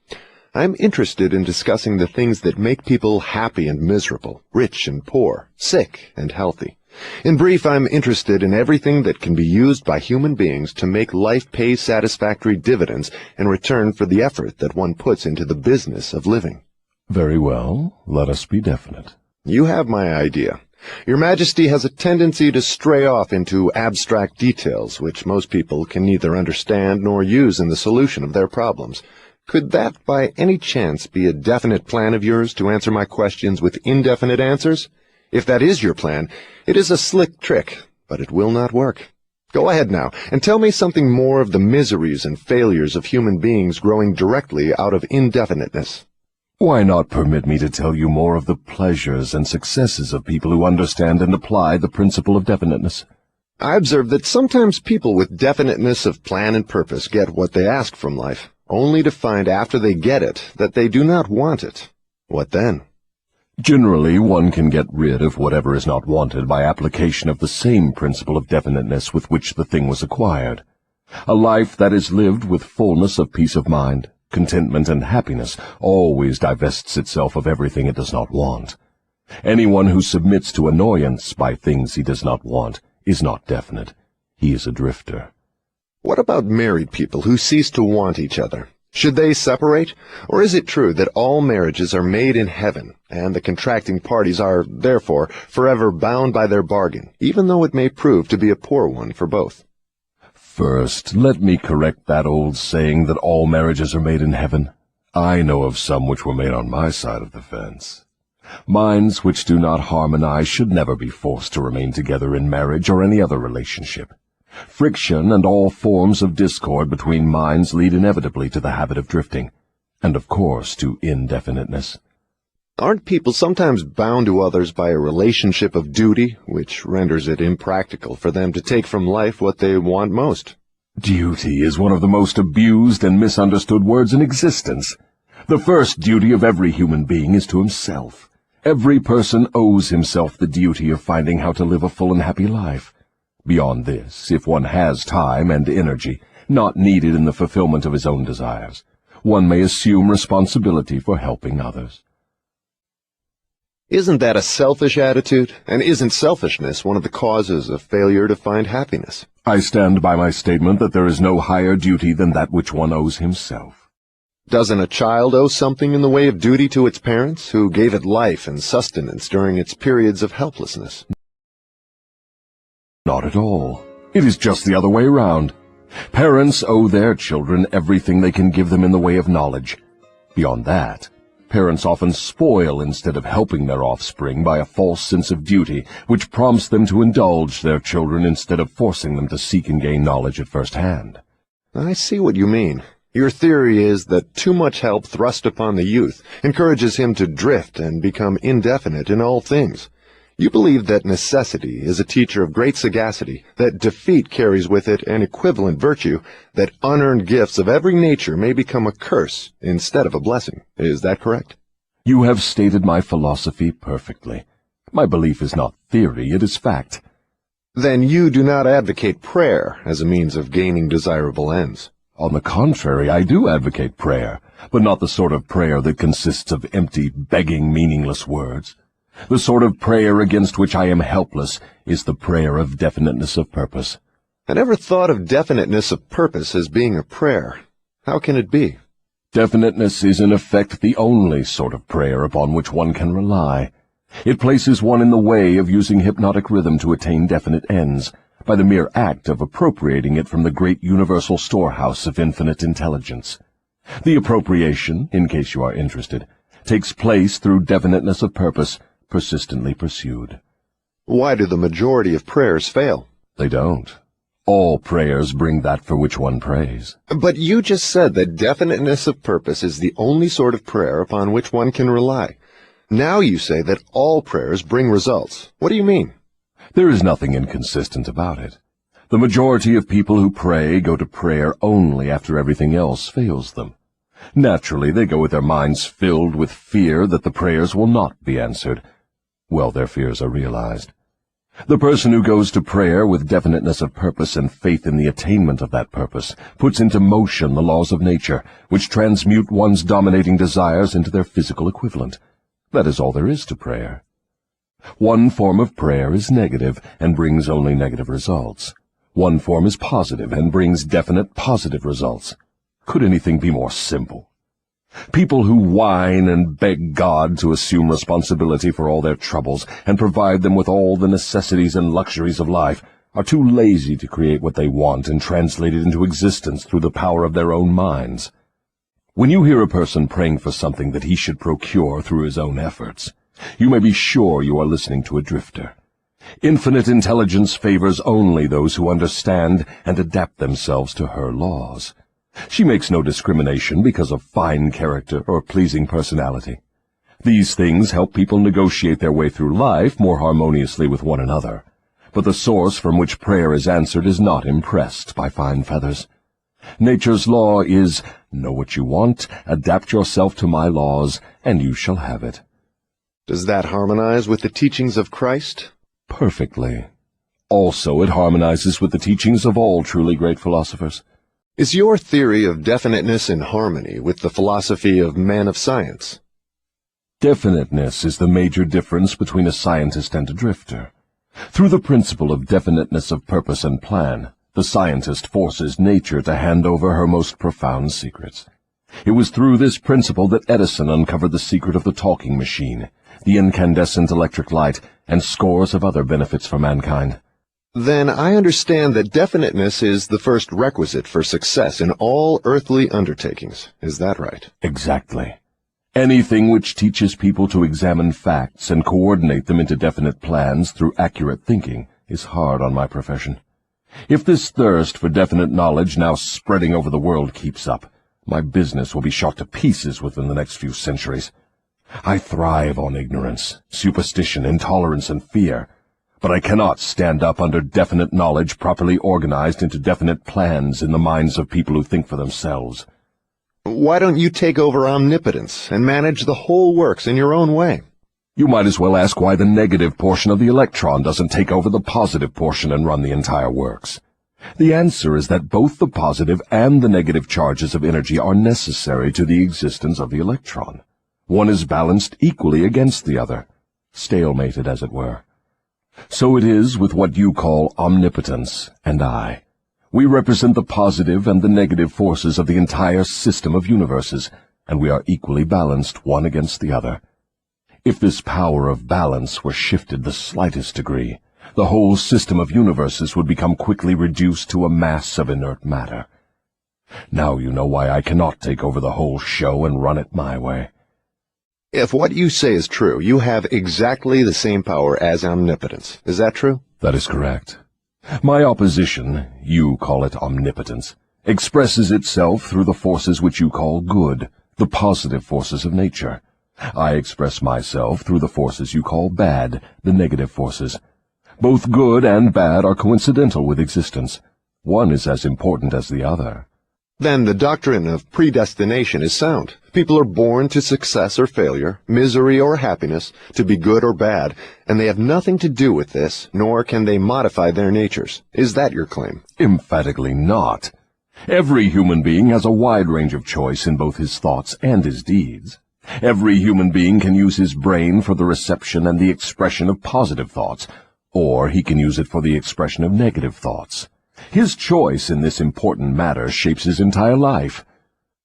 I'm interested in discussing the things that make people happy and miserable, rich and poor, sick and healthy. In brief, I'm interested in everything that can be used by human beings to make life pay satisfactory dividends in return for the effort that one puts into the business of living. Very well, let us be definite. You have my idea. Your Majesty has a tendency to stray off into abstract details which most people can neither understand nor use in the solution of their problems. Could that, by any chance, be a definite plan of yours to answer my questions with indefinite answers? If that is your plan, it is a slick trick, but it will not work. Go ahead now, and tell me something more of the miseries and failures of human beings growing directly out of indefiniteness. Why not permit me to tell you more of the pleasures and successes of people who understand and apply the principle of definiteness? I observe that sometimes people with definiteness of plan and purpose get what they ask from life, only to find after they get it that they do not want it. What then? Generally, one can get rid of whatever is not wanted by application of the same principle of definiteness with which the thing was acquired. A life that is lived with fullness of peace of mind, contentment, and happiness always divests itself of everything it does not want. Anyone who submits to annoyance by things he does not want is not definite. He is a drifter. What about married people who cease to want each other? Should they separate? Or is it true that all marriages are made in heaven, and the contracting parties are, therefore, forever bound by their bargain, even though it may prove to be a poor one for both? First, let me correct that old saying that all marriages are made in heaven. I know of some which were made on my side of the fence. Minds which do not harmonize should never be forced to remain together in marriage or any other relationship. Friction and all forms of discord between minds lead inevitably to the habit of drifting, and of course to indefiniteness. Aren't people sometimes bound to others by a relationship of duty, which renders it impractical for them to take from life what they want most? Duty is one of the most abused and misunderstood words in existence. The first duty of every human being is to himself. Every person owes himself the duty of finding how to live a full and happy life. Beyond this, if one has time and energy, not needed in the fulfillment of his own desires, one may assume responsibility for helping others. Isn't that a selfish attitude? And isn't selfishness one of the causes of failure to find happiness? I stand by my statement that there is no higher duty than that which one owes himself. Doesn't a child owe something in the way of duty to its parents, who gave it life and sustenance during its periods of helplessness? Not at all. It is just the other way around. Parents owe their children everything they can give them in the way of knowledge. Beyond that, parents often spoil instead of helping their offspring by a false sense of duty, which prompts them to indulge their children instead of forcing them to seek and gain knowledge at first hand. I see what you mean. Your theory is that too much help thrust upon the youth encourages him to drift and become indefinite in all things. You believe that necessity is a teacher of great sagacity, that defeat carries with it an equivalent virtue, that unearned gifts of every nature may become a curse instead of a blessing. Is that correct? You have stated my philosophy perfectly. My belief is not theory, it is fact. Then you do not advocate prayer as a means of gaining desirable ends. On the contrary, I do advocate prayer, but not the sort of prayer that consists of empty, begging, meaningless words. The sort of prayer against which I am helpless is the prayer of definiteness of purpose. I never thought of definiteness of purpose as being a prayer. How can it be? Definiteness is in effect the only sort of prayer upon which one can rely. It places one in the way of using hypnotic rhythm to attain definite ends, by the mere act of appropriating it from the great universal storehouse of infinite intelligence. The appropriation, in case you are interested, takes place through definiteness of purpose, persistently pursued. Why do the majority of prayers fail? They don't. All prayers bring that for which one prays. But you just said that definiteness of purpose is the only sort of prayer upon which one can rely. Now you say that all prayers bring results. What do you mean? There is nothing inconsistent about it. The majority of people who pray go to prayer only after everything else fails them. Naturally, they go with their minds filled with fear that the prayers will not be answered. Well, their fears are realized. The person who goes to prayer with definiteness of purpose and faith in the attainment of that purpose puts into motion the laws of nature, which transmute one's dominating desires into their physical equivalent. That is all there is to prayer. One form of prayer is negative and brings only negative results. One form is positive and brings definite positive results. Could anything be more simple? People who whine and beg God to assume responsibility for all their troubles and provide them with all the necessities and luxuries of life are too lazy to create what they want and translate it into existence through the power of their own minds. When you hear a person praying for something that he should procure through his own efforts, you may be sure you are listening to a drifter. Infinite intelligence favors only those who understand and adapt themselves to her laws. She makes no discrimination because of fine character or pleasing personality. These things help people negotiate their way through life more harmoniously with one another. But the source from which prayer is answered is not impressed by fine feathers. Nature's law is, know what you want, adapt yourself to my laws, and you shall have it. Does that harmonize with the teachings of Christ? Perfectly. Also, it harmonizes with the teachings of all truly great philosophers. Is your theory of definiteness in harmony with the philosophy of men of science? Definiteness is the major difference between a scientist and a drifter. Through the principle of definiteness of purpose and plan, the scientist forces nature to hand over her most profound secrets. It was through this principle that Edison uncovered the secret of the talking machine, the incandescent electric light, and scores of other benefits for mankind. Then I understand that definiteness is the first requisite for success in all earthly undertakings. Is that right? Exactly. Anything which teaches people to examine facts and coordinate them into definite plans through accurate thinking is hard on my profession. If this thirst for definite knowledge now spreading over the world keeps up, my business will be shot to pieces within the next few centuries. I thrive on ignorance, superstition, intolerance, and fear, but I cannot stand up under definite knowledge properly organized into definite plans in the minds of people who think for themselves. Why don't you take over omnipotence and manage the whole works in your own way? You might as well ask why the negative portion of the electron doesn't take over the positive portion and run the entire works. The answer is that both the positive and the negative charges of energy are necessary to the existence of the electron. One is balanced equally against the other, stalemated as it were. So it is with what you call omnipotence and I. We represent the positive and the negative forces of the entire system of universes, and we are equally balanced one against the other. If this power of balance were shifted the slightest degree, the whole system of universes would become quickly reduced to a mass of inert matter. Now you know why I cannot take over the whole show and run it my way. If what you say is true, you have exactly the same power as omnipotence. Is that true? That is correct. My opposition, you call it omnipotence, expresses itself through the forces which you call good, the positive forces of nature. I express myself through the forces you call bad, the negative forces. Both good and bad are coincidental with existence. One is as important as the other. Then the doctrine of predestination is sound. People are born to success or failure, misery or happiness, to be good or bad, and they have nothing to do with this, nor can they modify their natures. Is that your claim? Emphatically not. Every human being has a wide range of choice in both his thoughts and his deeds. Every human being can use his brain for the reception and the expression of positive thoughts, or he can use it for the expression of negative thoughts. His choice in this important matter shapes his entire life.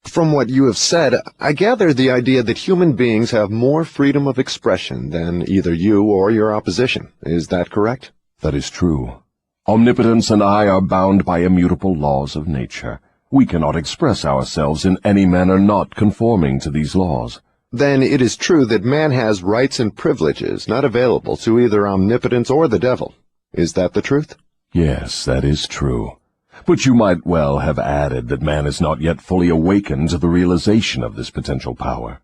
From what you have said, I gather the idea that human beings have more freedom of expression than either you or your opposition. Is that correct? That is true. Omnipotence and I are bound by immutable laws of nature. We cannot express ourselves in any manner not conforming to these laws. Then it is true that man has rights and privileges not available to either omnipotence or the devil. Is that the truth? Yes, that is true. But you might well have added that man is not yet fully awakened to the realization of this potential power.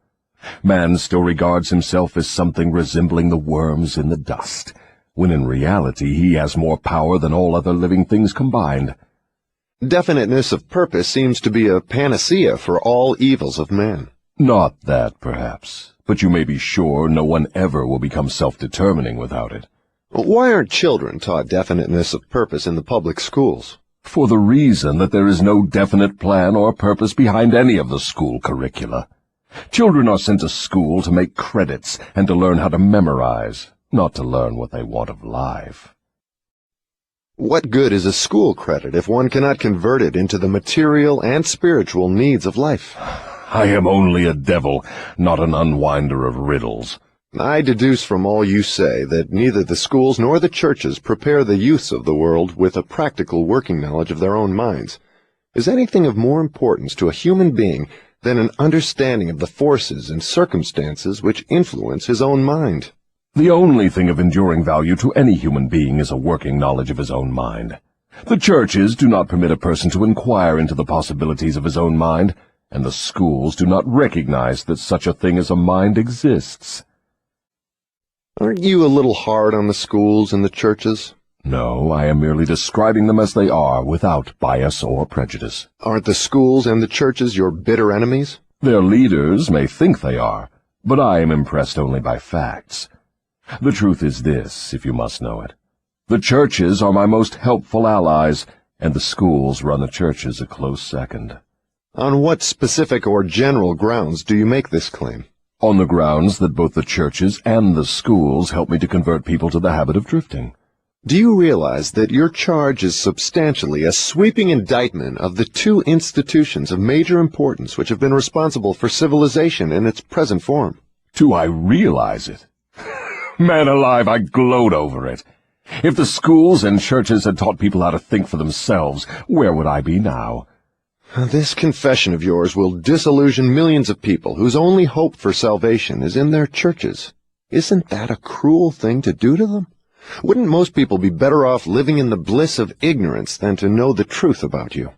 Man still regards himself as something resembling the worms in the dust. when in reality he has more power than all other living things combined. Definiteness of purpose seems to be a panacea for all evils of man. Not that, perhaps, but you may be sure no one ever will become self-determining without it. Why aren't children taught definiteness of purpose in the public schools? For the reason that there is no definite plan or purpose behind any of the school curricula. Children are sent to school to make credits and to learn how to memorize, not to learn what they want of life. What good is a school credit if one cannot convert it into the material and spiritual needs of life? I am only a devil, not an unwinder of riddles. I deduce from all you say that neither the schools nor the churches prepare the youths of the world with a practical working knowledge of their own minds. Is anything of more importance to a human being than an understanding of the forces and circumstances which influence his own mind? The only thing of enduring value to any human being is a working knowledge of his own mind. The churches do not permit a person to inquire into the possibilities of his own mind, and the schools do not recognize that such a thing as a mind exists. Aren't you a little hard on the schools and the churches? No, I am merely describing them as they are, without bias or prejudice. Aren't the schools and the churches your bitter enemies? Their leaders may think they are, but I am impressed only by facts. The truth is this, if you must know it. The churches are my most helpful allies, and the schools run the churches a close second. On what specific or general grounds do you make this claim? On the grounds that both the churches and the schools help me to convert people to the habit of drifting. Do you realize that your charge is substantially a sweeping indictment of the two institutions of major importance which have been responsible for civilization in its present form? Do I realize it? Man alive, I gloat over it. If the schools and churches had taught people how to think for themselves, where would I be now? This confession of yours will disillusion millions of people whose only hope for salvation is in their churches. Isn't that a cruel thing to do to them? Wouldn't most people be better off living in the bliss of ignorance than to know the truth about you?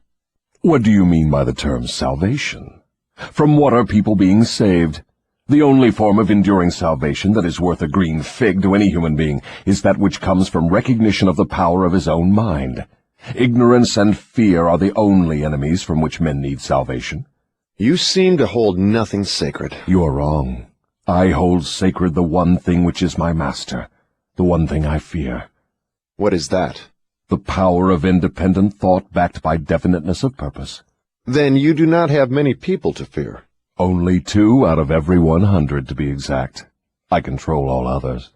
What do you mean by the term salvation? From what are people being saved? The only form of enduring salvation that is worth a green fig to any human being is that which comes from recognition of the power of his own mind. Ignorance and fear are the only enemies from which men need salvation. You seem to hold nothing sacred. You are wrong. I hold sacred the one thing which is my master, the one thing I fear. What is that? The power of independent thought backed by definiteness of purpose. Then you do not have many people to fear. Only 2 out of every 100, to be exact. I control all others.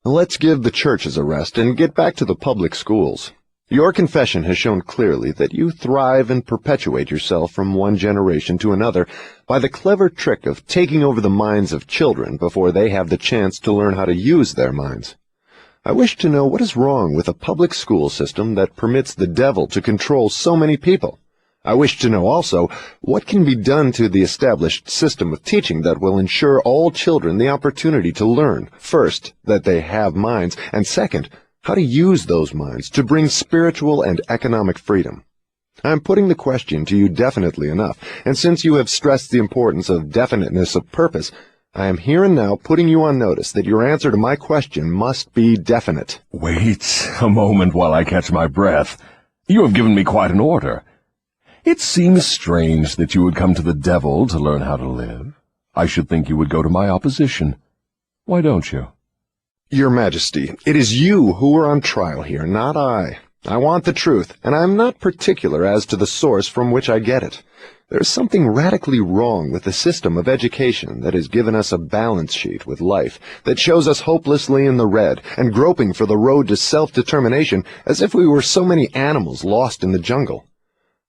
Let's give the churches a rest and get back to the public schools. Your confession has shown clearly that you thrive and perpetuate yourself from one generation to another by the clever trick of taking over the minds of children before they have the chance to learn how to use their minds. I wish to know what is wrong with a public school system that permits the devil to control so many people. I wish to know also what can be done to the established system of teaching that will ensure all children the opportunity to learn, first, that they have minds, and second, how to use those minds to bring spiritual and economic freedom. I am putting the question to you definitely enough, and since you have stressed the importance of definiteness of purpose, I am here and now putting you on notice that your answer to my question must be definite. Wait a moment while I catch my breath. You have given me quite an order. It seems strange that you would come to the devil to learn how to live. I should think you would go to my opposition. Why don't you? Your Majesty, it is you who are on trial here, not I. I want the truth, and I am not particular as to the source from which I get it. There is something radically wrong with the system of education that has given us a balance sheet with life that shows us hopelessly in the red and groping for the road to self-determination as if we were so many animals lost in the jungle.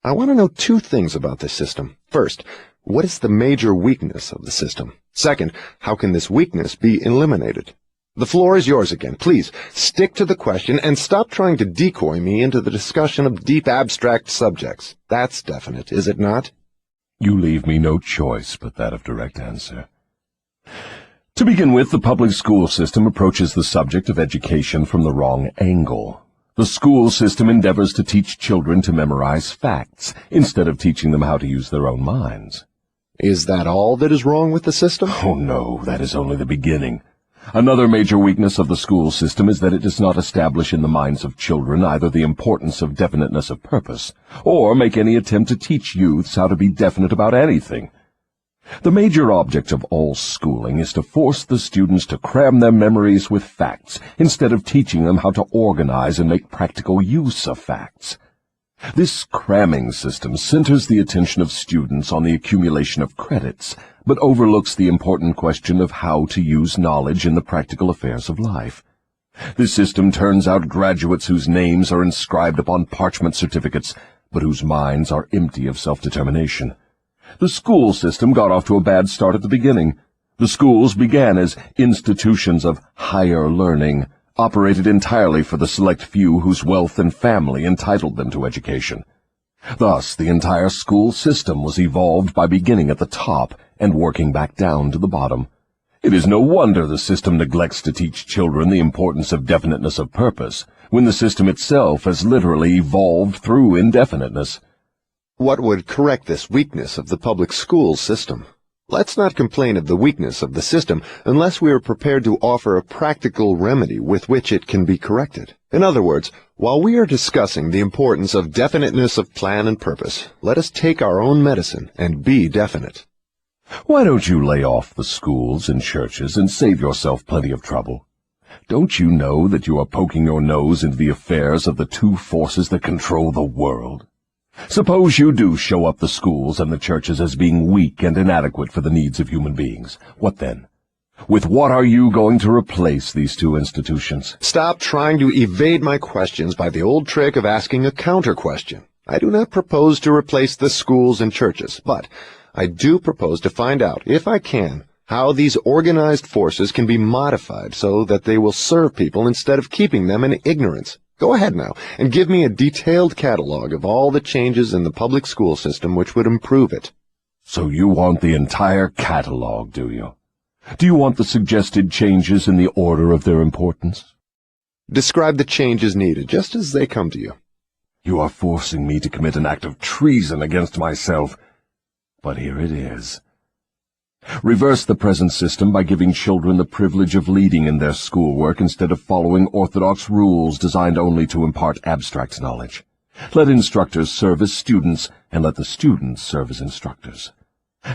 I want to know 2 things about this system. First, what is the major weakness of the system? Second, how can this weakness be eliminated? The floor is yours again. Please, stick to the question and stop trying to decoy me into the discussion of deep abstract subjects. That's definite, is it not? You leave me no choice but that of direct answer. To begin with, the public school system approaches the subject of education from the wrong angle. The school system endeavors to teach children to memorize facts, instead of teaching them how to use their own minds. Is that all that is wrong with the system? Oh no, that is only the beginning. Another major weakness of the school system is that it does not establish in the minds of children either the importance of definiteness of purpose, or make any attempt to teach youths how to be definite about anything. The major object of all schooling is to force the students to cram their memories with facts, instead of teaching them how to organize and make practical use of facts. This cramming system centers the attention of students on the accumulation of credits, but overlooks the important question of how to use knowledge in the practical affairs of life. This system turns out graduates whose names are inscribed upon parchment certificates, but whose minds are empty of self-determination. The school system got off to a bad start at the beginning. The schools began as institutions of higher learning, operated entirely for the select few whose wealth and family entitled them to education. Thus, the entire school system was evolved by beginning at the top and working back down to the bottom. It is no wonder the system neglects to teach children the importance of definiteness of purpose, when the system itself has literally evolved through indefiniteness. What would correct this weakness of the public school system? Let's not complain of the weakness of the system unless we are prepared to offer a practical remedy with which it can be corrected. In other words, while we are discussing the importance of definiteness of plan and purpose, let us take our own medicine and be definite. Why don't you lay off the schools and churches and save yourself plenty of trouble? Don't you know that you are poking your nose into the affairs of the two forces that control the world? Suppose you do show up the schools and the churches as being weak and inadequate for the needs of human beings. What then? With what are you going to replace these two institutions? Stop trying to evade my questions by the old trick of asking a counter-question. I do not propose to replace the schools and churches, but I do propose to find out, if I can, how these organized forces can be modified so that they will serve people instead of keeping them in ignorance. Go ahead now and give me a detailed catalog of all the changes in the public school system which would improve it. So you want the entire catalog, do you? Do you want the suggested changes in the order of their importance? Describe the changes needed, just as they come to you. You are forcing me to commit an act of treason against myself. But here it is. Reverse the present system by giving children the privilege of leading in their schoolwork instead of following orthodox rules designed only to impart abstract knowledge. Let instructors serve as students, and let the students serve as instructors.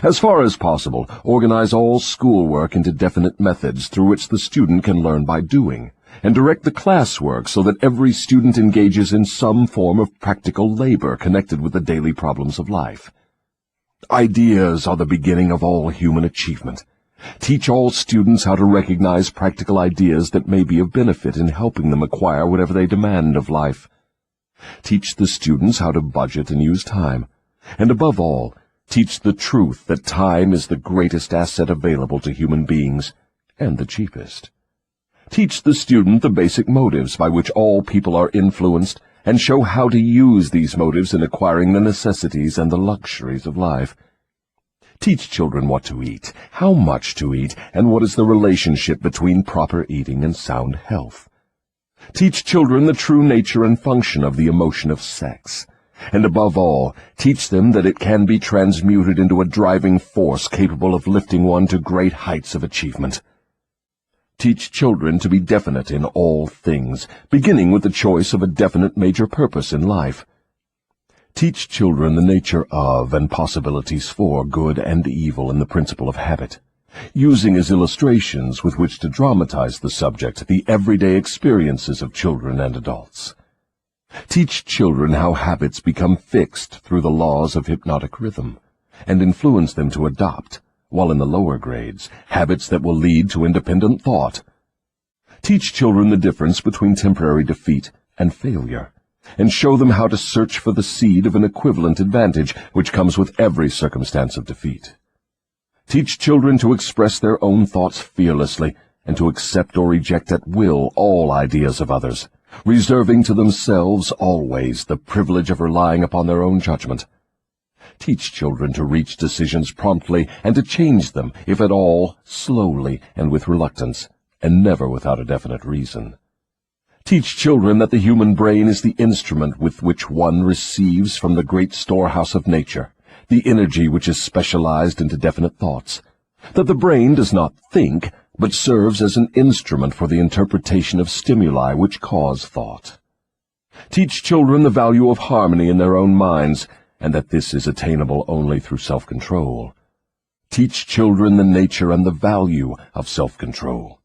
As far as possible, organize all schoolwork into definite methods through which the student can learn by doing, and direct the classwork so that every student engages in some form of practical labor connected with the daily problems of life. Ideas are the beginning of all human achievement. Teach all students how to recognize practical ideas that may be of benefit in helping them acquire whatever they demand of life. Teach the students how to budget and use time. And above all, teach the truth that time is the greatest asset available to human beings, and the cheapest. Teach the student the basic motives by which all people are influenced, and show how to use these motives in acquiring the necessities and the luxuries of life. Teach children what to eat, how much to eat, and what is the relationship between proper eating and sound health. Teach children the true nature and function of the emotion of sex. And above all, teach them that it can be transmuted into a driving force capable of lifting one to great heights of achievement. Teach children to be definite in all things, beginning with the choice of a definite major purpose in life. Teach children the nature of and possibilities for good and evil in the principle of habit, using as illustrations with which to dramatize the subject the everyday experiences of children and adults. Teach children how habits become fixed through the laws of hypnotic rhythm, and influence them to adopt, while in the lower grades, habits that will lead to independent thought. Teach children the difference between temporary defeat and failure, and show them how to search for the seed of an equivalent advantage which comes with every circumstance of defeat. Teach children to express their own thoughts fearlessly, and to accept or reject at will all ideas of others, reserving to themselves always the privilege of relying upon their own judgment. Teach children to reach decisions promptly and to change them, if at all, slowly and with reluctance, and never without a definite reason. Teach children that the human brain is the instrument with which one receives from the great storehouse of nature the energy which is specialized into definite thoughts, that the brain does not think, but serves as an instrument for the interpretation of stimuli which cause thought. Teach children the value of harmony in their own minds, and that this is attainable only through self-control. Teach children the nature and the value of self-control.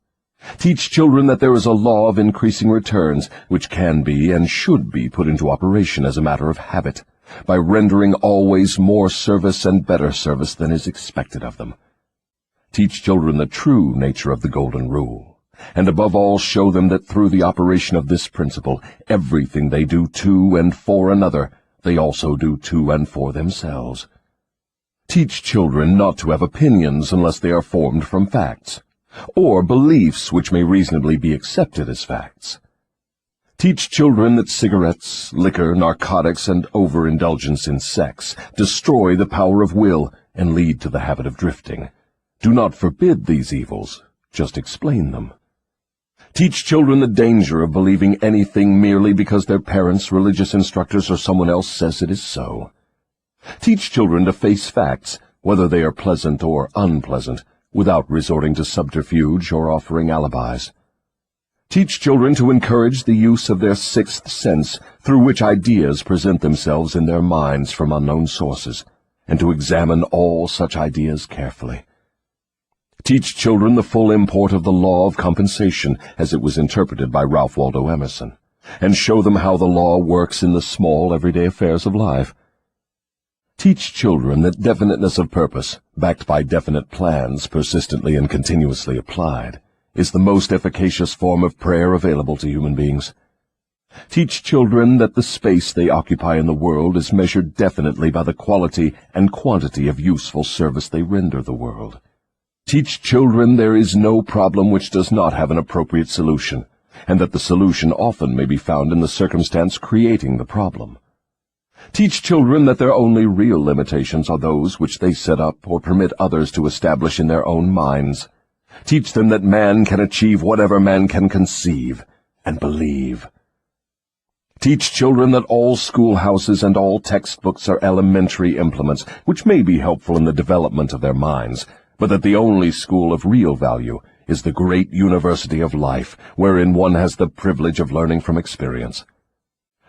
Teach children that there is a law of increasing returns which can be and should be put into operation as a matter of habit, by rendering always more service and better service than is expected of them. Teach children the true nature of the Golden Rule, and above all show them that through the operation of this principle, everything they do to and for another, they also do to and for themselves. Teach children not to have opinions unless they are formed from facts, or beliefs which may reasonably be accepted as facts. Teach children that cigarettes, liquor, narcotics, and overindulgence in sex destroy the power of will and lead to the habit of drifting. Do not forbid these evils, just explain them. Teach children the danger of believing anything merely because their parents, religious instructors, or someone else says it is so. Teach children to face facts, whether they are pleasant or unpleasant, without resorting to subterfuge or offering alibis. Teach children to encourage the use of their sixth sense, through which ideas present themselves in their minds from unknown sources, and to examine all such ideas carefully. Teach children the full import of the law of compensation as it was interpreted by Ralph Waldo Emerson, and show them how the law works in the small, everyday affairs of life. Teach children that definiteness of purpose, backed by definite plans persistently and continuously applied, is the most efficacious form of prayer available to human beings. Teach children that the space they occupy in the world is measured definitely by the quality and quantity of useful service they render the world. Teach children there is no problem which does not have an appropriate solution, and that the solution often may be found in the circumstance creating the problem. Teach children that their only real limitations are those which they set up or permit others to establish in their own minds. Teach them that man can achieve whatever man can conceive and believe. Teach children that all schoolhouses and all textbooks are elementary implements which may be helpful in the development of their minds, but that the only school of real value is the great university of life, wherein one has the privilege of learning from experience.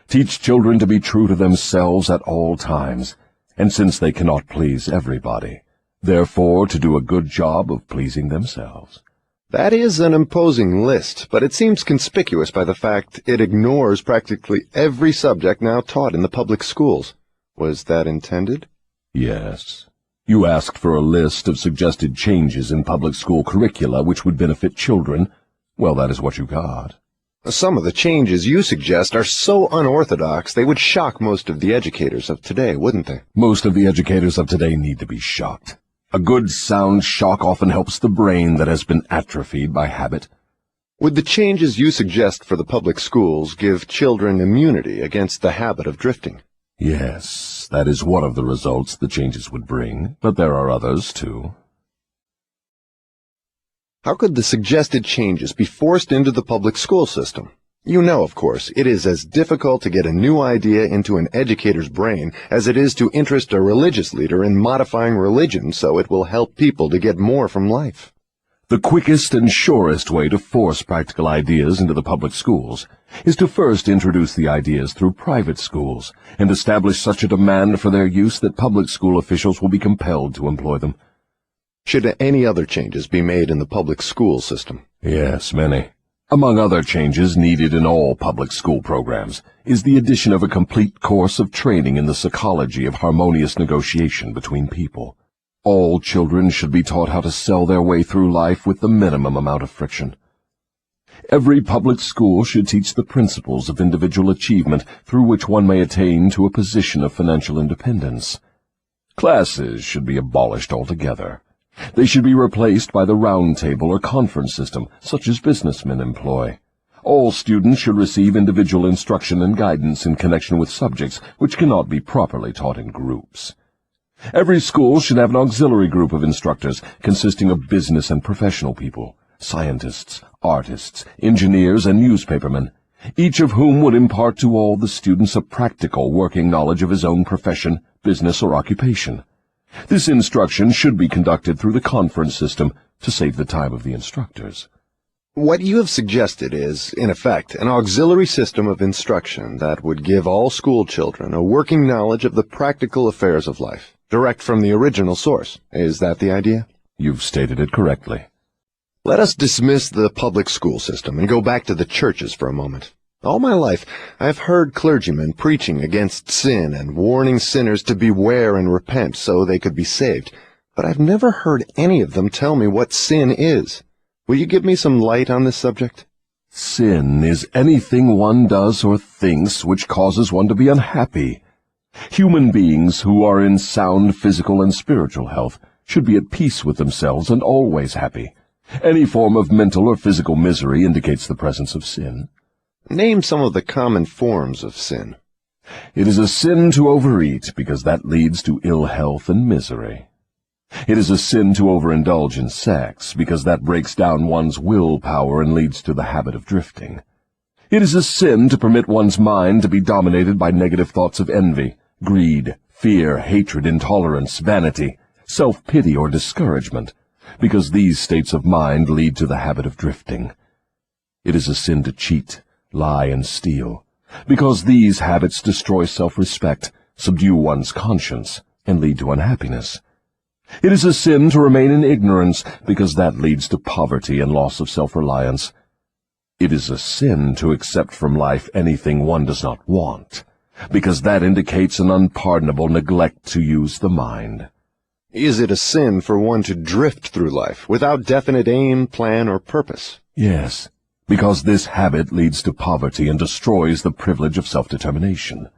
Teach children to be true to themselves at all times, and since they cannot please everybody, therefore to do a good job of pleasing themselves. That is an imposing list, but it seems conspicuous by the fact it ignores practically every subject now taught in the public schools. Was that intended? Yes. You asked for a list of suggested changes in public school curricula which would benefit children. Well, that is what you got. Some of the changes you suggest are so unorthodox they would shock most of the educators of today, wouldn't they? Most of the educators of today need to be shocked. A good sound shock often helps the brain that has been atrophied by habit. Would the changes you suggest for the public schools give children immunity against the habit of drifting? Yes, that is one of the results the changes would bring, but there are others, too. How could the suggested changes be forced into the public school system? You know, of course, it is as difficult to get a new idea into an educator's brain as it is to interest a religious leader in modifying religion so it will help people to get more from life. The quickest and surest way to force practical ideas into the public schools is to first introduce the ideas through private schools and establish such a demand for their use that public school officials will be compelled to employ them. Should any other changes be made in the public school system? Yes, many. Among other changes needed in all public school programs is the addition of a complete course of training in the psychology of harmonious negotiation between people. All children should be taught how to sell their way through life with the minimum amount of friction. Every public school should teach the principles of individual achievement through which one may attain to a position of financial independence. Classes should be abolished altogether. They should be replaced by the round table or conference system, such as businessmen employ. All students should receive individual instruction and guidance in connection with subjects which cannot be properly taught in groups. Every school should have an auxiliary group of instructors consisting of business and professional people, scientists, artists, engineers, and newspapermen, each of whom would impart to all the students a practical working knowledge of his own profession, business, or occupation. This instruction should be conducted through the conference system to save the time of the instructors. What you have suggested is, in effect, an auxiliary system of instruction that would give all school children a working knowledge of the practical affairs of life, direct from the original source. Is that the idea? You've stated it correctly. Let us dismiss the public school system and go back to the churches for a moment. All my life, I've heard clergymen preaching against sin and warning sinners to beware and repent so they could be saved, but I've never heard any of them tell me what sin is. Will you give me some light on this subject? Sin is anything one does or thinks which causes one to be unhappy. Human beings who are in sound physical and spiritual health should be at peace with themselves and always happy. Any form of mental or physical misery indicates the presence of sin. Name some of the common forms of sin. It is a sin to overeat, because that leads to ill health and misery. It is a sin to overindulge in sex, because that breaks down one's willpower and leads to the habit of drifting. It is a sin to permit one's mind to be dominated by negative thoughts of envy, greed, fear, hatred, intolerance, vanity, self-pity, or discouragement, because these states of mind lead to the habit of drifting. It is a sin to cheat, lie, and steal, because these habits destroy self-respect, subdue one's conscience, and lead to unhappiness. It is a sin to remain in ignorance, because that leads to poverty and loss of self-reliance. It is a sin to accept from life anything one does not want, because that indicates an unpardonable neglect to use the mind. Is it a sin for one to drift through life without definite aim, plan, or purpose? Yes, because this habit leads to poverty and destroys the privilege of self-determination.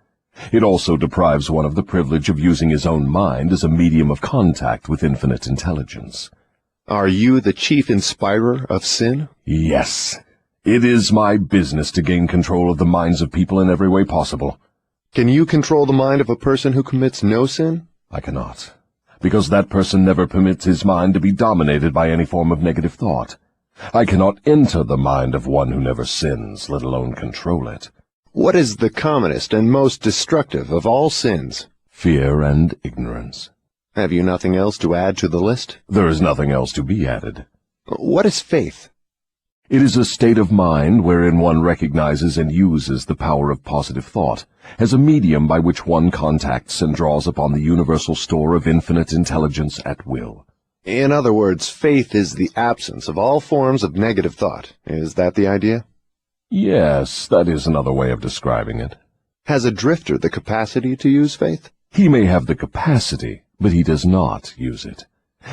It also deprives one of the privilege of using his own mind as a medium of contact with infinite intelligence. Are you the chief inspirer of sin? Yes. It is my business to gain control of the minds of people in every way possible. Can you control the mind of a person who commits no sin? I cannot, because that person never permits his mind to be dominated by any form of negative thought. I cannot enter the mind of one who never sins, let alone control it. What is the commonest and most destructive of all sins? Fear and ignorance. Have you nothing else to add to the list? There is nothing else to be added. What is faith? It is a state of mind wherein one recognizes and uses the power of positive thought as a medium by which one contacts and draws upon the universal store of infinite intelligence at will. In other words, faith is the absence of all forms of negative thought. Is that the idea? Yes, that is another way of describing it. Has a drifter the capacity to use faith? He may have the capacity, but he does not use it.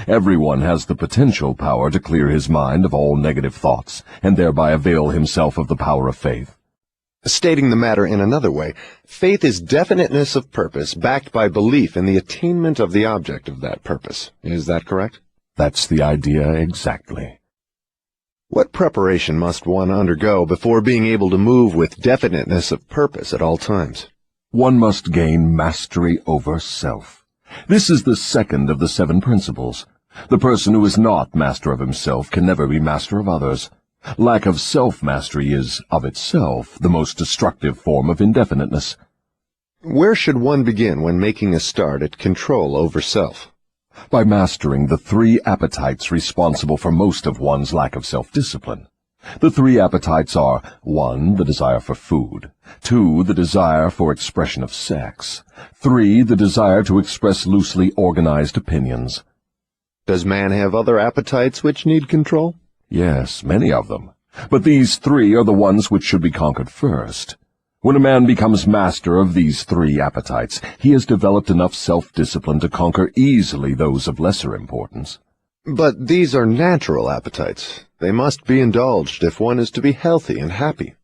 Everyone has the potential power to clear his mind of all negative thoughts, and thereby avail himself of the power of faith. Stating the matter in another way, faith is definiteness of purpose backed by belief in the attainment of the object of that purpose. Is that correct? That's the idea exactly. What preparation must one undergo before being able to move with definiteness of purpose at all times? One must gain mastery over self. This is the second of the 7 principles. The person who is not master of himself can never be master of others. Lack of self-mastery is, of itself, the most destructive form of indefiniteness. Where should one begin when making a start at control over self? By mastering the 3 appetites responsible for most of one's lack of self-discipline. The 3 appetites are 1. The desire for food, 2. The desire for expression of sex, 3. The desire to express loosely organized opinions. Does man have other appetites which need control? Yes, many of them. But these 3 are the ones which should be conquered first. When a man becomes master of these 3 appetites, he has developed enough self-discipline to conquer easily those of lesser importance. But these are natural appetites. They must be indulged if one is to be healthy and happy.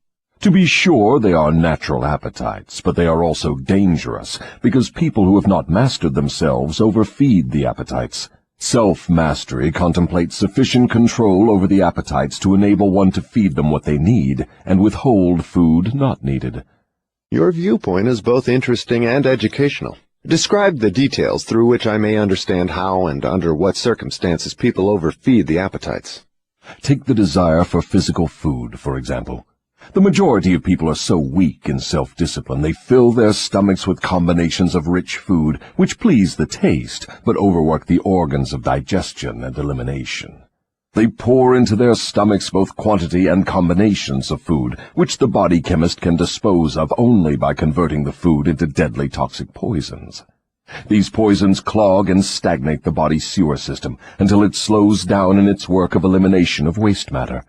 To be sure, they are natural appetites, but they are also dangerous, because people who have not mastered themselves overfeed the appetites. Self-mastery contemplates sufficient control over the appetites to enable one to feed them what they need and withhold food not needed. Your viewpoint is both interesting and educational. Describe the details through which I may understand how and under what circumstances people overfeed the appetites. Take the desire for physical food, for example. The majority of people are so weak in self-discipline they fill their stomachs with combinations of rich food which please the taste but overwork the organs of digestion and elimination. They pour into their stomachs both quantity and combinations of food, which the body chemist can dispose of only by converting the food into deadly toxic poisons. These poisons clog and stagnate the body's sewer system until it slows down in its work of elimination of waste matter.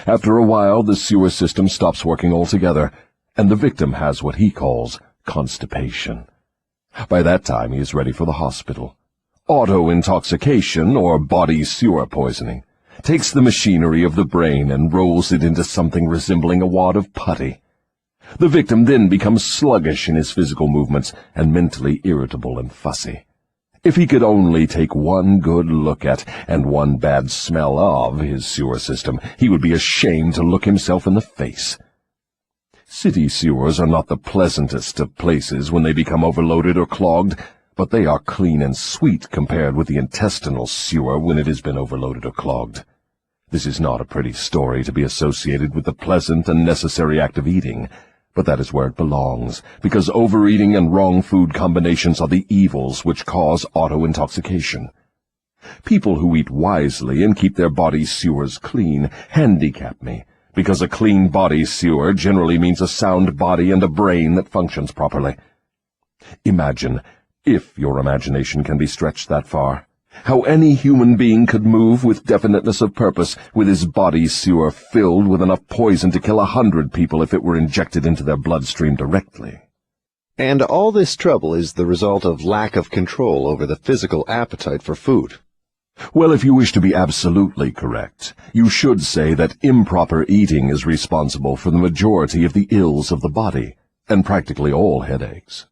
After a while, the sewer system stops working altogether, and the victim has what he calls constipation. By that time, he is ready for the hospital. Auto-intoxication, or body sewer poisoning, takes the machinery of the brain and rolls it into something resembling a wad of putty. The victim then becomes sluggish in his physical movements and mentally irritable and fussy. If he could only take one good look at and one bad smell of his sewer system, he would be ashamed to look himself in the face. City sewers are not the pleasantest of places when they become overloaded or clogged, but they are clean and sweet compared with the intestinal sewer when it has been overloaded or clogged. This is not a pretty story to be associated with the pleasant and necessary act of eating, but that is where it belongs, because overeating and wrong food combinations are the evils which cause auto-intoxication. People who eat wisely and keep their body sewers clean handicap me, because a clean body sewer generally means a sound body and a brain that functions properly. Imagine, if your imagination can be stretched that far, how any human being could move with definiteness of purpose with his body sewer filled with enough poison to kill 100 people if it were injected into their bloodstream directly. And all this trouble is the result of lack of control over the physical appetite for food. Well, if you wish to be absolutely correct, you should say that improper eating is responsible for the majority of the ills of the body, and practically all headaches.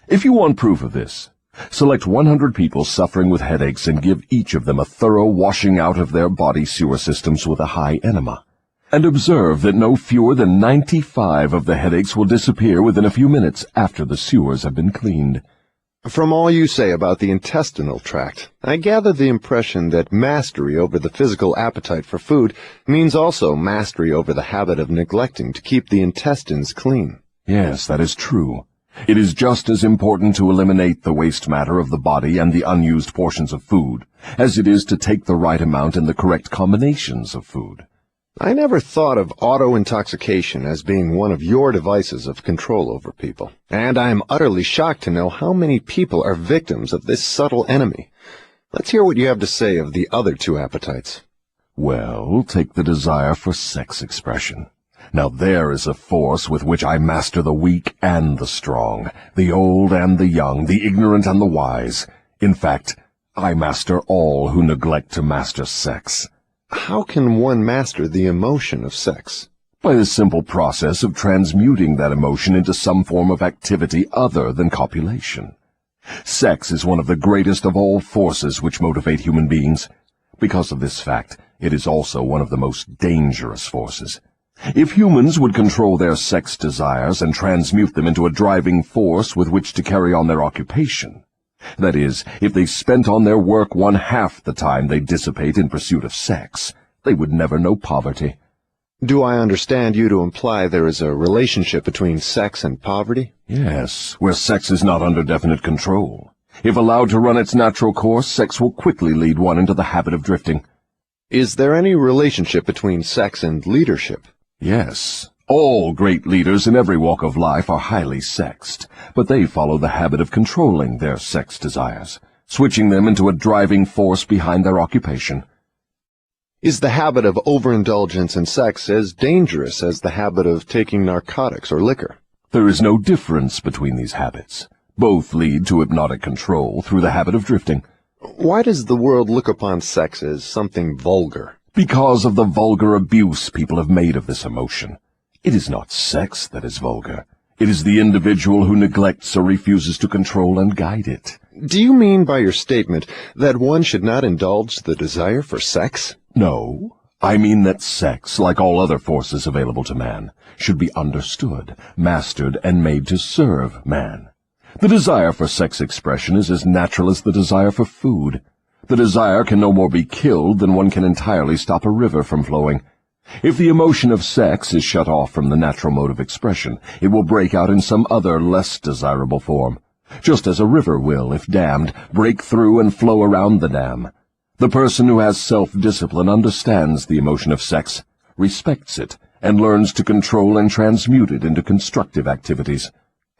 If you want proof of this, select 100 people suffering with headaches and give each of them a thorough washing out of their body sewer systems with a high enema, and observe that no fewer than 95 of the headaches will disappear within a few minutes after the sewers have been cleaned. From all you say about the intestinal tract, I gather the impression that mastery over the physical appetite for food means also mastery over the habit of neglecting to keep the intestines clean. Yes, that is true. It is just as important to eliminate the waste matter of the body and the unused portions of food as it is to take the right amount and the correct combinations of food. I never thought of auto-intoxication as being one of your devices of control over people, and I am utterly shocked to know how many people are victims of this subtle enemy. Let's hear what you have to say of the other two appetites. Well, take the desire for sex expression. Now there is a force with which I master the weak and the strong, the old and the young, the ignorant and the wise. In fact, I master all who neglect to master sex. How can one master the emotion of sex? By the simple process of transmuting that emotion into some form of activity other than copulation. Sex is one of the greatest of all forces which motivate human beings. Because of this fact, it is also one of the most dangerous forces. If humans would control their sex desires and transmute them into a driving force with which to carry on their occupation, that is, if they spent on their work 1/2 the time they dissipate in pursuit of sex, they would never know poverty. Do I understand you to imply there is a relationship between sex and poverty? Yes, where sex is not under definite control. If allowed to run its natural course, sex will quickly lead one into the habit of drifting. Is there any relationship between sex and leadership? Yes. All great leaders in every walk of life are highly sexed, but they follow the habit of controlling their sex desires, switching them into a driving force behind their occupation. Is the habit of overindulgence in sex as dangerous as the habit of taking narcotics or liquor? There is no difference between these habits. Both lead to hypnotic control through the habit of drifting. Why does the world look upon sex as something vulgar? Because of the vulgar abuse people have made of this emotion. It is not sex that is vulgar. It is the individual who neglects or refuses to control and guide it. Do you mean by your statement that one should not indulge the desire for sex? No, I mean that sex, like all other forces available to man, should be understood, mastered, and made to serve man. The desire for sex expression is as natural as the desire for food. The desire can no more be killed than one can entirely stop a river from flowing. If the emotion of sex is shut off from the natural mode of expression, it will break out in some other less desirable form, just as a river will, if dammed, break through and flow around the dam. The person who has self-discipline understands the emotion of sex, respects it, and learns to control and transmute it into constructive activities.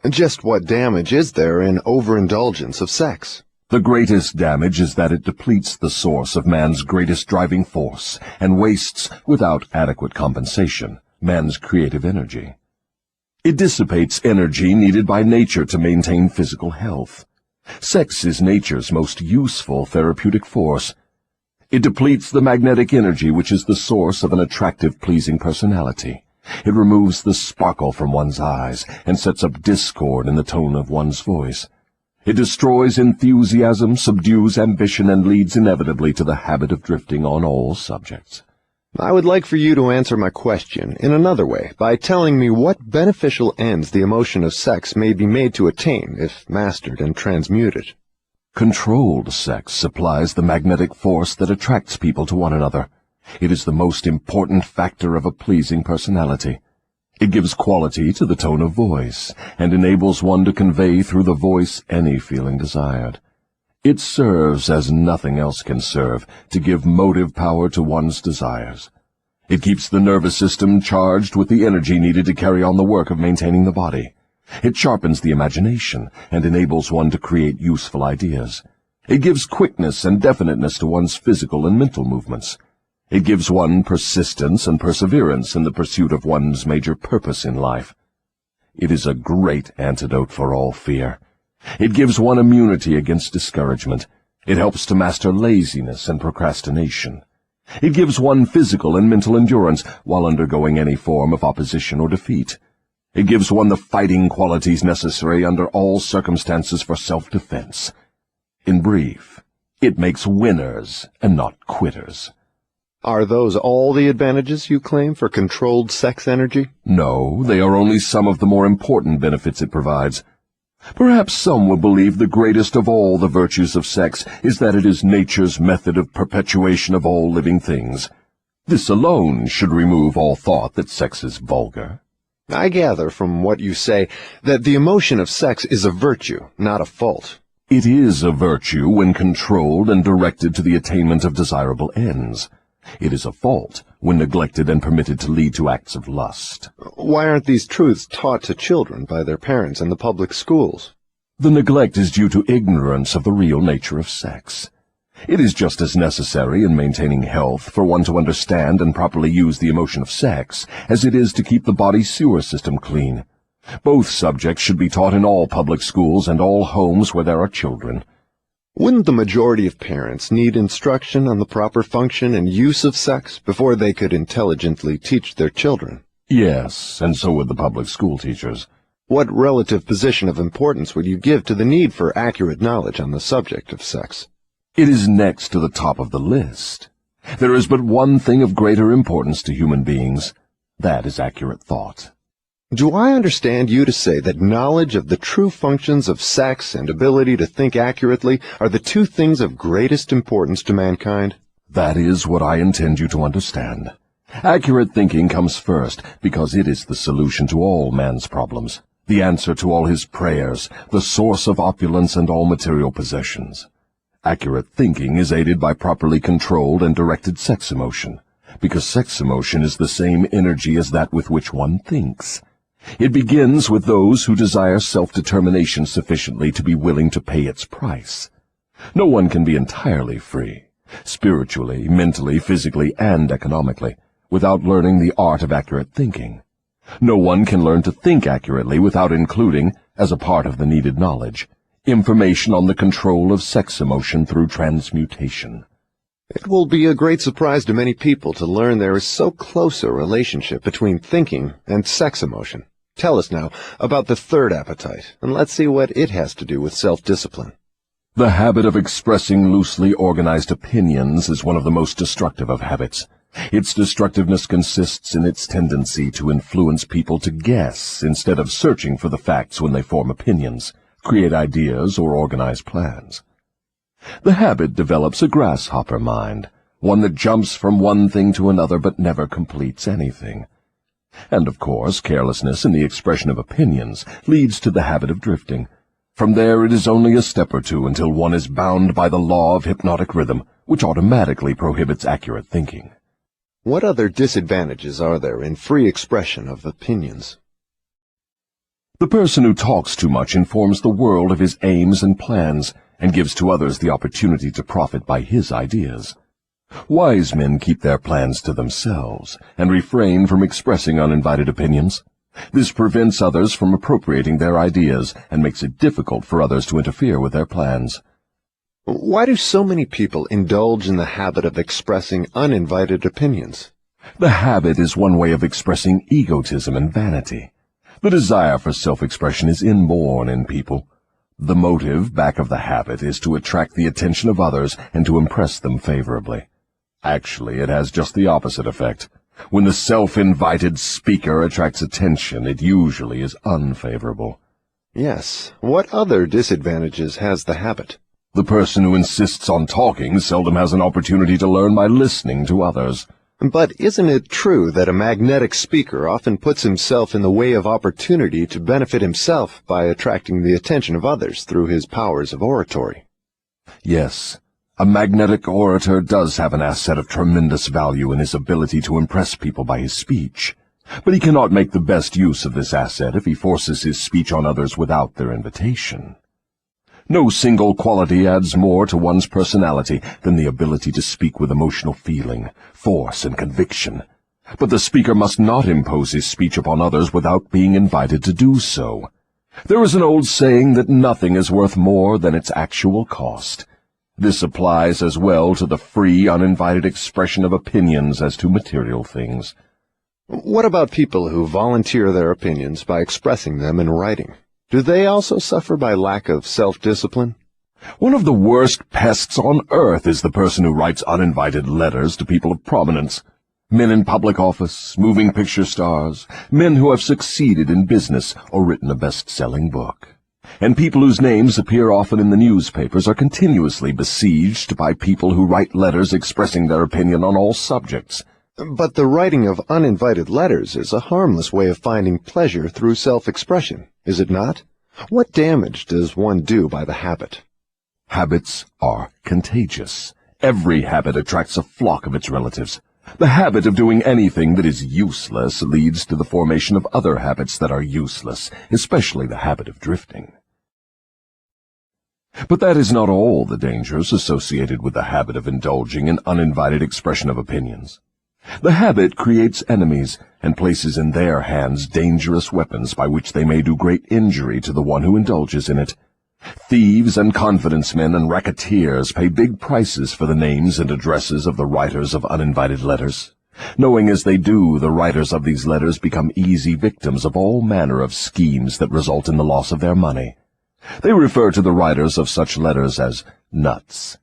Just what damage is there in overindulgence of sex? The greatest damage is that it depletes the source of man's greatest driving force and wastes, without adequate compensation, man's creative energy. It dissipates energy needed by nature to maintain physical health. Sex is nature's most useful therapeutic force. It depletes the magnetic energy which is the source of an attractive, pleasing personality. It removes the sparkle from one's eyes and sets up discord in the tone of one's voice. It destroys enthusiasm, subdues ambition, and leads inevitably to the habit of drifting on all subjects. I would like for you to answer my question in another way by telling me what beneficial ends the emotion of sex may be made to attain if mastered and transmuted. Controlled sex supplies the magnetic force that attracts people to one another. It is the most important factor of a pleasing personality. It gives quality to the tone of voice, and enables one to convey through the voice any feeling desired. It serves, as nothing else can serve, to give motive power to one's desires. It keeps the nervous system charged with the energy needed to carry on the work of maintaining the body. It sharpens the imagination and enables one to create useful ideas. It gives quickness and definiteness to one's physical and mental movements. It gives one persistence and perseverance in the pursuit of one's major purpose in life. It is a great antidote for all fear. It gives one immunity against discouragement. It helps to master laziness and procrastination. It gives one physical and mental endurance while undergoing any form of opposition or defeat. It gives one the fighting qualities necessary under all circumstances for self-defense. In brief, it makes winners and not quitters. Are those all the advantages you claim for controlled sex energy? No, they are only some of the more important benefits it provides. Perhaps some will believe the greatest of all the virtues of sex is that it is nature's method of perpetuation of all living things. This alone should remove all thought that sex is vulgar. I gather from what you say that the emotion of sex is a virtue, not a fault. It is a virtue when controlled and directed to the attainment of desirable ends. It is a fault when neglected and permitted to lead to acts of lust. Why aren't these truths taught to children by their parents in the public schools? The neglect is due to ignorance of the real nature of sex. It is just as necessary in maintaining health for one to understand and properly use the emotion of sex as it is to keep the body's sewer system clean. Both subjects should be taught in all public schools and all homes where there are children. Wouldn't the majority of parents need instruction on the proper function and use of sex before they could intelligently teach their children? Yes, and so would the public school teachers. What relative position of importance would you give to the need for accurate knowledge on the subject of sex? It is next to the top of the list. There is but one thing of greater importance to human beings. That is accurate thought. Do I understand you to say that knowledge of the true functions of sex and ability to think accurately are the two things of greatest importance to mankind? That is what I intend you to understand. Accurate thinking comes first because it is the solution to all man's problems, the answer to all his prayers, the source of opulence and all material possessions. Accurate thinking is aided by properly controlled and directed sex emotion, because sex emotion is the same energy as that with which one thinks. It begins with those who desire self-determination sufficiently to be willing to pay its price. No one can be entirely free, spiritually, mentally, physically, and economically, without learning the art of accurate thinking. No one can learn to think accurately without including, as a part of the needed knowledge, information on the control of sex emotion through transmutation. It will be a great surprise to many people to learn there is so close a relationship between thinking and sex emotion. Tell us now about the third appetite, and let's see what it has to do with self-discipline. The habit of expressing loosely organized opinions is one of the most destructive of habits. Its destructiveness consists in its tendency to influence people to guess instead of searching for the facts when they form opinions, create ideas, or organize plans. The habit develops a grasshopper mind, one that jumps from one thing to another but never completes anything. And, of course, carelessness in the expression of opinions leads to the habit of drifting. From there it is only a step or two until one is bound by the law of hypnotic rhythm, which automatically prohibits accurate thinking. What other disadvantages are there in free expression of opinions? The person who talks too much informs the world of his aims and plans and gives to others the opportunity to profit by his ideas. Wise men keep their plans to themselves and refrain from expressing uninvited opinions. This prevents others from appropriating their ideas and makes it difficult for others to interfere with their plans. Why do so many people indulge in the habit of expressing uninvited opinions? The habit is one way of expressing egotism and vanity. The desire for self-expression is inborn in people. The motive back of the habit is to attract the attention of others and to impress them favorably. Actually, it has just the opposite effect. When the self-invited speaker attracts attention, it usually is unfavorable. Yes. What other disadvantages has the habit? The person who insists on talking seldom has an opportunity to learn by listening to others. But isn't it true that a magnetic speaker often puts himself in the way of opportunity to benefit himself by attracting the attention of others through his powers of oratory? Yes, a magnetic orator does have an asset of tremendous value in his ability to impress people by his speech. But he cannot make the best use of this asset if he forces his speech on others without their invitation. No single quality adds more to one's personality than the ability to speak with emotional feeling, force, and conviction. But the speaker must not impose his speech upon others without being invited to do so. There is an old saying that nothing is worth more than its actual cost. This applies as well to the free, uninvited expression of opinions as to material things. What about people who volunteer their opinions by expressing them in writing? Do they also suffer by lack of self-discipline? One of the worst pests on earth is the person who writes uninvited letters to people of prominence. Men in public office, moving picture stars, men who have succeeded in business or written a best-selling book. And people whose names appear often in the newspapers are continuously besieged by people who write letters expressing their opinion on all subjects. But the writing of uninvited letters is a harmless way of finding pleasure through self-expression, is it not? What damage does one do by the habit? Habits are contagious. Every habit attracts a flock of its relatives. The habit of doing anything that is useless leads to the formation of other habits that are useless, especially the habit of drifting. But that is not all the dangers associated with the habit of indulging in uninvited expression of opinions. The habit creates enemies and places in their hands dangerous weapons by which they may do great injury to the one who indulges in it. Thieves and confidence men and racketeers pay big prices for the names and addresses of the writers of uninvited letters. Knowing as they do, the writers of these letters become easy victims of all manner of schemes that result in the loss of their money. They refer to the writers of such letters as nuts.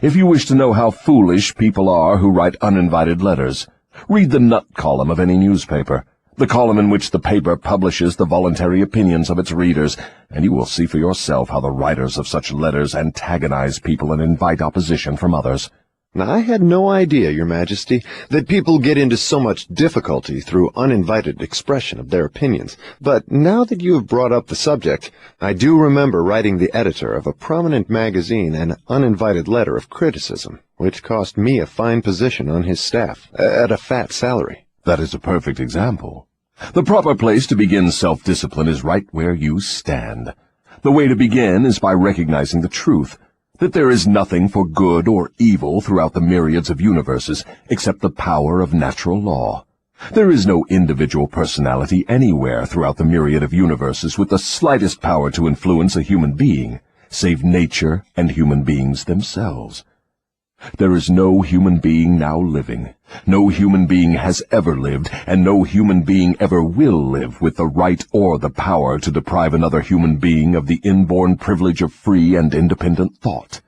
If you wish to know how foolish people are who write uninvited letters, read the nut column of any newspaper, the column in which the paper publishes the voluntary opinions of its readers, and you will see for yourself how the writers of such letters antagonize people and invite opposition from others. Now, I had no idea, Your Majesty, that people get into so much difficulty through uninvited expression of their opinions. But now that you have brought up the subject, I do remember writing the editor of a prominent magazine an uninvited letter of criticism, which cost me a fine position on his staff, at a fat salary. That is a perfect example. The proper place to begin self-discipline is right where you stand. The way to begin is by recognizing the truth, that there is nothing for good or evil throughout the myriads of universes except the power of natural law. There is no individual personality anywhere throughout the myriad of universes with the slightest power to influence a human being, save nature and human beings themselves. There is no human being now living, no human being has ever lived, and no human being ever will live with the right or the power to deprive another human being of the inborn privilege of free and independent thought.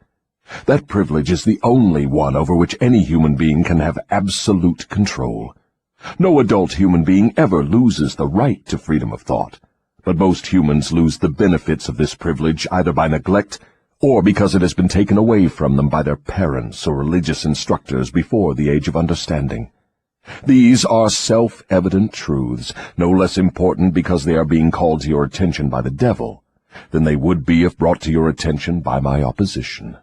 That privilege is the only one over which any human being can have absolute control. No adult human being ever loses the right to freedom of thought, but most humans lose the benefits of this privilege either by neglect or because it has been taken away from them by their parents or religious instructors before the age of understanding. These are self-evident truths, no less important because they are being called to your attention by the devil than they would be if brought to your attention by my opposition.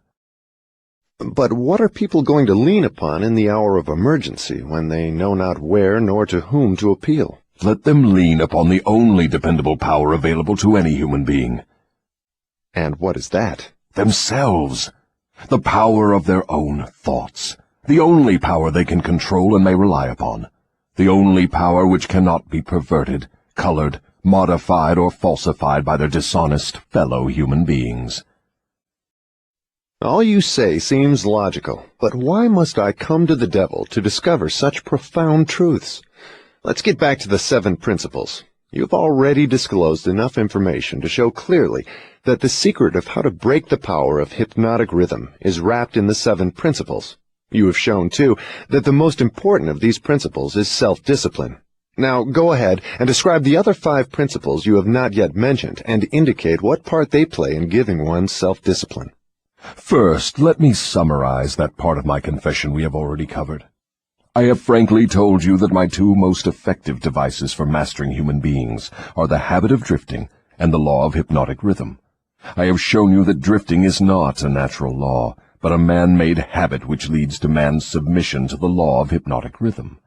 But what are people going to lean upon in the hour of emergency when they know not where nor to whom to appeal? Let them lean upon the only dependable power available to any human being. And what is that? Themselves. The power of their own thoughts. The only power they can control and may rely upon. The only power which cannot be perverted, colored, modified, or falsified by their dishonest fellow human beings. All you say seems logical, but why must I come to the devil to discover such profound truths? Let's get back to the 7 principles. You've already disclosed enough information to show clearly that the secret of how to break the power of hypnotic rhythm is wrapped in the 7 principles. You have shown, too, that the most important of these principles is self-discipline. Now, go ahead and describe the other 5 principles you have not yet mentioned and indicate what part they play in giving one self-discipline. First, let me summarize that part of my confession we have already covered. I have frankly told you that my 2 most effective devices for mastering human beings are the habit of drifting and the law of hypnotic rhythm. I have shown you that drifting is not a natural law, but a man-made habit which leads to man's submission to the law of hypnotic rhythm.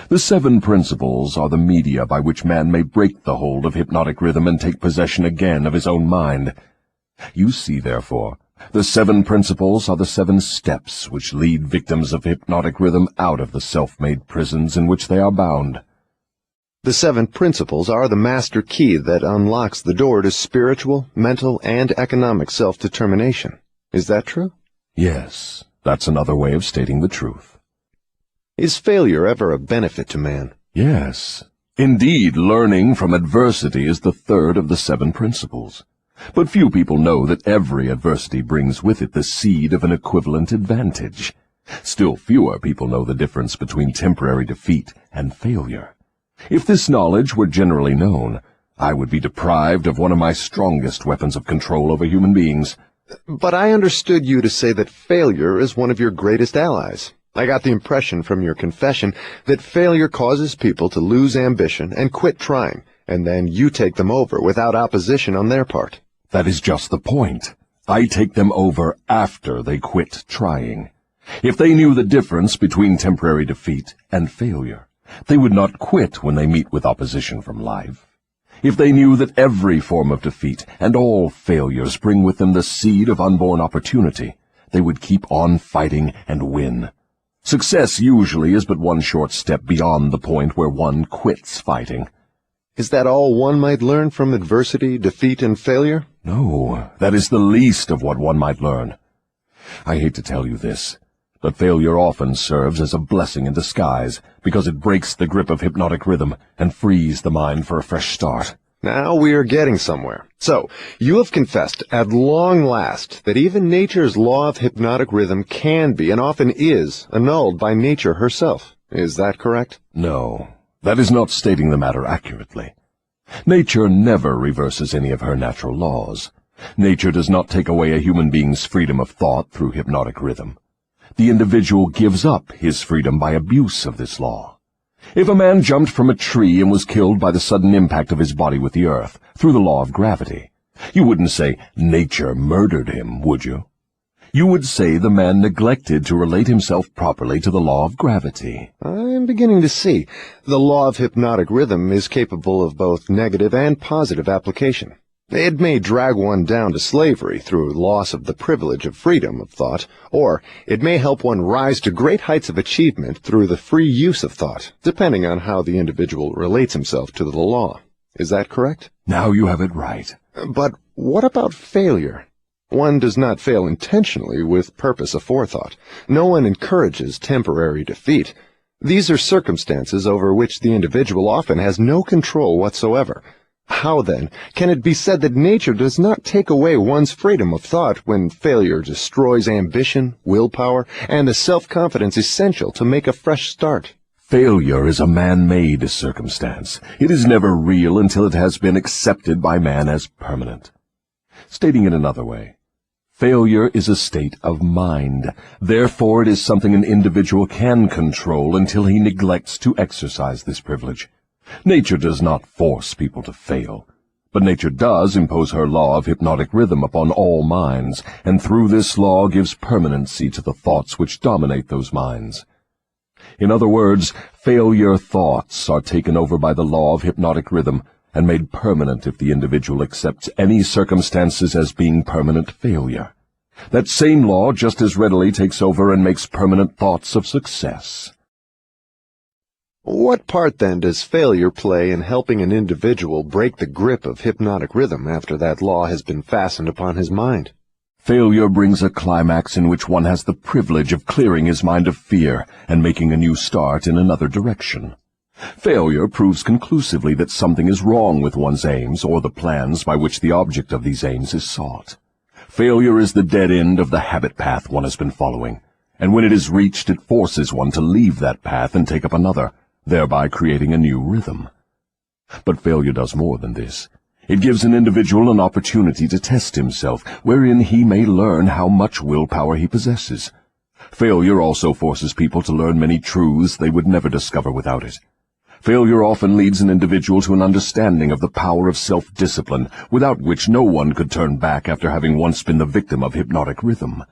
The 7 principles are the media by which man may break the hold of hypnotic rhythm and take possession again of his own mind. You see, therefore, the 7 principles are the 7 steps which lead victims of hypnotic rhythm out of the self-made prisons in which they are bound. The 7 principles are the master key that unlocks the door to spiritual, mental, and economic self-determination. Is that true? Yes, that's another way of stating the truth. Is failure ever a benefit to man? Yes. Indeed, learning from adversity is the 3rd of the 7 principles. But few people know that every adversity brings with it the seed of an equivalent advantage. Still fewer people know the difference between temporary defeat and failure. If this knowledge were generally known, I would be deprived of one of my strongest weapons of control over human beings. But I understood you to say that failure is one of your greatest allies. I got the impression from your confession that failure causes people to lose ambition and quit trying, and then you take them over without opposition on their part. That is just the point. I take them over after they quit trying. If they knew the difference between temporary defeat and failure, they would not quit when they meet with opposition from life. If they knew that every form of defeat and all failures bring with them the seed of unborn opportunity, they would keep on fighting and win. Success usually is but one short step beyond the point where one quits fighting. Is that all one might learn from adversity, defeat, and failure? No, that is the least of what one might learn. I hate to tell you this, but failure often serves as a blessing in disguise because it breaks the grip of hypnotic rhythm and frees the mind for a fresh start. Now we are getting somewhere. So, you have confessed at long last that even nature's law of hypnotic rhythm can be and often is annulled by nature herself. Is that correct? No. That is not stating the matter accurately. Nature never reverses any of her natural laws. Nature does not take away a human being's freedom of thought through hypnotic rhythm. The individual gives up his freedom by abuse of this law. If a man jumped from a tree and was killed by the sudden impact of his body with the earth through the law of gravity, you wouldn't say nature murdered him, would you? You would say the man neglected to relate himself properly to the law of gravity. I'm beginning to see. The law of hypnotic rhythm is capable of both negative and positive application. It may drag one down to slavery through loss of the privilege of freedom of thought, or it may help one rise to great heights of achievement through the free use of thought, depending on how the individual relates himself to the law. Is that correct? Now you have it right. But what about failure? One does not fail intentionally with purpose aforethought. No one encourages temporary defeat. These are circumstances over which the individual often has no control whatsoever. How, then, can it be said that nature does not take away one's freedom of thought when failure destroys ambition, willpower, and the self-confidence essential to make a fresh start? Failure is a man-made circumstance. It is never real until it has been accepted by man as permanent. Stating it another way, failure is a state of mind. Therefore, it is something an individual can control until he neglects to exercise this privilege. Nature does not force people to fail, But nature does impose her law of hypnotic rhythm upon all minds, and through this law gives permanency to the thoughts which dominate those minds. In other words, failure thoughts are taken over by the law of hypnotic rhythm and made permanent if the individual accepts any circumstances as being permanent failure. That same law just as readily takes over and makes permanent thoughts of success. What part, then, does failure play in helping an individual break the grip of hypnotic rhythm after that law has been fastened upon his mind? Failure brings a climax in which one has the privilege of clearing his mind of fear and making a new start in another direction. Failure proves conclusively that something is wrong with one's aims or the plans by which the object of these aims is sought. Failure is the dead end of the habit path one has been following, and when it is reached it forces one to leave that path and take up another, thereby creating a new rhythm. But failure does more than this. It gives an individual an opportunity to test himself, wherein he may learn how much willpower he possesses. Failure also forces people to learn many truths they would never discover without it. Failure often leads an individual to an understanding of the power of self-discipline, without which no one could turn back after having once been the victim of hypnotic rhythm.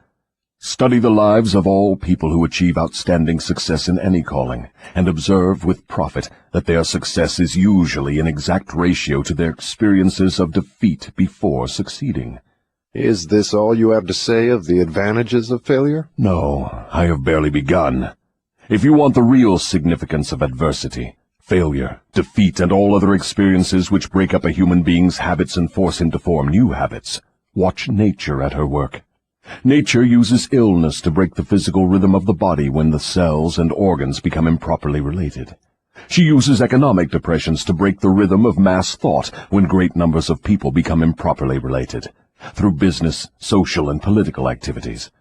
Study the lives of all people who achieve outstanding success in any calling, and observe with profit that their success is usually in exact ratio to their experiences of defeat before succeeding. Is this all you have to say of the advantages of failure? No, I have barely begun. If you want the real significance of adversity, failure, defeat, and all other experiences which break up a human being's habits and force him to form new habits, watch nature at her work. Nature uses illness to break the physical rhythm of the body when the cells and organs become improperly related. She uses economic depressions to break the rhythm of mass thought when great numbers of people become improperly related, through business, social, and political activities.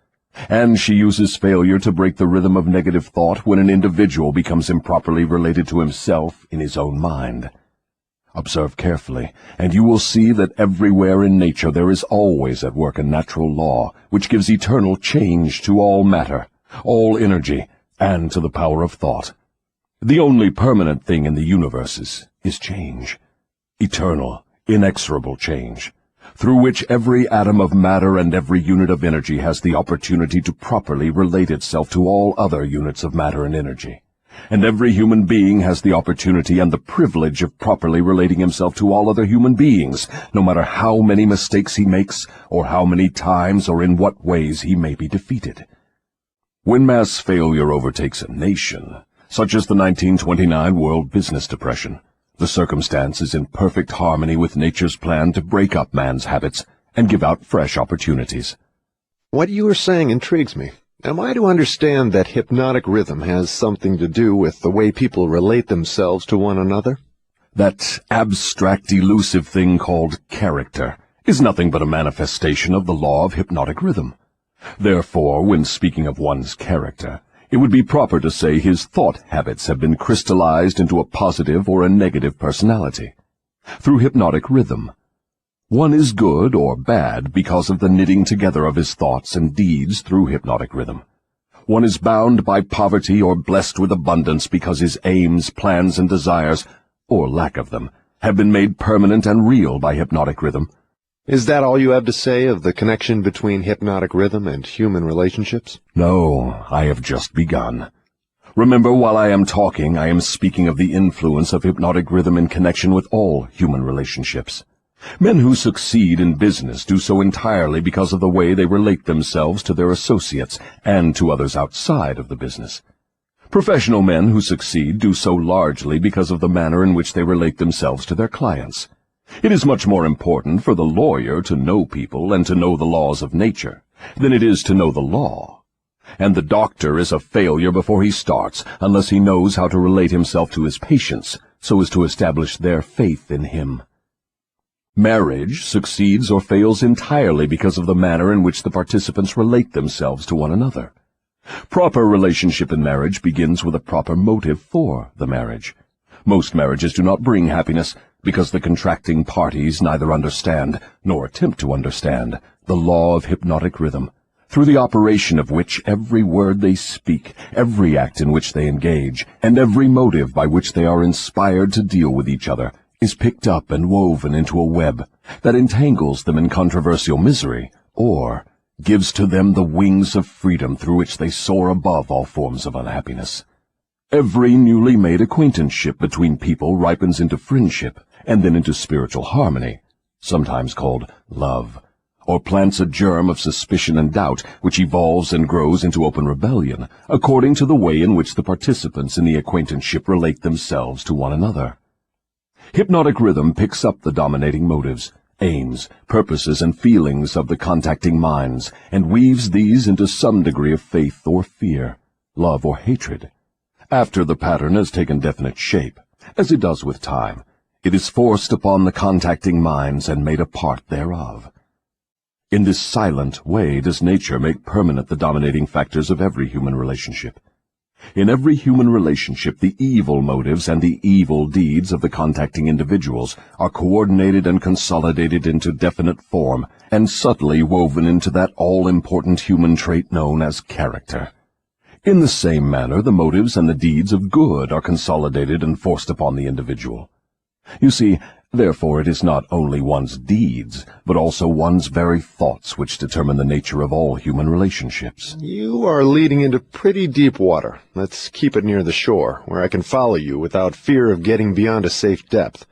And she uses failure to break the rhythm of negative thought when an individual becomes improperly related to himself in his own mind. Observe carefully, and you will see that everywhere in nature there is always at work a natural law which gives eternal change to all matter, all energy, and to the power of thought. The only permanent thing in the universe is change, eternal, inexorable change, through which every atom of matter and every unit of energy has the opportunity to properly relate itself to all other units of matter and energy. And every human being has the opportunity and the privilege of properly relating himself to all other human beings, no matter how many mistakes he makes, or how many times or in what ways he may be defeated. When mass failure overtakes a nation, such as the 1929 World Business Depression, the circumstance is in perfect harmony with nature's plan to break up man's habits and give out fresh opportunities. What you are saying intrigues me. Am I to understand that hypnotic rhythm has something to do with the way people relate themselves to one another? That abstract, elusive thing called character is nothing but a manifestation of the law of hypnotic rhythm. Therefore, when speaking of one's character, it would be proper to say his thought habits have been crystallized into a positive or a negative personality. Through hypnotic rhythm, one is good or bad because of the knitting together of his thoughts and deeds through hypnotic rhythm. One is bound by poverty or blessed with abundance because his aims, plans, and desires, or lack of them, have been made permanent and real by hypnotic rhythm. Is that all you have to say of the connection between hypnotic rhythm and human relationships? No, I have just begun. Remember, while I am talking, I am speaking of the influence of hypnotic rhythm in connection with all human relationships. Men who succeed in business do so entirely because of the way they relate themselves to their associates and to others outside of the business. Professional men who succeed do so largely because of the manner in which they relate themselves to their clients. It is much more important for the lawyer to know people and to know the laws of nature than it is to know the law. And the doctor is a failure before he starts unless he knows how to relate himself to his patients so as to establish their faith in him. Marriage succeeds or fails entirely because of the manner in which the participants relate themselves to one another. Proper relationship in marriage begins with a proper motive for the marriage. Most marriages do not bring happiness because the contracting parties neither understand, nor attempt to understand, the law of hypnotic rhythm, through the operation of which every word they speak, every act in which they engage, and every motive by which they are inspired to deal with each other, is picked up and woven into a web that entangles them in controversial misery, or gives to them the wings of freedom through which they soar above all forms of unhappiness. Every newly made acquaintanceship between people ripens into friendship and then into spiritual harmony, sometimes called love, or plants a germ of suspicion and doubt which evolves and grows into open rebellion, according to the way in which the participants in the acquaintanceship relate themselves to one another. Hypnotic rhythm picks up the dominating motives, aims, purposes, and feelings of the contacting minds, and weaves these into some degree of faith or fear, love or hatred. After the pattern has taken definite shape, as it does with time, it is forced upon the contacting minds and made a part thereof. In this silent way does nature make permanent the dominating factors of every human relationship. In every human relationship, the evil motives and the evil deeds of the contacting individuals are coordinated and consolidated into definite form and subtly woven into that all-important human trait known as character. In the same manner, the motives and the deeds of good are consolidated and forced upon the individual. You see, therefore, it is not only one's deeds, but also one's very thoughts which determine the nature of all human relationships. You are leading into pretty deep water. Let's keep it near the shore, where I can follow you without fear of getting beyond a safe depth.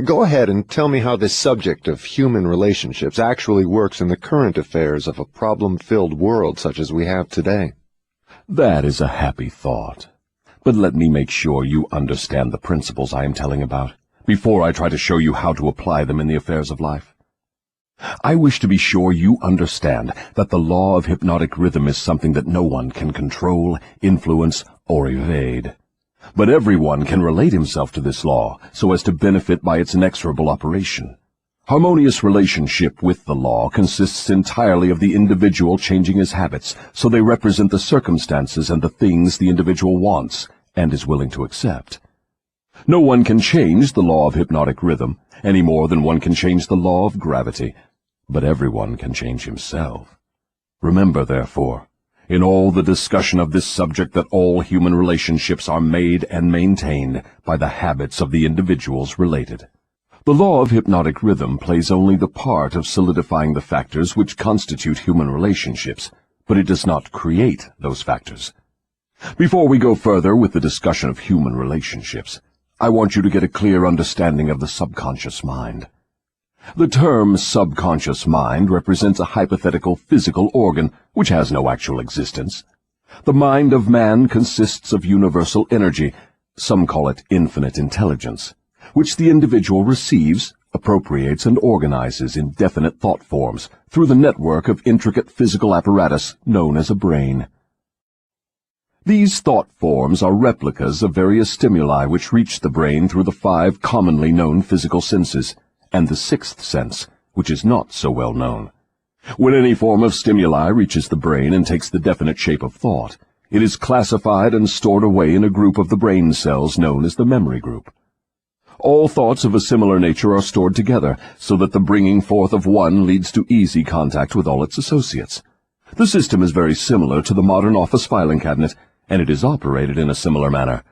Go ahead and tell me how this subject of human relationships actually works in the current affairs of a problem-filled world such as we have today. That is a happy thought. But let me make sure you understand the principles I am telling about, before I try to show you how to apply them in the affairs of life. I wish to be sure you understand that the law of hypnotic rhythm is something that no one can control, influence, or evade. But everyone can relate himself to this law so as to benefit by its inexorable operation. Harmonious relationship with the law consists entirely of the individual changing his habits so they represent the circumstances and the things the individual wants and is willing to accept. No one can change the law of hypnotic rhythm any more than one can change the law of gravity, but everyone can change himself. Remember, therefore, in all the discussion of this subject, that all human relationships are made and maintained by the habits of the individuals related. The law of hypnotic rhythm plays only the part of solidifying the factors which constitute human relationships, but it does not create those factors. Before we go further with the discussion of human relationships, I want you to get a clear understanding of the subconscious mind. The term subconscious mind represents a hypothetical physical organ which has no actual existence. The mind of man consists of universal energy, some call it infinite intelligence, which the individual receives, appropriates, and organizes in definite thought forms through the network of intricate physical apparatus known as a brain. These thought forms are replicas of various stimuli which reach the brain through the 5 commonly known physical senses, and the 6th sense, which is not so well known. When any form of stimuli reaches the brain and takes the definite shape of thought, it is classified and stored away in a group of the brain cells known as the memory group. All thoughts of a similar nature are stored together, so that the bringing forth of one leads to easy contact with all its associates. The system is very similar to the modern office filing cabinet, and it is operated in a similar manner.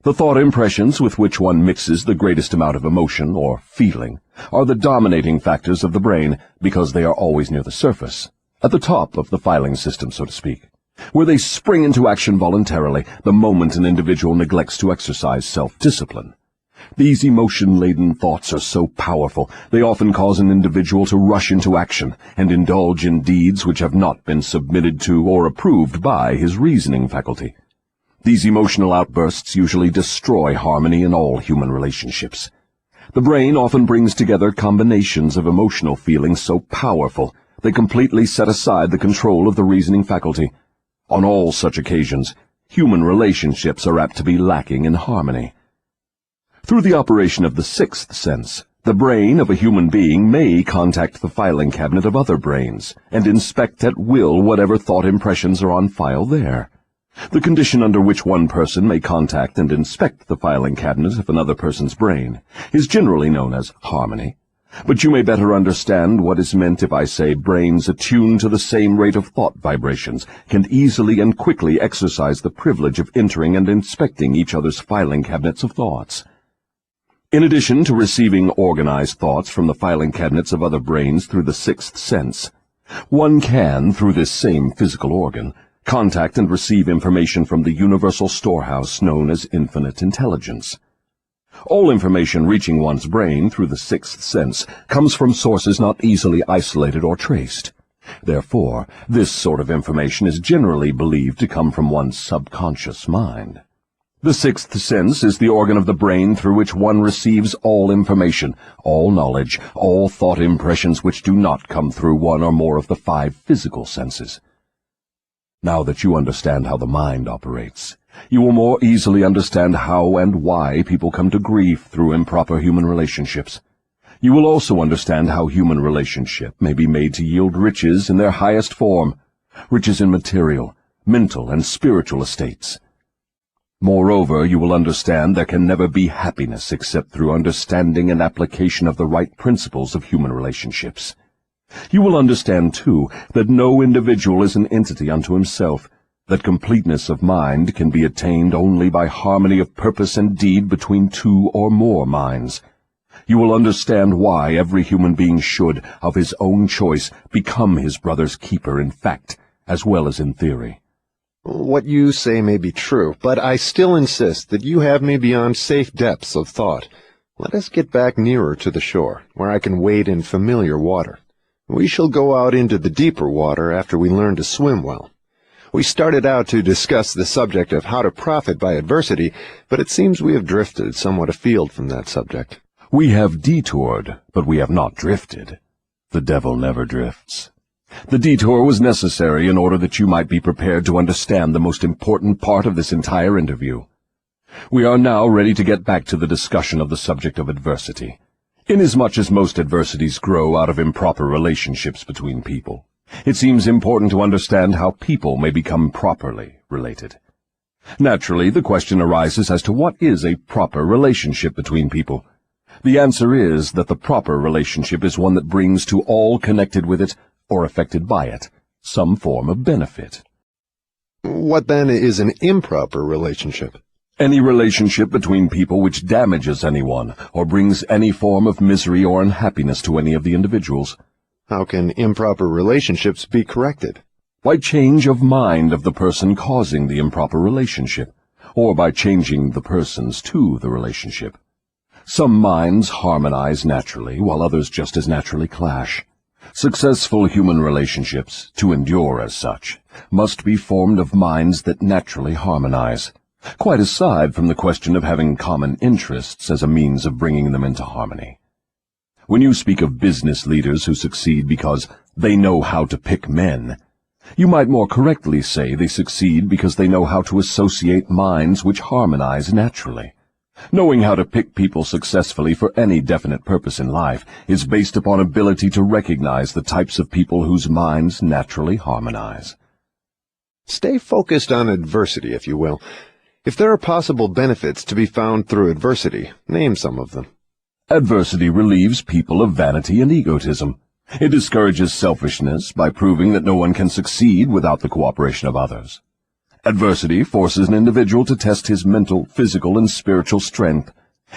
The thought impressions with which one mixes the greatest amount of emotion or feeling are the dominating factors of the brain because they are always near the surface, at the top of the filing system, so to speak, where they spring into action voluntarily the moment an individual neglects to exercise self-discipline. These emotion-laden thoughts are so powerful, they often cause an individual to rush into action and indulge in deeds which have not been submitted to or approved by his reasoning faculty. These emotional outbursts usually destroy harmony in all human relationships. The brain often brings together combinations of emotional feelings so powerful they completely set aside the control of the reasoning faculty. On all such occasions, human relationships are apt to be lacking in harmony. Through the operation of the 6th sense, the brain of a human being may contact the filing cabinet of other brains and inspect at will whatever thought impressions are on file there. The condition under which one person may contact and inspect the filing cabinet of another person's brain is generally known as harmony. But you may better understand what is meant if I say brains attuned to the same rate of thought vibrations can easily and quickly exercise the privilege of entering and inspecting each other's filing cabinets of thoughts. In addition to receiving organized thoughts from the filing cabinets of other brains through the sixth sense, one can, through this same physical organ, contact and receive information from the universal storehouse known as infinite intelligence. All information reaching one's brain through the sixth sense comes from sources not easily isolated or traced. Therefore, this sort of information is generally believed to come from one's subconscious mind. The sixth sense is the organ of the brain through which one receives all information, all knowledge, all thought impressions which do not come through one or more of the 5 physical senses. Now that you understand how the mind operates, you will more easily understand how and why people come to grief through improper human relationships. You will also understand how human relationship may be made to yield riches in their highest form, riches in material, mental, and spiritual estates. Moreover, you will understand there can never be happiness except through understanding and application of the right principles of human relationships. You will understand, too, that no individual is an entity unto himself, that completeness of mind can be attained only by harmony of purpose and deed between 2 or more minds. You will understand why every human being should, of his own choice, become his brother's keeper in fact, as well as in theory. What you say may be true, but I still insist that you have me beyond safe depths of thought. Let us get back nearer to the shore, where I can wade in familiar water. We shall go out into the deeper water after we learn to swim well. We started out to discuss the subject of how to profit by adversity, but it seems we have drifted somewhat afield from that subject. We have detoured, but we have not drifted. The devil never drifts. The detour was necessary in order that you might be prepared to understand the most important part of this entire interview. We are now ready to get back to the discussion of the subject of adversity. Inasmuch as most adversities grow out of improper relationships between people, it seems important to understand how people may become properly related. Naturally, the question arises as to what is a proper relationship between people. The answer is that the proper relationship is one that brings to all connected with it, or affected by it, some form of benefit. What then is an improper relationship? Any relationship between people which damages anyone, or brings any form of misery or unhappiness to any of the individuals. How can improper relationships be corrected? By change of mind of the person causing the improper relationship, or by changing the persons to the relationship. Some minds harmonize naturally, while others just as naturally clash. Successful human relationships, to endure as such, must be formed of minds that naturally harmonize, quite aside from the question of having common interests as a means of bringing them into harmony. When you speak of business leaders who succeed because they know how to pick men, you might more correctly say they succeed because they know how to associate minds which harmonize naturally. Knowing how to pick people successfully for any definite purpose in life is based upon ability to recognize the types of people whose minds naturally harmonize. Stay focused on adversity, if you will. If there are possible benefits to be found through adversity, name some of them. Adversity relieves people of vanity and egotism. It discourages selfishness by proving that no one can succeed without the cooperation of others. Adversity forces an individual to test his mental, physical, and spiritual strength.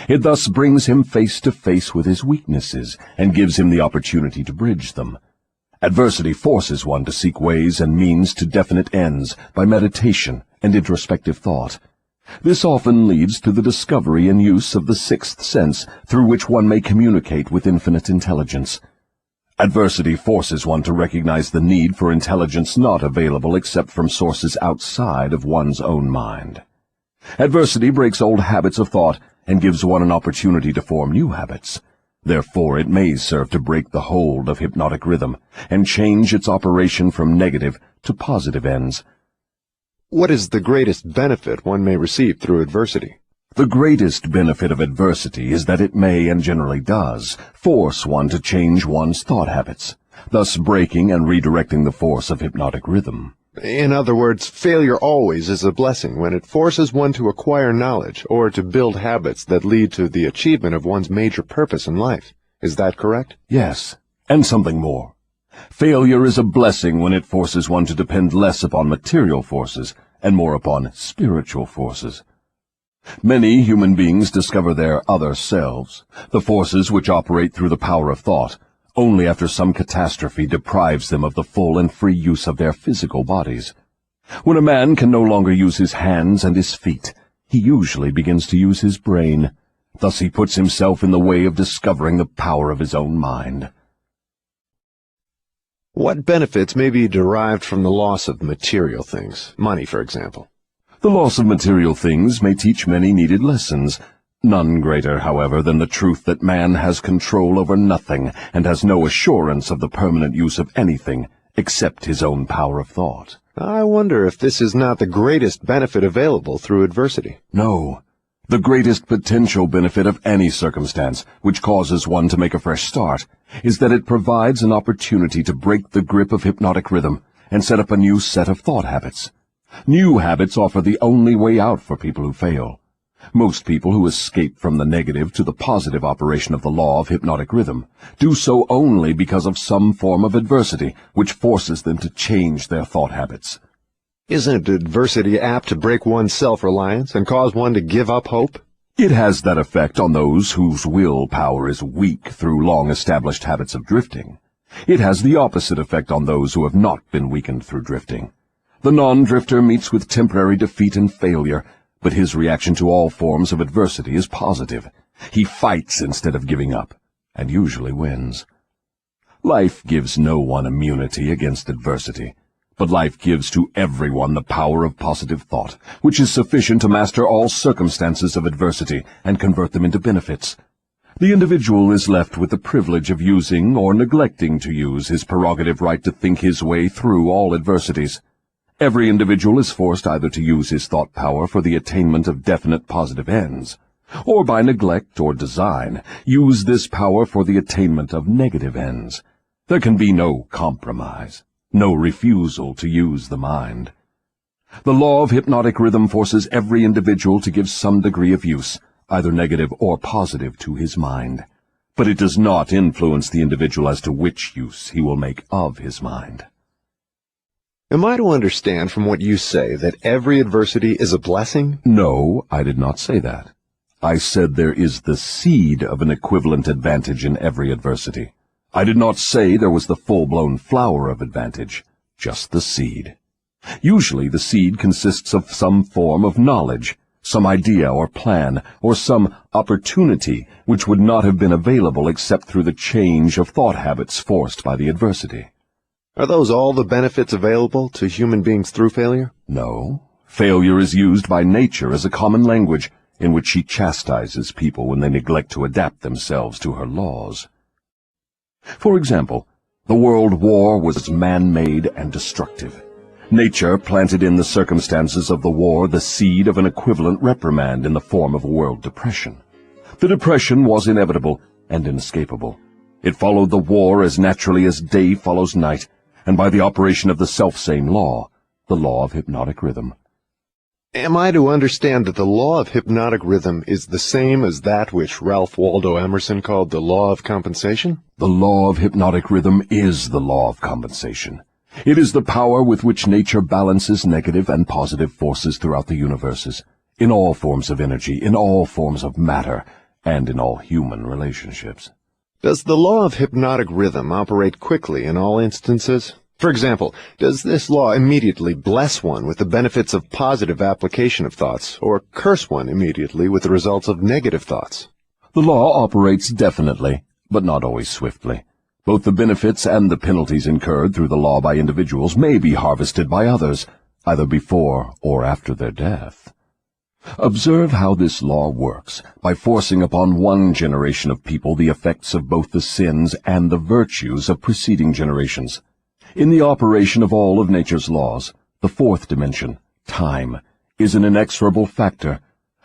It thus brings him face to face with his weaknesses and gives him the opportunity to bridge them. Adversity forces one to seek ways and means to definite ends by meditation and introspective thought. This often leads to the discovery and use of the sixth sense through which one may communicate with infinite intelligence. Adversity forces one to recognize the need for intelligence not available except from sources outside of one's own mind. Adversity breaks old habits of thought and gives one an opportunity to form new habits. Therefore, it may serve to break the hold of hypnotic rhythm and change its operation from negative to positive ends. What is the greatest benefit one may receive through adversity? The greatest benefit of adversity is that it may, and generally does, force one to change one's thought habits, thus breaking and redirecting the force of hypnotic rhythm. In other words, failure always is a blessing when it forces one to acquire knowledge or to build habits that lead to the achievement of one's major purpose in life. Is that correct? Yes, and something more. Failure is a blessing when it forces one to depend less upon material forces and more upon spiritual forces. Many human beings discover their other selves, the forces which operate through the power of thought, only after some catastrophe deprives them of the full and free use of their physical bodies. When a man can no longer use his hands and his feet, he usually begins to use his brain. Thus he puts himself in the way of discovering the power of his own mind. What benefits may be derived from the loss of material things, money, for example? The loss of material things may teach many needed lessons, none greater, however, than the truth that man has control over nothing and has no assurance of the permanent use of anything except his own power of thought. I wonder if this is not the greatest benefit available through adversity. No. The greatest potential benefit of any circumstance which causes one to make a fresh start is that it provides an opportunity to break the grip of hypnotic rhythm and set up a new set of thought habits. New habits offer the only way out for people who fail. Most people who escape from the negative to the positive operation of the law of hypnotic rhythm do so only because of some form of adversity which forces them to change their thought habits. Isn't adversity apt to break one's self-reliance and cause one to give up hope? It has that effect on those whose willpower is weak through long-established habits of drifting. It has the opposite effect on those who have not been weakened through drifting. The non-drifter meets with temporary defeat and failure, but his reaction to all forms of adversity is positive. He fights instead of giving up, and usually wins. Life gives no one immunity against adversity, but life gives to everyone the power of positive thought, which is sufficient to master all circumstances of adversity and convert them into benefits. The individual is left with the privilege of using or neglecting to use his prerogative right to think his way through all adversities. Every individual is forced either to use his thought power for the attainment of definite positive ends, or by neglect or design, use this power for the attainment of negative ends. There can be no compromise, no refusal to use the mind. The law of hypnotic rhythm forces every individual to give some degree of use, either negative or positive, to his mind. But it does not influence the individual as to which use he will make of his mind. Am I to understand from what you say that every adversity is a blessing? No, I did not say that. I said there is the seed of an equivalent advantage in every adversity. I did not say there was the full-blown flower of advantage, just the seed. Usually the seed consists of some form of knowledge, some idea or plan, or some opportunity which would not have been available except through the change of thought habits forced by the adversity. Are those all the benefits available to human beings through failure? No. Failure is used by nature as a common language in which she chastises people when they neglect to adapt themselves to her laws. For example, the World War was man-made and destructive. Nature planted in the circumstances of the war the seed of an equivalent reprimand in the form of a world depression. The depression was inevitable and inescapable. It followed the war as naturally as day follows night, and by the operation of the selfsame law, the law of hypnotic rhythm. Am I to understand that the law of hypnotic rhythm is the same as that which Ralph Waldo Emerson called the law of compensation? The law of hypnotic rhythm is the law of compensation. It is the power with which nature balances negative and positive forces throughout the universes, in all forms of energy, in all forms of matter, and in all human relationships. Does the law of hypnotic rhythm operate quickly in all instances? For example, does this law immediately bless one with the benefits of positive application of thoughts, or curse one immediately with the results of negative thoughts? The law operates definitely, but not always swiftly. Both the benefits and the penalties incurred through the law by individuals may be harvested by others, either before or after their death. Observe how this law works by forcing upon one generation of people the effects of both the sins and the virtues of preceding generations. In the operation of all of nature's laws, the fourth dimension, time, is an inexorable factor.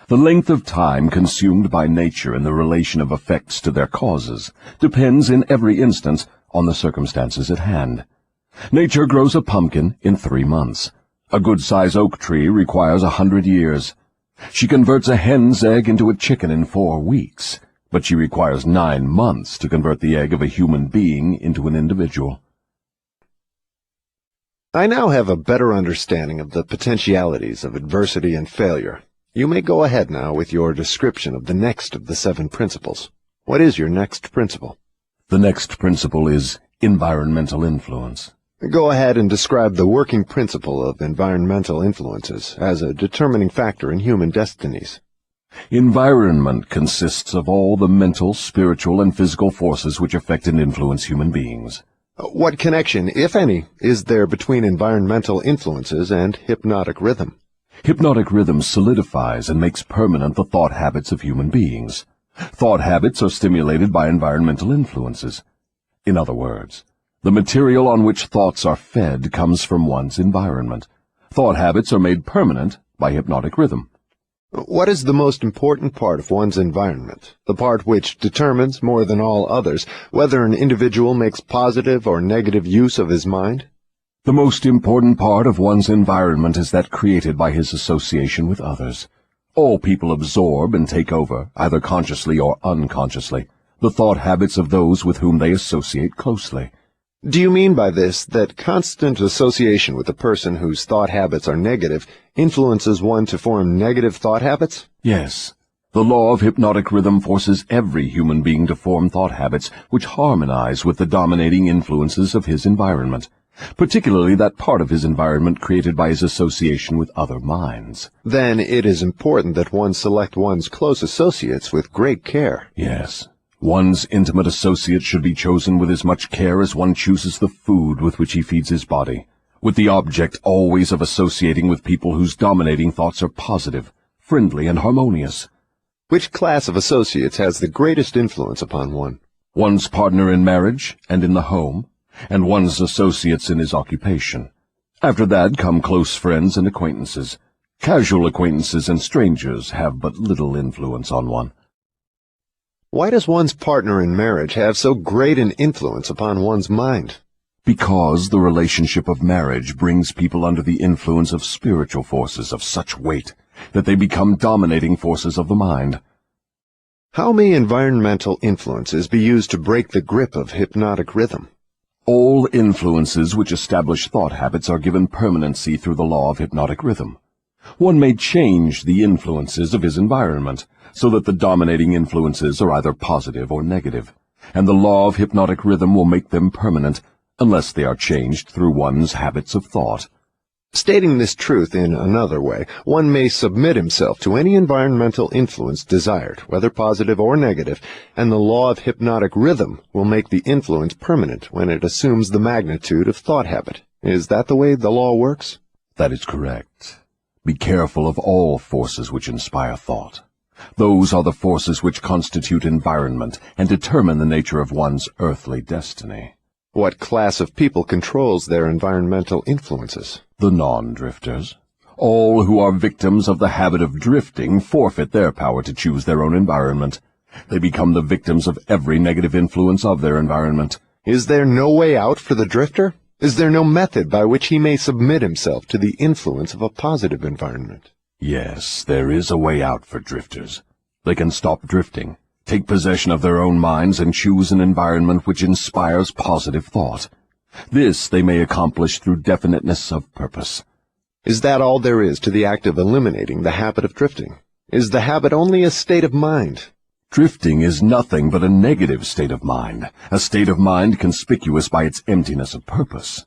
The length of time consumed by nature in the relation of effects to their causes depends in every instance on the circumstances at hand. Nature grows a pumpkin in 3 months. A good-sized oak tree requires 100 years. She converts a hen's egg into a chicken in 4 weeks, but she requires 9 months to convert the egg of a human being into an individual. I now have a better understanding of the potentialities of adversity and failure. You may go ahead now with your description of the next of the 7 principles. What is your next principle? The next principle is environmental influence. Go ahead and describe the working principle of environmental influences as a determining factor in human destinies. Environment consists of all the mental, spiritual, and physical forces which affect and influence human beings. What connection, if any, is there between environmental influences and hypnotic rhythm? Hypnotic rhythm solidifies and makes permanent the thought habits of human beings. Thought habits are stimulated by environmental influences. In other words, the material on which thoughts are fed comes from one's environment. Thought habits are made permanent by hypnotic rhythm. What is the most important part of one's environment, the part which determines, more than all others, whether an individual makes positive or negative use of his mind? The most important part of one's environment is that created by his association with others. All people absorb and take over, either consciously or unconsciously, the thought habits of those with whom they associate closely. Do you mean by this that constant association with a person whose thought habits are negative influences one to form negative thought habits? Yes. The law of hypnotic rhythm forces every human being to form thought habits which harmonize with the dominating influences of his environment, particularly that part of his environment created by his association with other minds. Then it is important that one select one's close associates with great care. Yes. One's intimate associates should be chosen with as much care as one chooses the food with which he feeds his body, with the object always of associating with people whose dominating thoughts are positive, friendly, and harmonious. Which class of associates has the greatest influence upon one? One's partner in marriage and in the home, and one's associates in his occupation. After that come close friends and acquaintances. Casual acquaintances and strangers have but little influence on one. Why does one's partner in marriage have so great an influence upon one's mind? Because the relationship of marriage brings people under the influence of spiritual forces of such weight that they become dominating forces of the mind. How may environmental influences be used to break the grip of hypnotic rhythm? All influences which establish thought habits are given permanency through the law of hypnotic rhythm. One may change the influences of his environment, so that the dominating influences are either positive or negative, and the law of hypnotic rhythm will make them permanent, unless they are changed through one's habits of thought. Stating this truth in another way, one may submit himself to any environmental influence desired, whether positive or negative, and the law of hypnotic rhythm will make the influence permanent when it assumes the magnitude of thought habit. Is that the way the law works? That is correct. Be careful of all forces which inspire thought. Those are the forces which constitute environment and determine the nature of one's earthly destiny. What class of people controls their environmental influences? The non-drifters. All who are victims of the habit of drifting forfeit their power to choose their own environment. They become the victims of every negative influence of their environment. Is there no way out for the drifter? Is there no method by which he may submit himself to the influence of a positive environment? Yes, there is a way out for drifters. They can stop drifting, take possession of their own minds, and choose an environment which inspires positive thought. This they may accomplish through definiteness of purpose. Is that all there is to the act of eliminating the habit of drifting? Is the habit only a state of mind? Drifting is nothing but a negative state of mind, a state of mind conspicuous by its emptiness of purpose.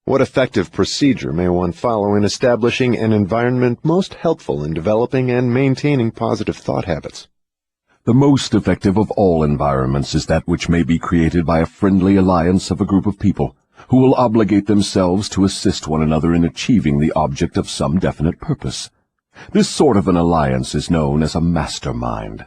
What effective procedure may one follow in establishing an environment most helpful in developing and maintaining positive thought habits? The most effective of all environments is that which may be created by a friendly alliance of a group of people who will obligate themselves to assist one another in achieving the object of some definite purpose. This sort of an alliance is known as a mastermind.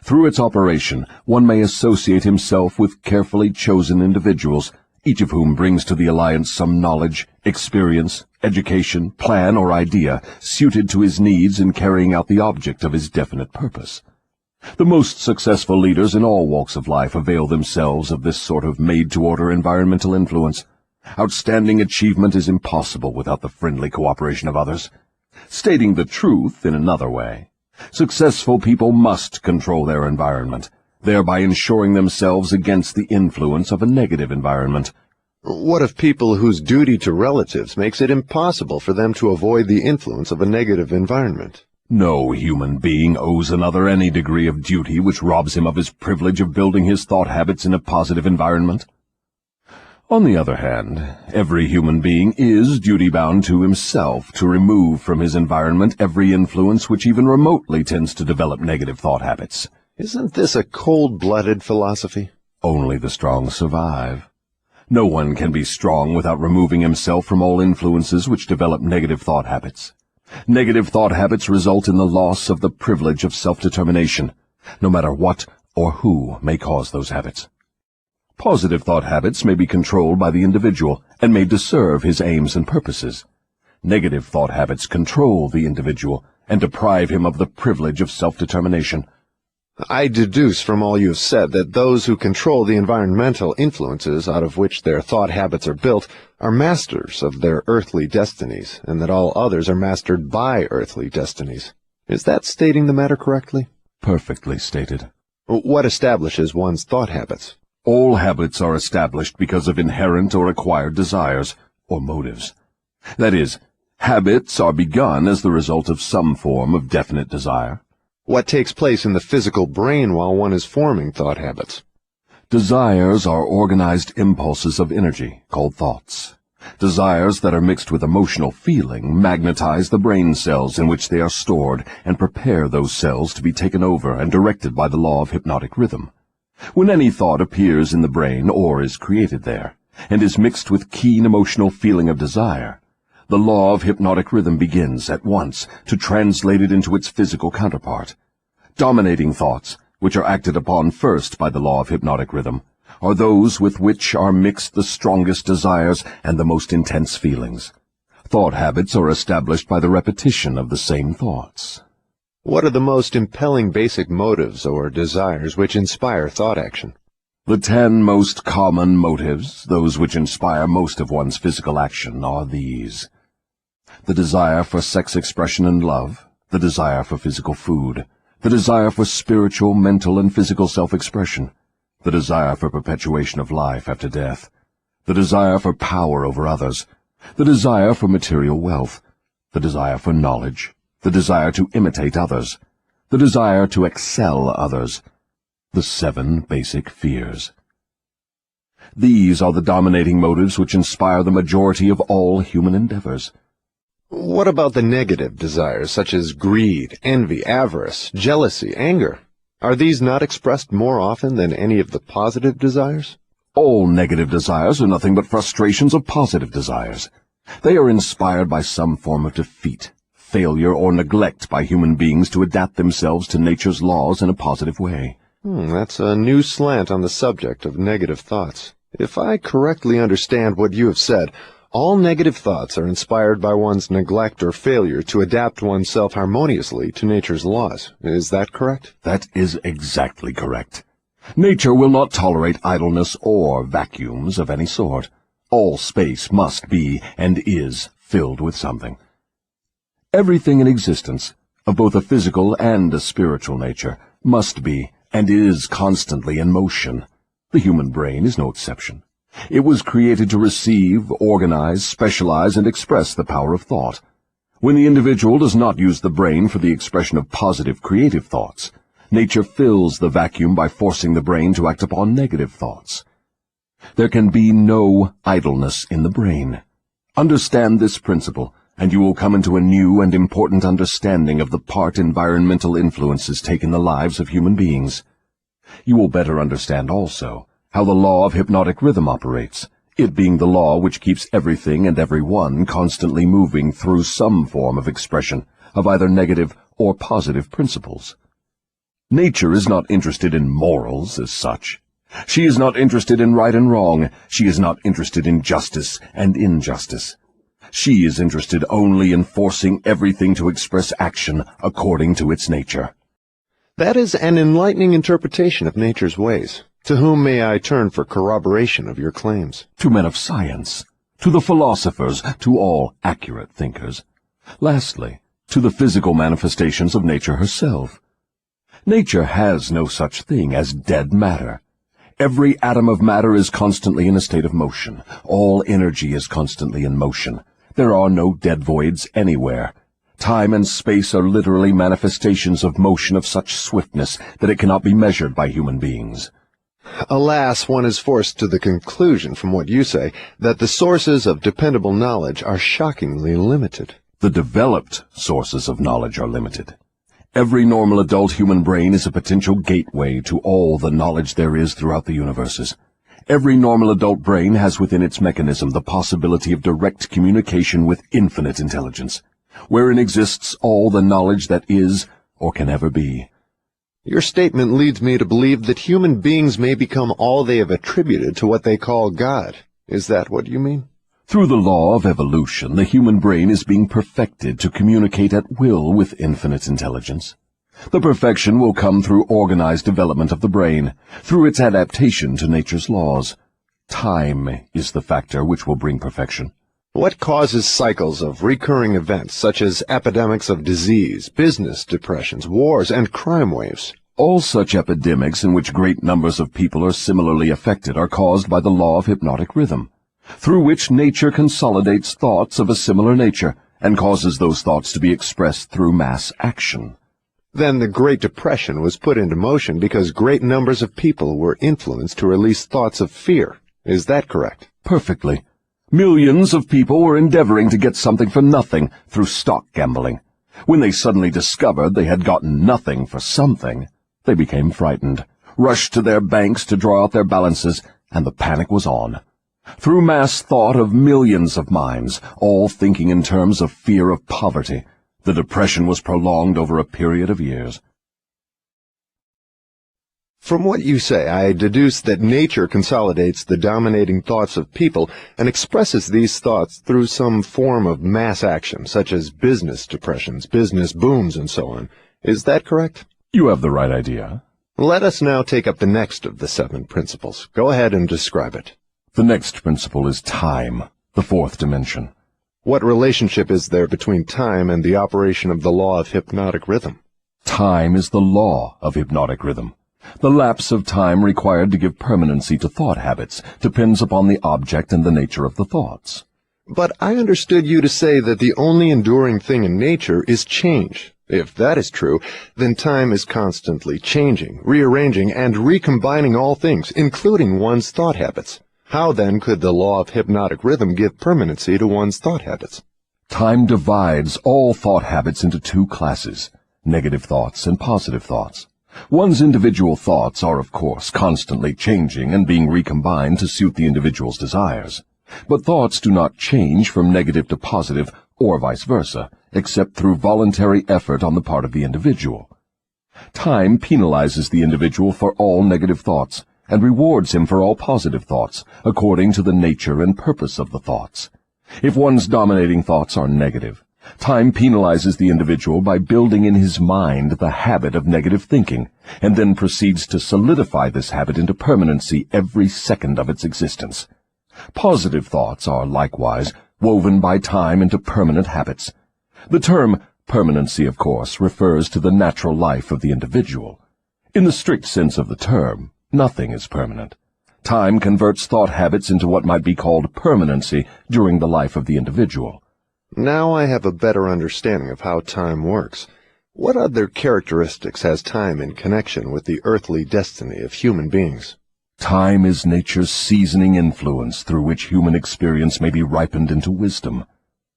Through its operation, one may associate himself with carefully chosen individuals, each of whom brings to the alliance some knowledge, experience, education, plan, or idea suited to his needs in carrying out the object of his definite purpose. The most successful leaders in all walks of life avail themselves of this sort of made-to-order environmental influence. Outstanding achievement is impossible without the friendly cooperation of others. Stating the truth in another way, successful people must control their environment, thereby ensuring themselves against the influence of a negative environment. What of people whose duty to relatives makes it impossible for them to avoid the influence of a negative environment? No human being owes another any degree of duty which robs him of his privilege of building his thought habits in a positive environment. On the other hand, every human being is duty-bound to himself to remove from his environment every influence which even remotely tends to develop negative thought habits. Isn't this a cold-blooded philosophy? Only the strong survive. No one can be strong without removing himself from all influences which develop negative thought habits. Negative thought habits result in the loss of the privilege of self-determination, no matter what or who may cause those habits. Positive thought habits may be controlled by the individual and made to serve his aims and purposes. Negative thought habits control the individual and deprive him of the privilege of self-determination. I deduce from all you have said that those who control the environmental influences out of which their thought habits are built are masters of their earthly destinies, and that all others are mastered by earthly destinies. Is that stating the matter correctly? Perfectly stated. What establishes one's thought habits? All habits are established because of inherent or acquired desires, or motives. That is, habits are begun as the result of some form of definite desire. What takes place in the physical brain while one is forming thought habits? Desires are organized impulses of energy, called thoughts. Desires that are mixed with emotional feeling magnetize the brain cells in which they are stored and prepare those cells to be taken over and directed by the law of hypnotic rhythm. When any thought appears in the brain or is created there, and is mixed with keen emotional feeling of desire, the law of hypnotic rhythm begins at once to translate it into its physical counterpart. Dominating thoughts, which are acted upon first by the law of hypnotic rhythm, are those with which are mixed the strongest desires and the most intense feelings. Thought habits are established by the repetition of the same thoughts. What are the most impelling basic motives or desires which inspire thought action? The 10 most common motives, those which inspire most of one's physical action, are these: the desire for sex expression and love, the desire for physical food, the desire for spiritual, mental, and physical self-expression, the desire for perpetuation of life after death, the desire for power over others, the desire for material wealth, the desire for knowledge, the desire to imitate others, the desire to excel others, the 7 basic fears. These are the dominating motives which inspire the majority of all human endeavors. What about the negative desires, such as greed, envy, avarice, jealousy, anger? Are these not expressed more often than any of the positive desires? All negative desires are nothing but frustrations of positive desires. They are inspired by some form of defeat, failure, or neglect by human beings to adapt themselves to nature's laws in a positive way. That's a new slant on the subject of negative thoughts. If I correctly understand what you have said, all negative thoughts are inspired by one's neglect or failure to adapt oneself harmoniously to nature's laws. Is that correct? That is exactly correct. Nature will not tolerate idleness or vacuums of any sort. All space must be and is filled with something. Everything in existence, of both a physical and a spiritual nature, must be and is constantly in motion. The human brain is no exception. It was created to receive, organize, specialize, and express the power of thought. When the individual does not use the brain for the expression of positive, creative thoughts, nature fills the vacuum by forcing the brain to act upon negative thoughts. There can be no idleness in the brain. Understand this principle, and you will come into a new and important understanding of the part environmental influences take in the lives of human beings. You will better understand also how the law of hypnotic rhythm operates, it being the law which keeps everything and everyone constantly moving through some form of expression of either negative or positive principles. Nature is not interested in morals as such. She is not interested in right and wrong. She is not interested in justice and injustice. She is interested only in forcing everything to express action according to its nature. That is an enlightening interpretation of nature's ways. To whom may I turn for corroboration of your claims? To men of science, to the philosophers, to all accurate thinkers. Lastly, to the physical manifestations of nature herself. Nature has no such thing as dead matter. Every atom of matter is constantly in a state of motion. All energy is constantly in motion. There are no dead voids anywhere. Time and space are literally manifestations of motion of such swiftness that it cannot be measured by human beings. Alas, one is forced to the conclusion, from what you say, that the sources of dependable knowledge are shockingly limited. The developed sources of knowledge are limited. Every normal adult human brain is a potential gateway to all the knowledge there is throughout the universes. Every normal adult brain has within its mechanism the possibility of direct communication with infinite intelligence, wherein exists all the knowledge that is or can ever be. Your statement leads me to believe that human beings may become all they have attributed to what they call God. Is that what you mean? Through the law of evolution, the human brain is being perfected to communicate at will with infinite intelligence. The perfection will come through organized development of the brain, through its adaptation to nature's laws. Time is the factor which will bring perfection. What causes cycles of recurring events such as epidemics of disease, business depressions, wars, and crime waves? All such epidemics in which great numbers of people are similarly affected are caused by the law of hypnotic rhythm, through which nature consolidates thoughts of a similar nature and causes those thoughts to be expressed through mass action. Then the Great Depression was put into motion because great numbers of people were influenced to release thoughts of fear. Is that correct? Perfectly. Millions of people were endeavoring to get something for nothing through stock gambling. When they suddenly discovered they had gotten nothing for something, they became frightened, rushed to their banks to draw out their balances, and the panic was on. Through mass thought of millions of minds, all thinking in terms of fear of poverty, the Depression was prolonged over a period of years. From what you say, I deduce that nature consolidates the dominating thoughts of people and expresses these thoughts through some form of mass action, such as business depressions, business booms, and so on. Is that correct? You have the right idea. Let us now take up the next of the 7 principles. Go ahead and describe it. The next principle is time, the 4th dimension. What relationship is there between time and the operation of the law of hypnotic rhythm? Time is the law of hypnotic rhythm. The lapse of time required to give permanency to thought habits depends upon the object and the nature of the thoughts. But I understood you to say that the only enduring thing in nature is change. If that is true, then time is constantly changing, rearranging, and recombining all things, including one's thought habits. How then could the law of hypnotic rhythm give permanency to one's thought habits? Time divides all thought habits into 2 classes, negative thoughts and positive thoughts. One's individual thoughts are, of course, constantly changing and being recombined to suit the individual's desires. But thoughts do not change from negative to positive, or vice versa, except through voluntary effort on the part of the individual. Time penalizes the individual for all negative thoughts, and rewards him for all positive thoughts, according to the nature and purpose of the thoughts. If one's dominating thoughts are negative, time penalizes the individual by building in his mind the habit of negative thinking, and then proceeds to solidify this habit into permanency every second of its existence. Positive thoughts are, likewise, woven by time into permanent habits. The term permanency, of course, refers to the natural life of the individual. In the strict sense of the term, nothing is permanent. Time converts thought habits into what might be called permanency during the life of the individual. Now I have a better understanding of how time works. What other characteristics has time in connection with the earthly destiny of human beings? Time is nature's seasoning influence through which human experience may be ripened into wisdom.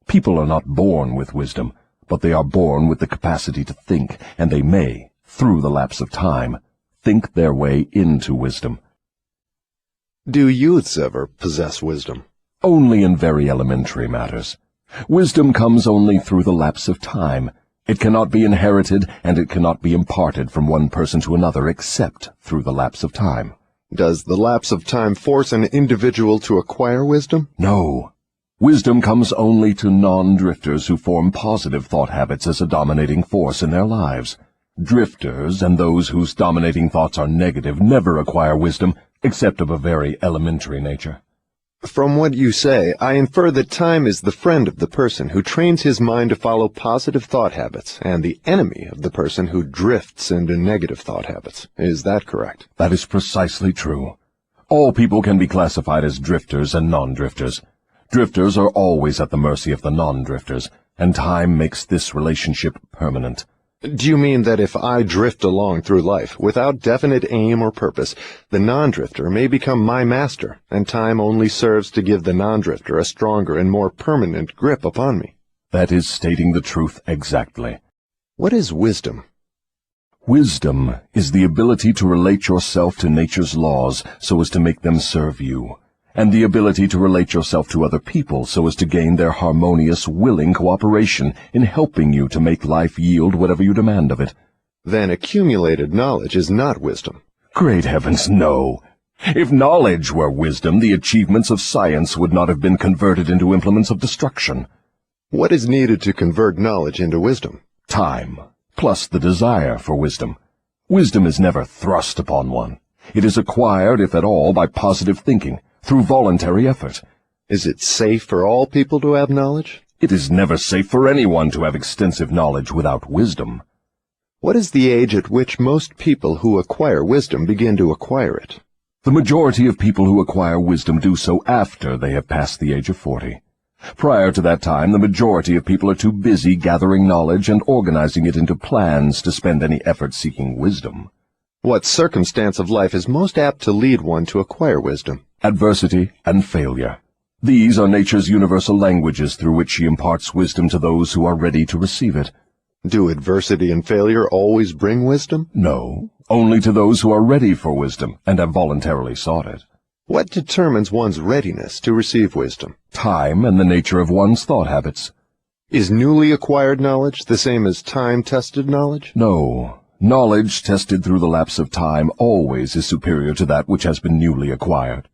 People are not born with wisdom, but they are born with the capacity to think, and they may, through the lapse of time, think their way into wisdom. Do youths ever possess wisdom? Only in very elementary matters. Wisdom comes only through the lapse of time. It cannot be inherited, and it cannot be imparted from one person to another except through the lapse of time. Does the lapse of time force an individual to acquire wisdom? No. Wisdom comes only to non-drifters who form positive thought habits as a dominating force in their lives. Drifters and those whose dominating thoughts are negative never acquire wisdom, except of a very elementary nature. From what you say, I infer that time is the friend of the person who trains his mind to follow positive thought habits, and the enemy of the person who drifts into negative thought habits. Is that correct? That is precisely true. All people can be classified as drifters and non-drifters. Drifters are always at the mercy of the non-drifters, and time makes this relationship permanent. Do you mean that if I drift along through life without definite aim or purpose, the non-drifter may become my master, and time only serves to give the non-drifter a stronger and more permanent grip upon me? That is stating the truth exactly. What is wisdom? Wisdom is the ability to relate yourself to nature's laws so as to make them serve you, and the ability to relate yourself to other people so as to gain their harmonious, willing cooperation in helping you to make life yield whatever you demand of it. Then accumulated knowledge is not wisdom. Great heavens, no! If knowledge were wisdom, the achievements of science would not have been converted into implements of destruction. What is needed to convert knowledge into wisdom? Time, plus the desire for wisdom. Wisdom is never thrust upon one. It is acquired, if at all, by positive thinking, through voluntary effort. Is it safe for all people to have knowledge? It is never safe for anyone to have extensive knowledge without wisdom. What is the age at which most people who acquire wisdom begin to acquire it? The majority of people who acquire wisdom do so after they have passed the age of 40. Prior to that time, the majority of people are too busy gathering knowledge and organizing it into plans to spend any effort seeking wisdom. What circumstance of life is most apt to lead one to acquire wisdom? Adversity and failure. These are nature's universal languages through which she imparts wisdom to those who are ready to receive it. Do adversity and failure always bring wisdom? No, only to those who are ready for wisdom and have voluntarily sought it. What determines one's readiness to receive wisdom? Time and the nature of one's thought habits. Is newly acquired knowledge the same as time-tested knowledge? No. Knowledge tested through the lapse of time always is superior to that which has been newly acquired.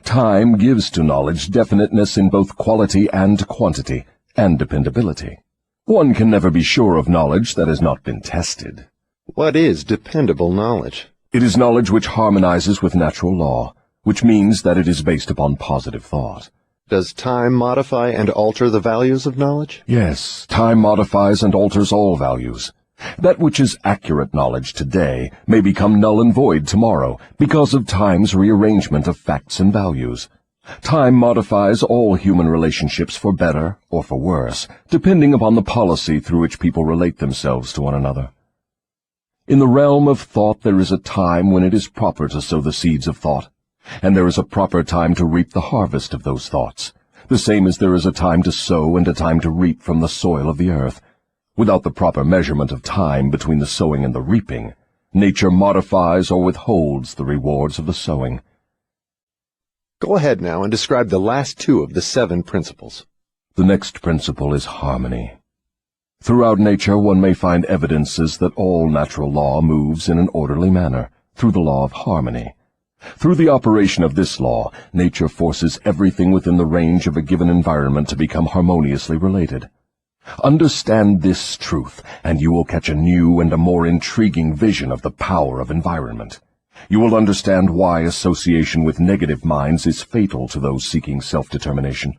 Time gives to knowledge definiteness in both quality and quantity, and dependability. One can never be sure of knowledge that has not been tested. What is dependable knowledge? It is knowledge which harmonizes with natural law, which means that it is based upon positive thought. Does time modify and alter the values of knowledge? Yes, time modifies and alters all values. That which is accurate knowledge today may become null and void tomorrow because of time's rearrangement of facts and values. Time modifies all human relationships for better or for worse, depending upon the policy through which people relate themselves to one another. In the realm of thought there is a time when it is proper to sow the seeds of thought, and there is a proper time to reap the harvest of those thoughts, the same as there is a time to sow and a time to reap from the soil of the earth. Without the proper measurement of time between the sowing and the reaping, nature modifies or withholds the rewards of the sowing. Go ahead now and describe the last two of the 7 principles. The next principle is harmony. Throughout nature one may find evidences that all natural law moves in an orderly manner, through the law of harmony. Through the operation of this law, nature forces everything within the range of a given environment to become harmoniously related. Understand this truth, and you will catch a new and a more intriguing vision of the power of environment. You will understand why association with negative minds is fatal to those seeking self-determination.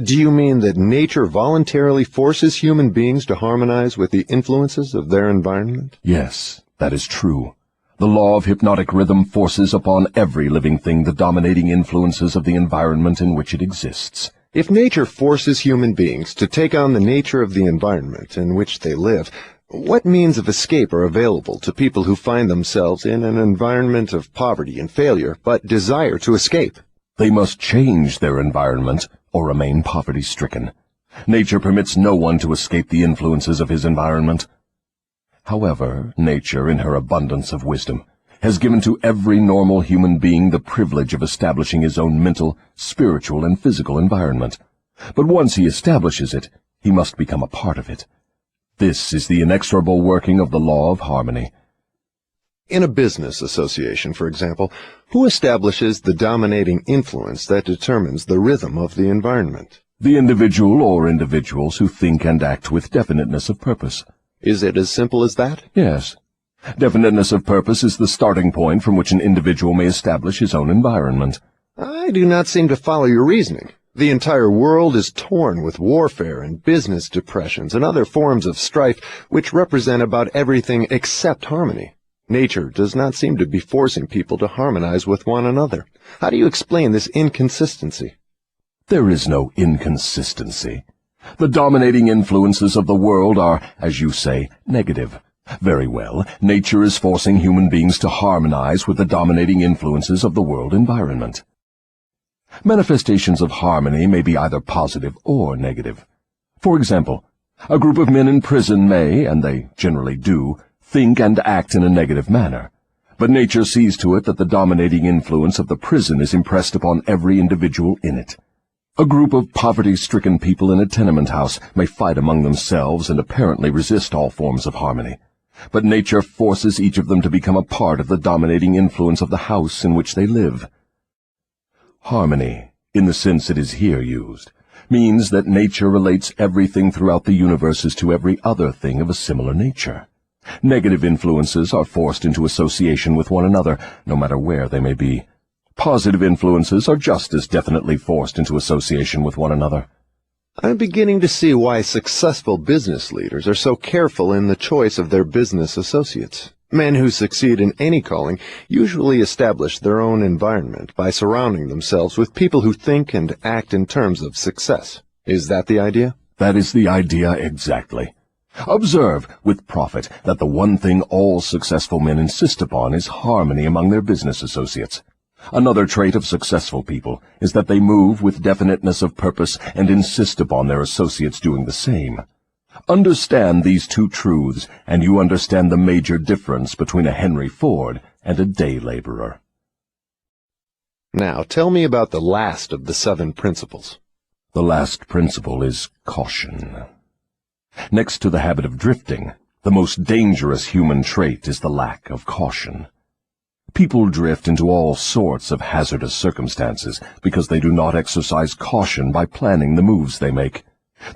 Do you mean that nature voluntarily forces human beings to harmonize with the influences of their environment? Yes, that is true. The law of hypnotic rhythm forces upon every living thing the dominating influences of the environment in which it exists. If nature forces human beings to take on the nature of the environment in which they live, what means of escape are available to people who find themselves in an environment of poverty and failure, but desire to escape? They must change their environment or remain poverty-stricken. Nature permits no one to escape the influences of his environment. However, nature, in her abundance of wisdom, has given to every normal human being the privilege of establishing his own mental, spiritual, and physical environment. But once he establishes it, he must become a part of it. This is the inexorable working of the law of harmony. In a business association, for example, who establishes the dominating influence that determines the rhythm of the environment? The individual or individuals who think and act with definiteness of purpose. Is it as simple as that? Yes. Definiteness of purpose is the starting point from which an individual may establish his own environment. I do not seem to follow your reasoning. The entire world is torn with warfare and business depressions and other forms of strife which represent about everything except harmony. Nature does not seem to be forcing people to harmonize with one another. How do you explain this inconsistency? There is no inconsistency. The dominating influences of the world are, as you say, negative. Very well, nature is forcing human beings to harmonize with the dominating influences of the world environment. Manifestations of harmony may be either positive or negative. For example, a group of men in prison may, and they generally do, think and act in a negative manner. But nature sees to it that the dominating influence of the prison is impressed upon every individual in it. A group of poverty-stricken people in a tenement house may fight among themselves and apparently resist all forms of harmony. But nature forces each of them to become a part of the dominating influence of the house in which they live. Harmony, in the sense it is here used, means that nature relates everything throughout the universe as to every other thing of a similar nature. Negative influences are forced into association with one another, no matter where they may be. Positive influences are just as definitely forced into association with one another. I'm beginning to see why successful business leaders are so careful in the choice of their business associates. Men who succeed in any calling usually establish their own environment by surrounding themselves with people who think and act in terms of success. Is that the idea? That is the idea exactly. Observe, with profit, that the one thing all successful men insist upon is harmony among their business associates. Another trait of successful people is that they move with definiteness of purpose and insist upon their associates doing the same. Understand these two truths, and you understand the major difference between a Henry Ford and a day laborer. Now, tell me about the last of the 7 principles. The last principle is caution. Next to the habit of drifting, the most dangerous human trait is the lack of caution. People drift into all sorts of hazardous circumstances because they do not exercise caution by planning the moves they make.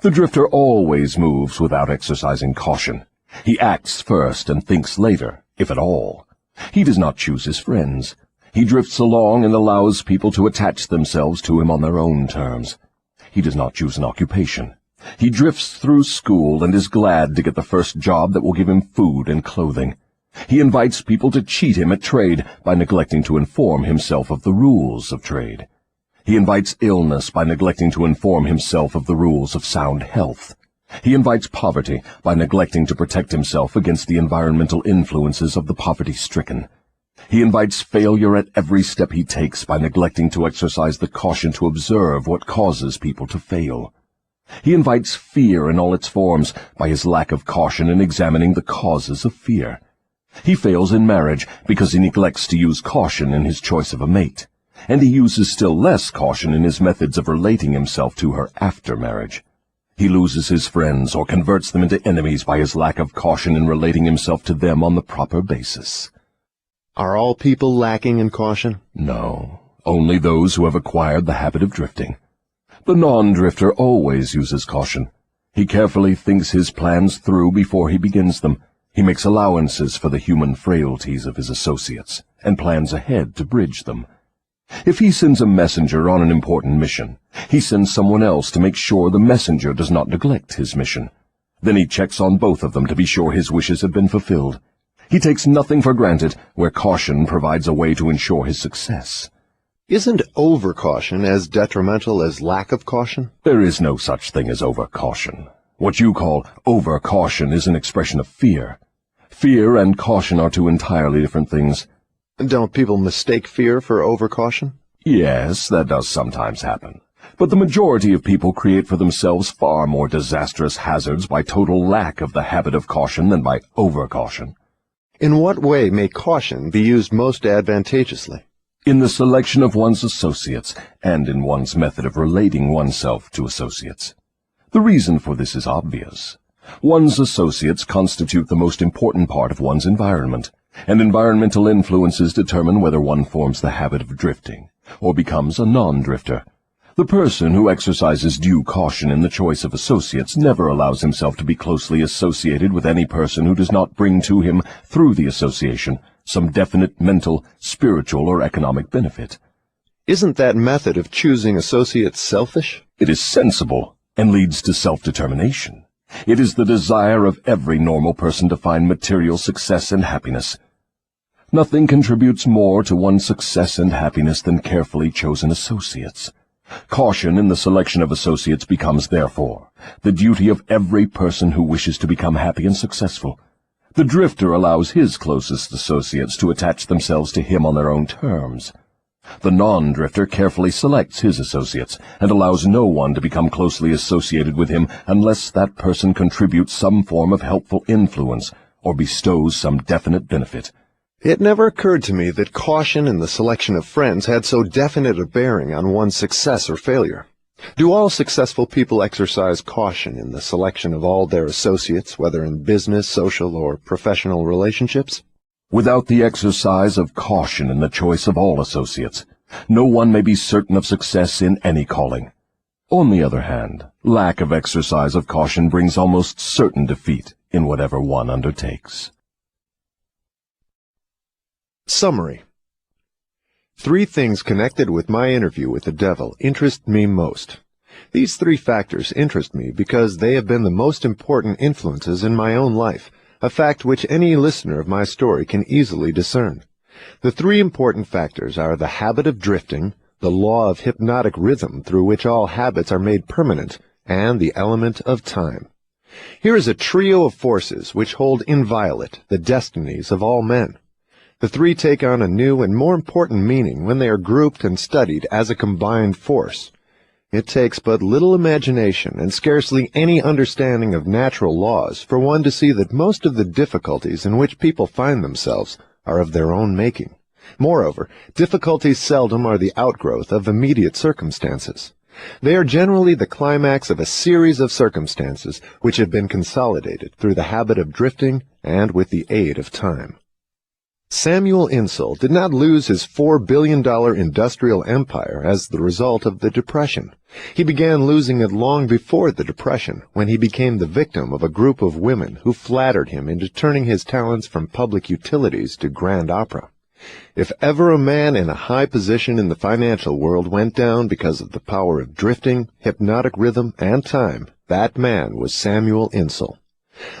The drifter always moves without exercising caution. He acts first and thinks later, if at all. He does not choose his friends. He drifts along and allows people to attach themselves to him on their own terms. He does not choose an occupation. He drifts through school and is glad to get the first job that will give him food and clothing. He invites people to cheat him at trade by neglecting to inform himself of the rules of trade. He invites illness by neglecting to inform himself of the rules of sound health. He invites poverty by neglecting to protect himself against the environmental influences of the poverty-stricken. He invites failure at every step he takes by neglecting to exercise the caution to observe what causes people to fail. He invites fear in all its forms by his lack of caution in examining the causes of fear. He fails in marriage because he neglects to use caution in his choice of a mate, and he uses still less caution in his methods of relating himself to her after marriage. He loses his friends or converts them into enemies by his lack of caution in relating himself to them on the proper basis. Are all people lacking in caution? No, only those who have acquired the habit of drifting. The non-drifter always uses caution. He carefully thinks his plans through before he begins them. He makes allowances for the human frailties of his associates, and plans ahead to bridge them. If he sends a messenger on an important mission, he sends someone else to make sure the messenger does not neglect his mission. Then he checks on both of them to be sure his wishes have been fulfilled. He takes nothing for granted where caution provides a way to ensure his success. Isn't over-caution as detrimental as lack of caution? There is no such thing as over-caution. What you call over-caution is an expression of fear. Fear and caution are two entirely different things. Don't people mistake fear for over-caution? Yes, that does sometimes happen. But the majority of people create for themselves far more disastrous hazards by total lack of the habit of caution than by over-caution. In what way may caution be used most advantageously? In the selection of one's associates, and in one's method of relating oneself to associates. The reason for this is obvious. One's associates constitute the most important part of one's environment, and environmental influences determine whether one forms the habit of drifting, or becomes a non-drifter. The person who exercises due caution in the choice of associates never allows himself to be closely associated with any person who does not bring to him, through the association, some definite mental, spiritual, or economic benefit. Isn't that method of choosing associates selfish? It is sensible, and leads to self-determination. It is the desire of every normal person to find material success and happiness. Nothing contributes more to one's success and happiness than carefully chosen associates. Caution in the selection of associates becomes, therefore, the duty of every person who wishes to become happy and successful. The drifter allows his closest associates to attach themselves to him on their own terms. The non-drifter carefully selects his associates and allows no one to become closely associated with him unless that person contributes some form of helpful influence or bestows some definite benefit. It never occurred to me that caution in the selection of friends had so definite a bearing on one's success or failure. Do all successful people exercise caution in the selection of all their associates, whether in business, social, or professional relationships? Without the exercise of caution in the choice of all associates, no one may be certain of success in any calling. On the other hand, lack of exercise of caution brings almost certain defeat in whatever one undertakes. Summary. 3 things connected with my interview with the devil interest me most. These 3 factors interest me because they have been the most important influences in my own life, a fact which any listener of my story can easily discern. The 3 important factors are the habit of drifting, the law of hypnotic rhythm through which all habits are made permanent, and the element of time. Here is a trio of forces which hold inviolate the destinies of all men. The 3 take on a new and more important meaning when they are grouped and studied as a combined force. It takes but little imagination and scarcely any understanding of natural laws for one to see that most of the difficulties in which people find themselves are of their own making. Moreover, difficulties seldom are the outgrowth of immediate circumstances. They are generally the climax of a series of circumstances which have been consolidated through the habit of drifting and with the aid of time. Samuel Insull did not lose his $4 billion industrial empire as the result of the Depression. He began losing it long before the Depression, when he became the victim of a group of women who flattered him into turning his talents from public utilities to grand opera. If ever a man in a high position in the financial world went down because of the power of drifting, hypnotic rhythm, and time, that man was Samuel Insull.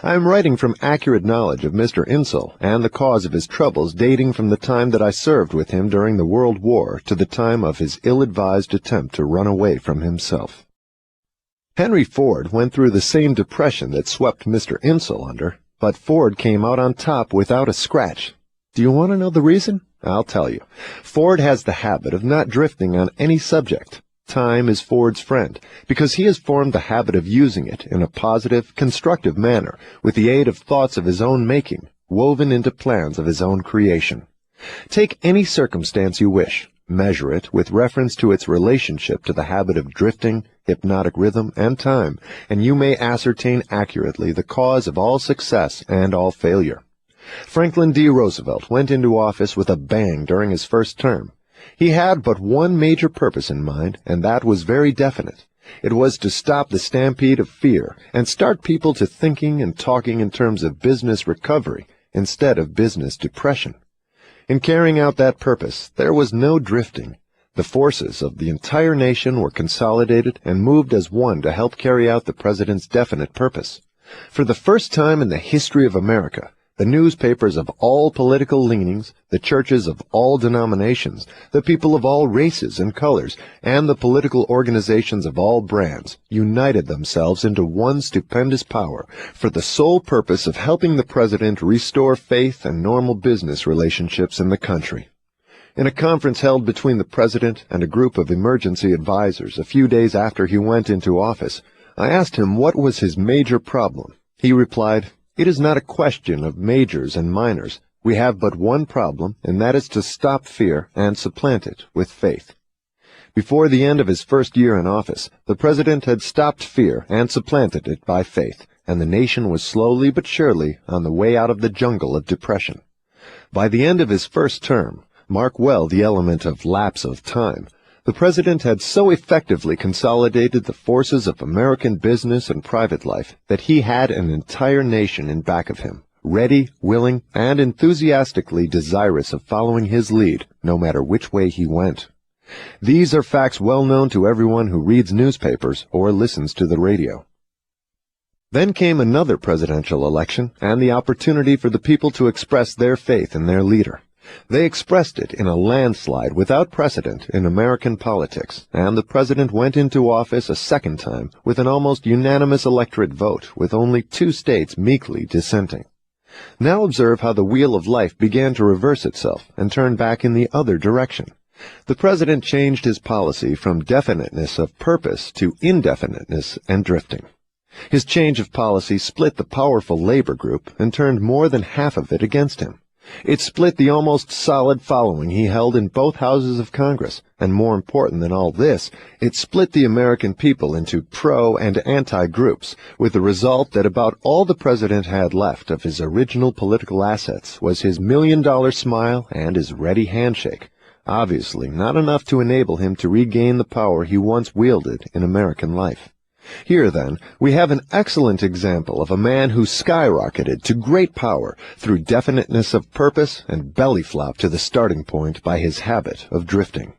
I am writing from accurate knowledge of Mr. Insull and the cause of his troubles dating from the time that I served with him during the World War to the time of his ill-advised attempt to run away from himself. Henry Ford went through the same depression that swept Mr. Insull under, but Ford came out on top without a scratch. Do you want to know the reason? I'll tell you. Ford has the habit of not drifting on any subject. Time is Ford's friend, because he has formed the habit of using it in a positive, constructive manner, with the aid of thoughts of his own making, woven into plans of his own creation. Take any circumstance you wish, measure it with reference to its relationship to the habit of drifting, hypnotic rhythm, and time, and you may ascertain accurately the cause of all success and all failure. Franklin D. Roosevelt went into office with a bang during his first term. He had but one major purpose in mind, and that was very definite. It was to stop the stampede of fear and start people to thinking and talking in terms of business recovery instead of business depression. In carrying out that purpose, there was no drifting. The forces of the entire nation were consolidated and moved as one to help carry out the president's definite purpose. For the first time in the history of America, the newspapers of all political leanings, the churches of all denominations, the people of all races and colors, and the political organizations of all brands united themselves into one stupendous power for the sole purpose of helping the president restore faith and normal business relationships in the country. In a conference held between the president and a group of emergency advisors a few days after he went into office, I asked him what was his major problem. He replied, "It is not a question of majors and minors. We have but one problem, and that is to stop fear and supplant it with faith." Before the end of his first year in office, the president had stopped fear and supplanted it by faith, and the nation was slowly but surely on the way out of the jungle of depression. By the end of his first term, mark well the element of lapse of time, the president had so effectively consolidated the forces of American business and private life that he had an entire nation in back of him, ready, willing, and enthusiastically desirous of following his lead, no matter which way he went. These are facts well known to everyone who reads newspapers or listens to the radio. Then came another presidential election and the opportunity for the people to express their faith in their leader. They expressed it in a landslide without precedent in American politics, and the president went into office a second time with an almost unanimous electorate vote, with only 2 states meekly dissenting. Now observe how the wheel of life began to reverse itself and turn back in the other direction. The president changed his policy from definiteness of purpose to indefiniteness and drifting. His change of policy split the powerful labor group and turned more than half of it against him. It split the almost solid following he held in both houses of Congress, and more important than all this, it split the American people into pro- and anti-groups, with the result that about all the president had left of his original political assets was his $1,000,000 smile and his ready handshake, obviously not enough to enable him to regain the power he once wielded in American life. Here, then, we have an excellent example of a man who skyrocketed to great power through definiteness of purpose and belly-flop to the starting point by his habit of drifting.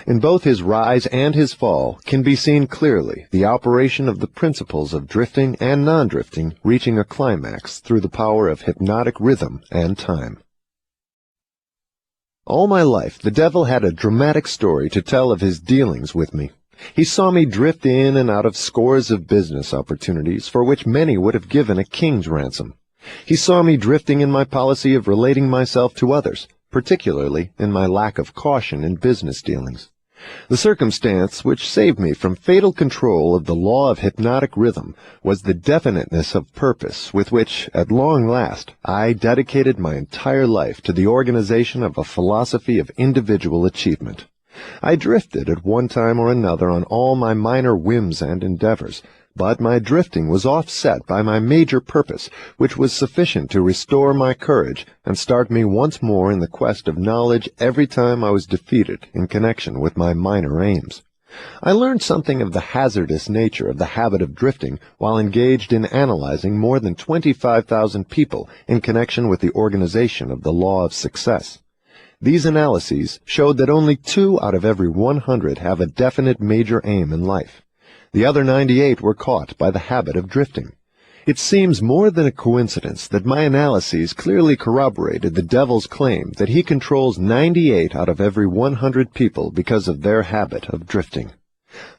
In both his rise and his fall can be seen clearly the operation of the principles of drifting and non-drifting reaching a climax through the power of hypnotic rhythm and time. All my life, the devil had a dramatic story to tell of his dealings with me. He saw me drift in and out of scores of business opportunities for which many would have given a king's ransom. He saw me drifting in my policy of relating myself to others, particularly in my lack of caution in business dealings. The circumstance which saved me from fatal control of the law of hypnotic rhythm was the definiteness of purpose with which, at long last, I dedicated my entire life to the organization of a philosophy of individual achievement. I drifted at one time or another on all my minor whims and endeavors, but my drifting was offset by my major purpose, which was sufficient to restore my courage and start me once more in the quest of knowledge every time I was defeated in connection with my minor aims. I learned something of the hazardous nature of the habit of drifting while engaged in analyzing more than 25,000 people in connection with the organization of the law of success. These analyses showed that only 2 out of every 100 have a definite major aim in life. The other 98 were caught by the habit of drifting. It seems more than a coincidence that my analyses clearly corroborated the devil's claim that he controls 98 out of every 100 people because of their habit of drifting.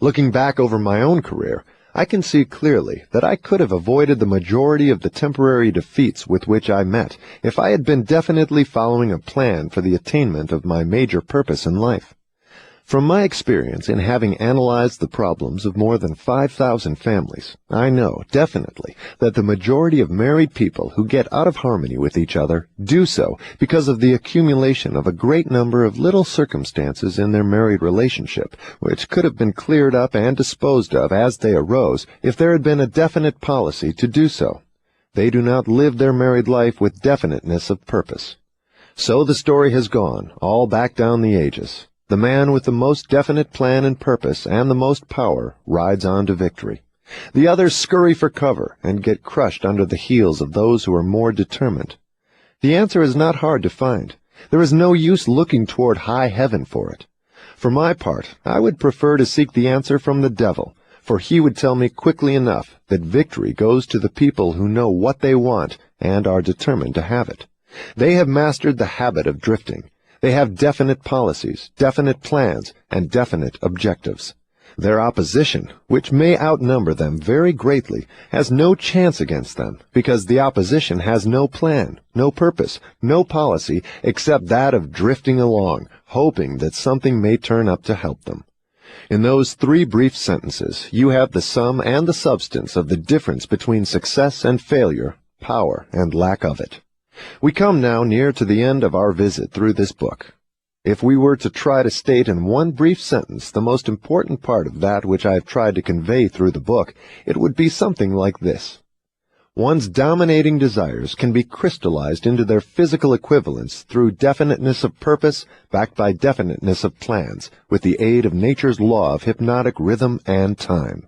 Looking back over my own career, I can see clearly that I could have avoided the majority of the temporary defeats with which I met if I had been definitely following a plan for the attainment of my major purpose in life. From my experience in having analyzed the problems of more than 5,000 families, I know definitely that the majority of married people who get out of harmony with each other do so because of the accumulation of a great number of little circumstances in their married relationship, which could have been cleared up and disposed of as they arose if there had been a definite policy to do so. They do not live their married life with definiteness of purpose. So the story has gone, all back down the ages. The man with the most definite plan and purpose and the most power rides on to victory. The others scurry for cover and get crushed under the heels of those who are more determined. The answer is not hard to find. There is no use looking toward high heaven for it. For my part, I would prefer to seek the answer from the devil, for he would tell me quickly enough that victory goes to the people who know what they want and are determined to have it. They have mastered the habit of drifting. They have definite policies, definite plans, and definite objectives. Their opposition, which may outnumber them very greatly, has no chance against them, because the opposition has no plan, no purpose, no policy, except that of drifting along, hoping that something may turn up to help them. In those 3 brief sentences, you have the sum and the substance of the difference between success and failure, power and lack of it. We come now near to the end of our visit through this book. If we were to try to state in one brief sentence the most important part of that which I have tried to convey through the book, it would be something like this. One's dominating desires can be crystallized into their physical equivalents through definiteness of purpose backed by definiteness of plans, with the aid of nature's law of hypnotic rhythm and time.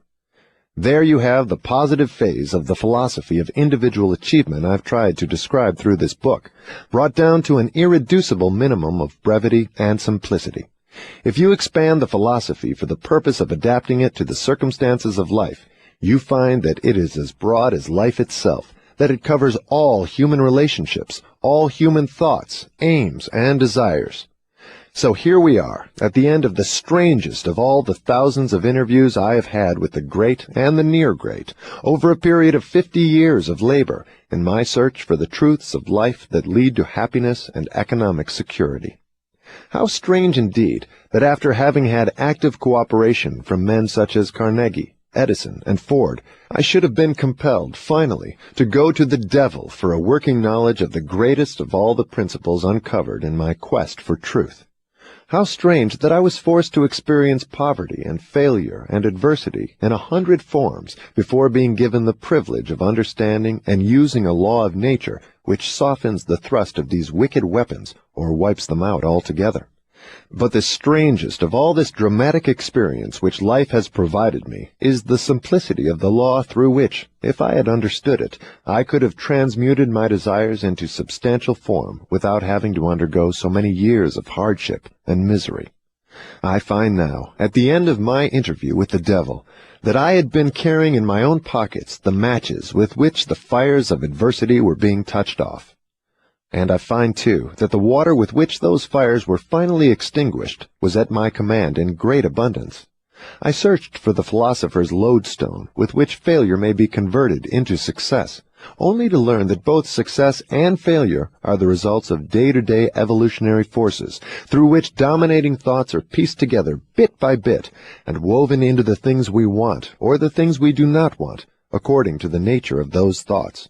There you have the positive phase of the philosophy of individual achievement I've tried to describe through this book, brought down to an irreducible minimum of brevity and simplicity. If you expand the philosophy for the purpose of adapting it to the circumstances of life, you find that it is as broad as life itself, that it covers all human relationships, all human thoughts, aims, and desires. So here we are, at the end of the strangest of all the thousands of interviews I have had with the great and the near great, over a period of 50 years of labor in my search for the truths of life that lead to happiness and economic security. How strange indeed that after having had active cooperation from men such as Carnegie, Edison, and Ford, I should have been compelled, finally, to go to the devil for a working knowledge of the greatest of all the principles uncovered in my quest for truth. How strange that I was forced to experience poverty and failure and adversity in 100 forms before being given the privilege of understanding and using a law of nature which softens the thrust of these wicked weapons or wipes them out altogether. But the strangest of all this dramatic experience which life has provided me is the simplicity of the law through which, if I had understood it, I could have transmuted my desires into substantial form without having to undergo so many years of hardship and misery. I find now, at the end of my interview with the devil, that I had been carrying in my own pockets the matches with which the fires of adversity were being touched off. And I find, too, that the water with which those fires were finally extinguished was at my command in great abundance. I searched for the philosopher's lodestone with which failure may be converted into success, only to learn that both success and failure are the results of day-to-day evolutionary forces, through which dominating thoughts are pieced together bit by bit and woven into the things we want or the things we do not want, according to the nature of those thoughts.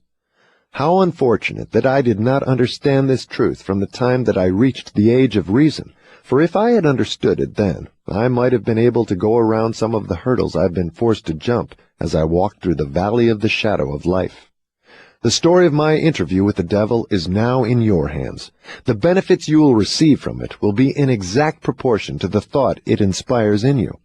How unfortunate that I did not understand this truth from the time that I reached the age of reason, for if I had understood it then, I might have been able to go around some of the hurdles I've been forced to jump as I walked through the valley of the shadow of life. The story of my interview with the devil is now in your hands. The benefits you will receive from it will be in exact proportion to the thought it inspires in you.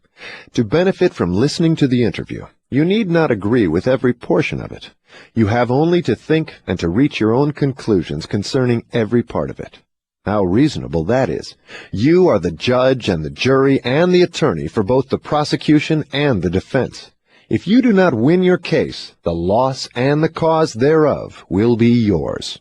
To benefit from listening to the interview, you need not agree with every portion of it. You have only to think and to reach your own conclusions concerning every part of it. How reasonable that is. You are the judge and the jury and the attorney for both the prosecution and the defense. If you do not win your case, the loss and the cause thereof will be yours.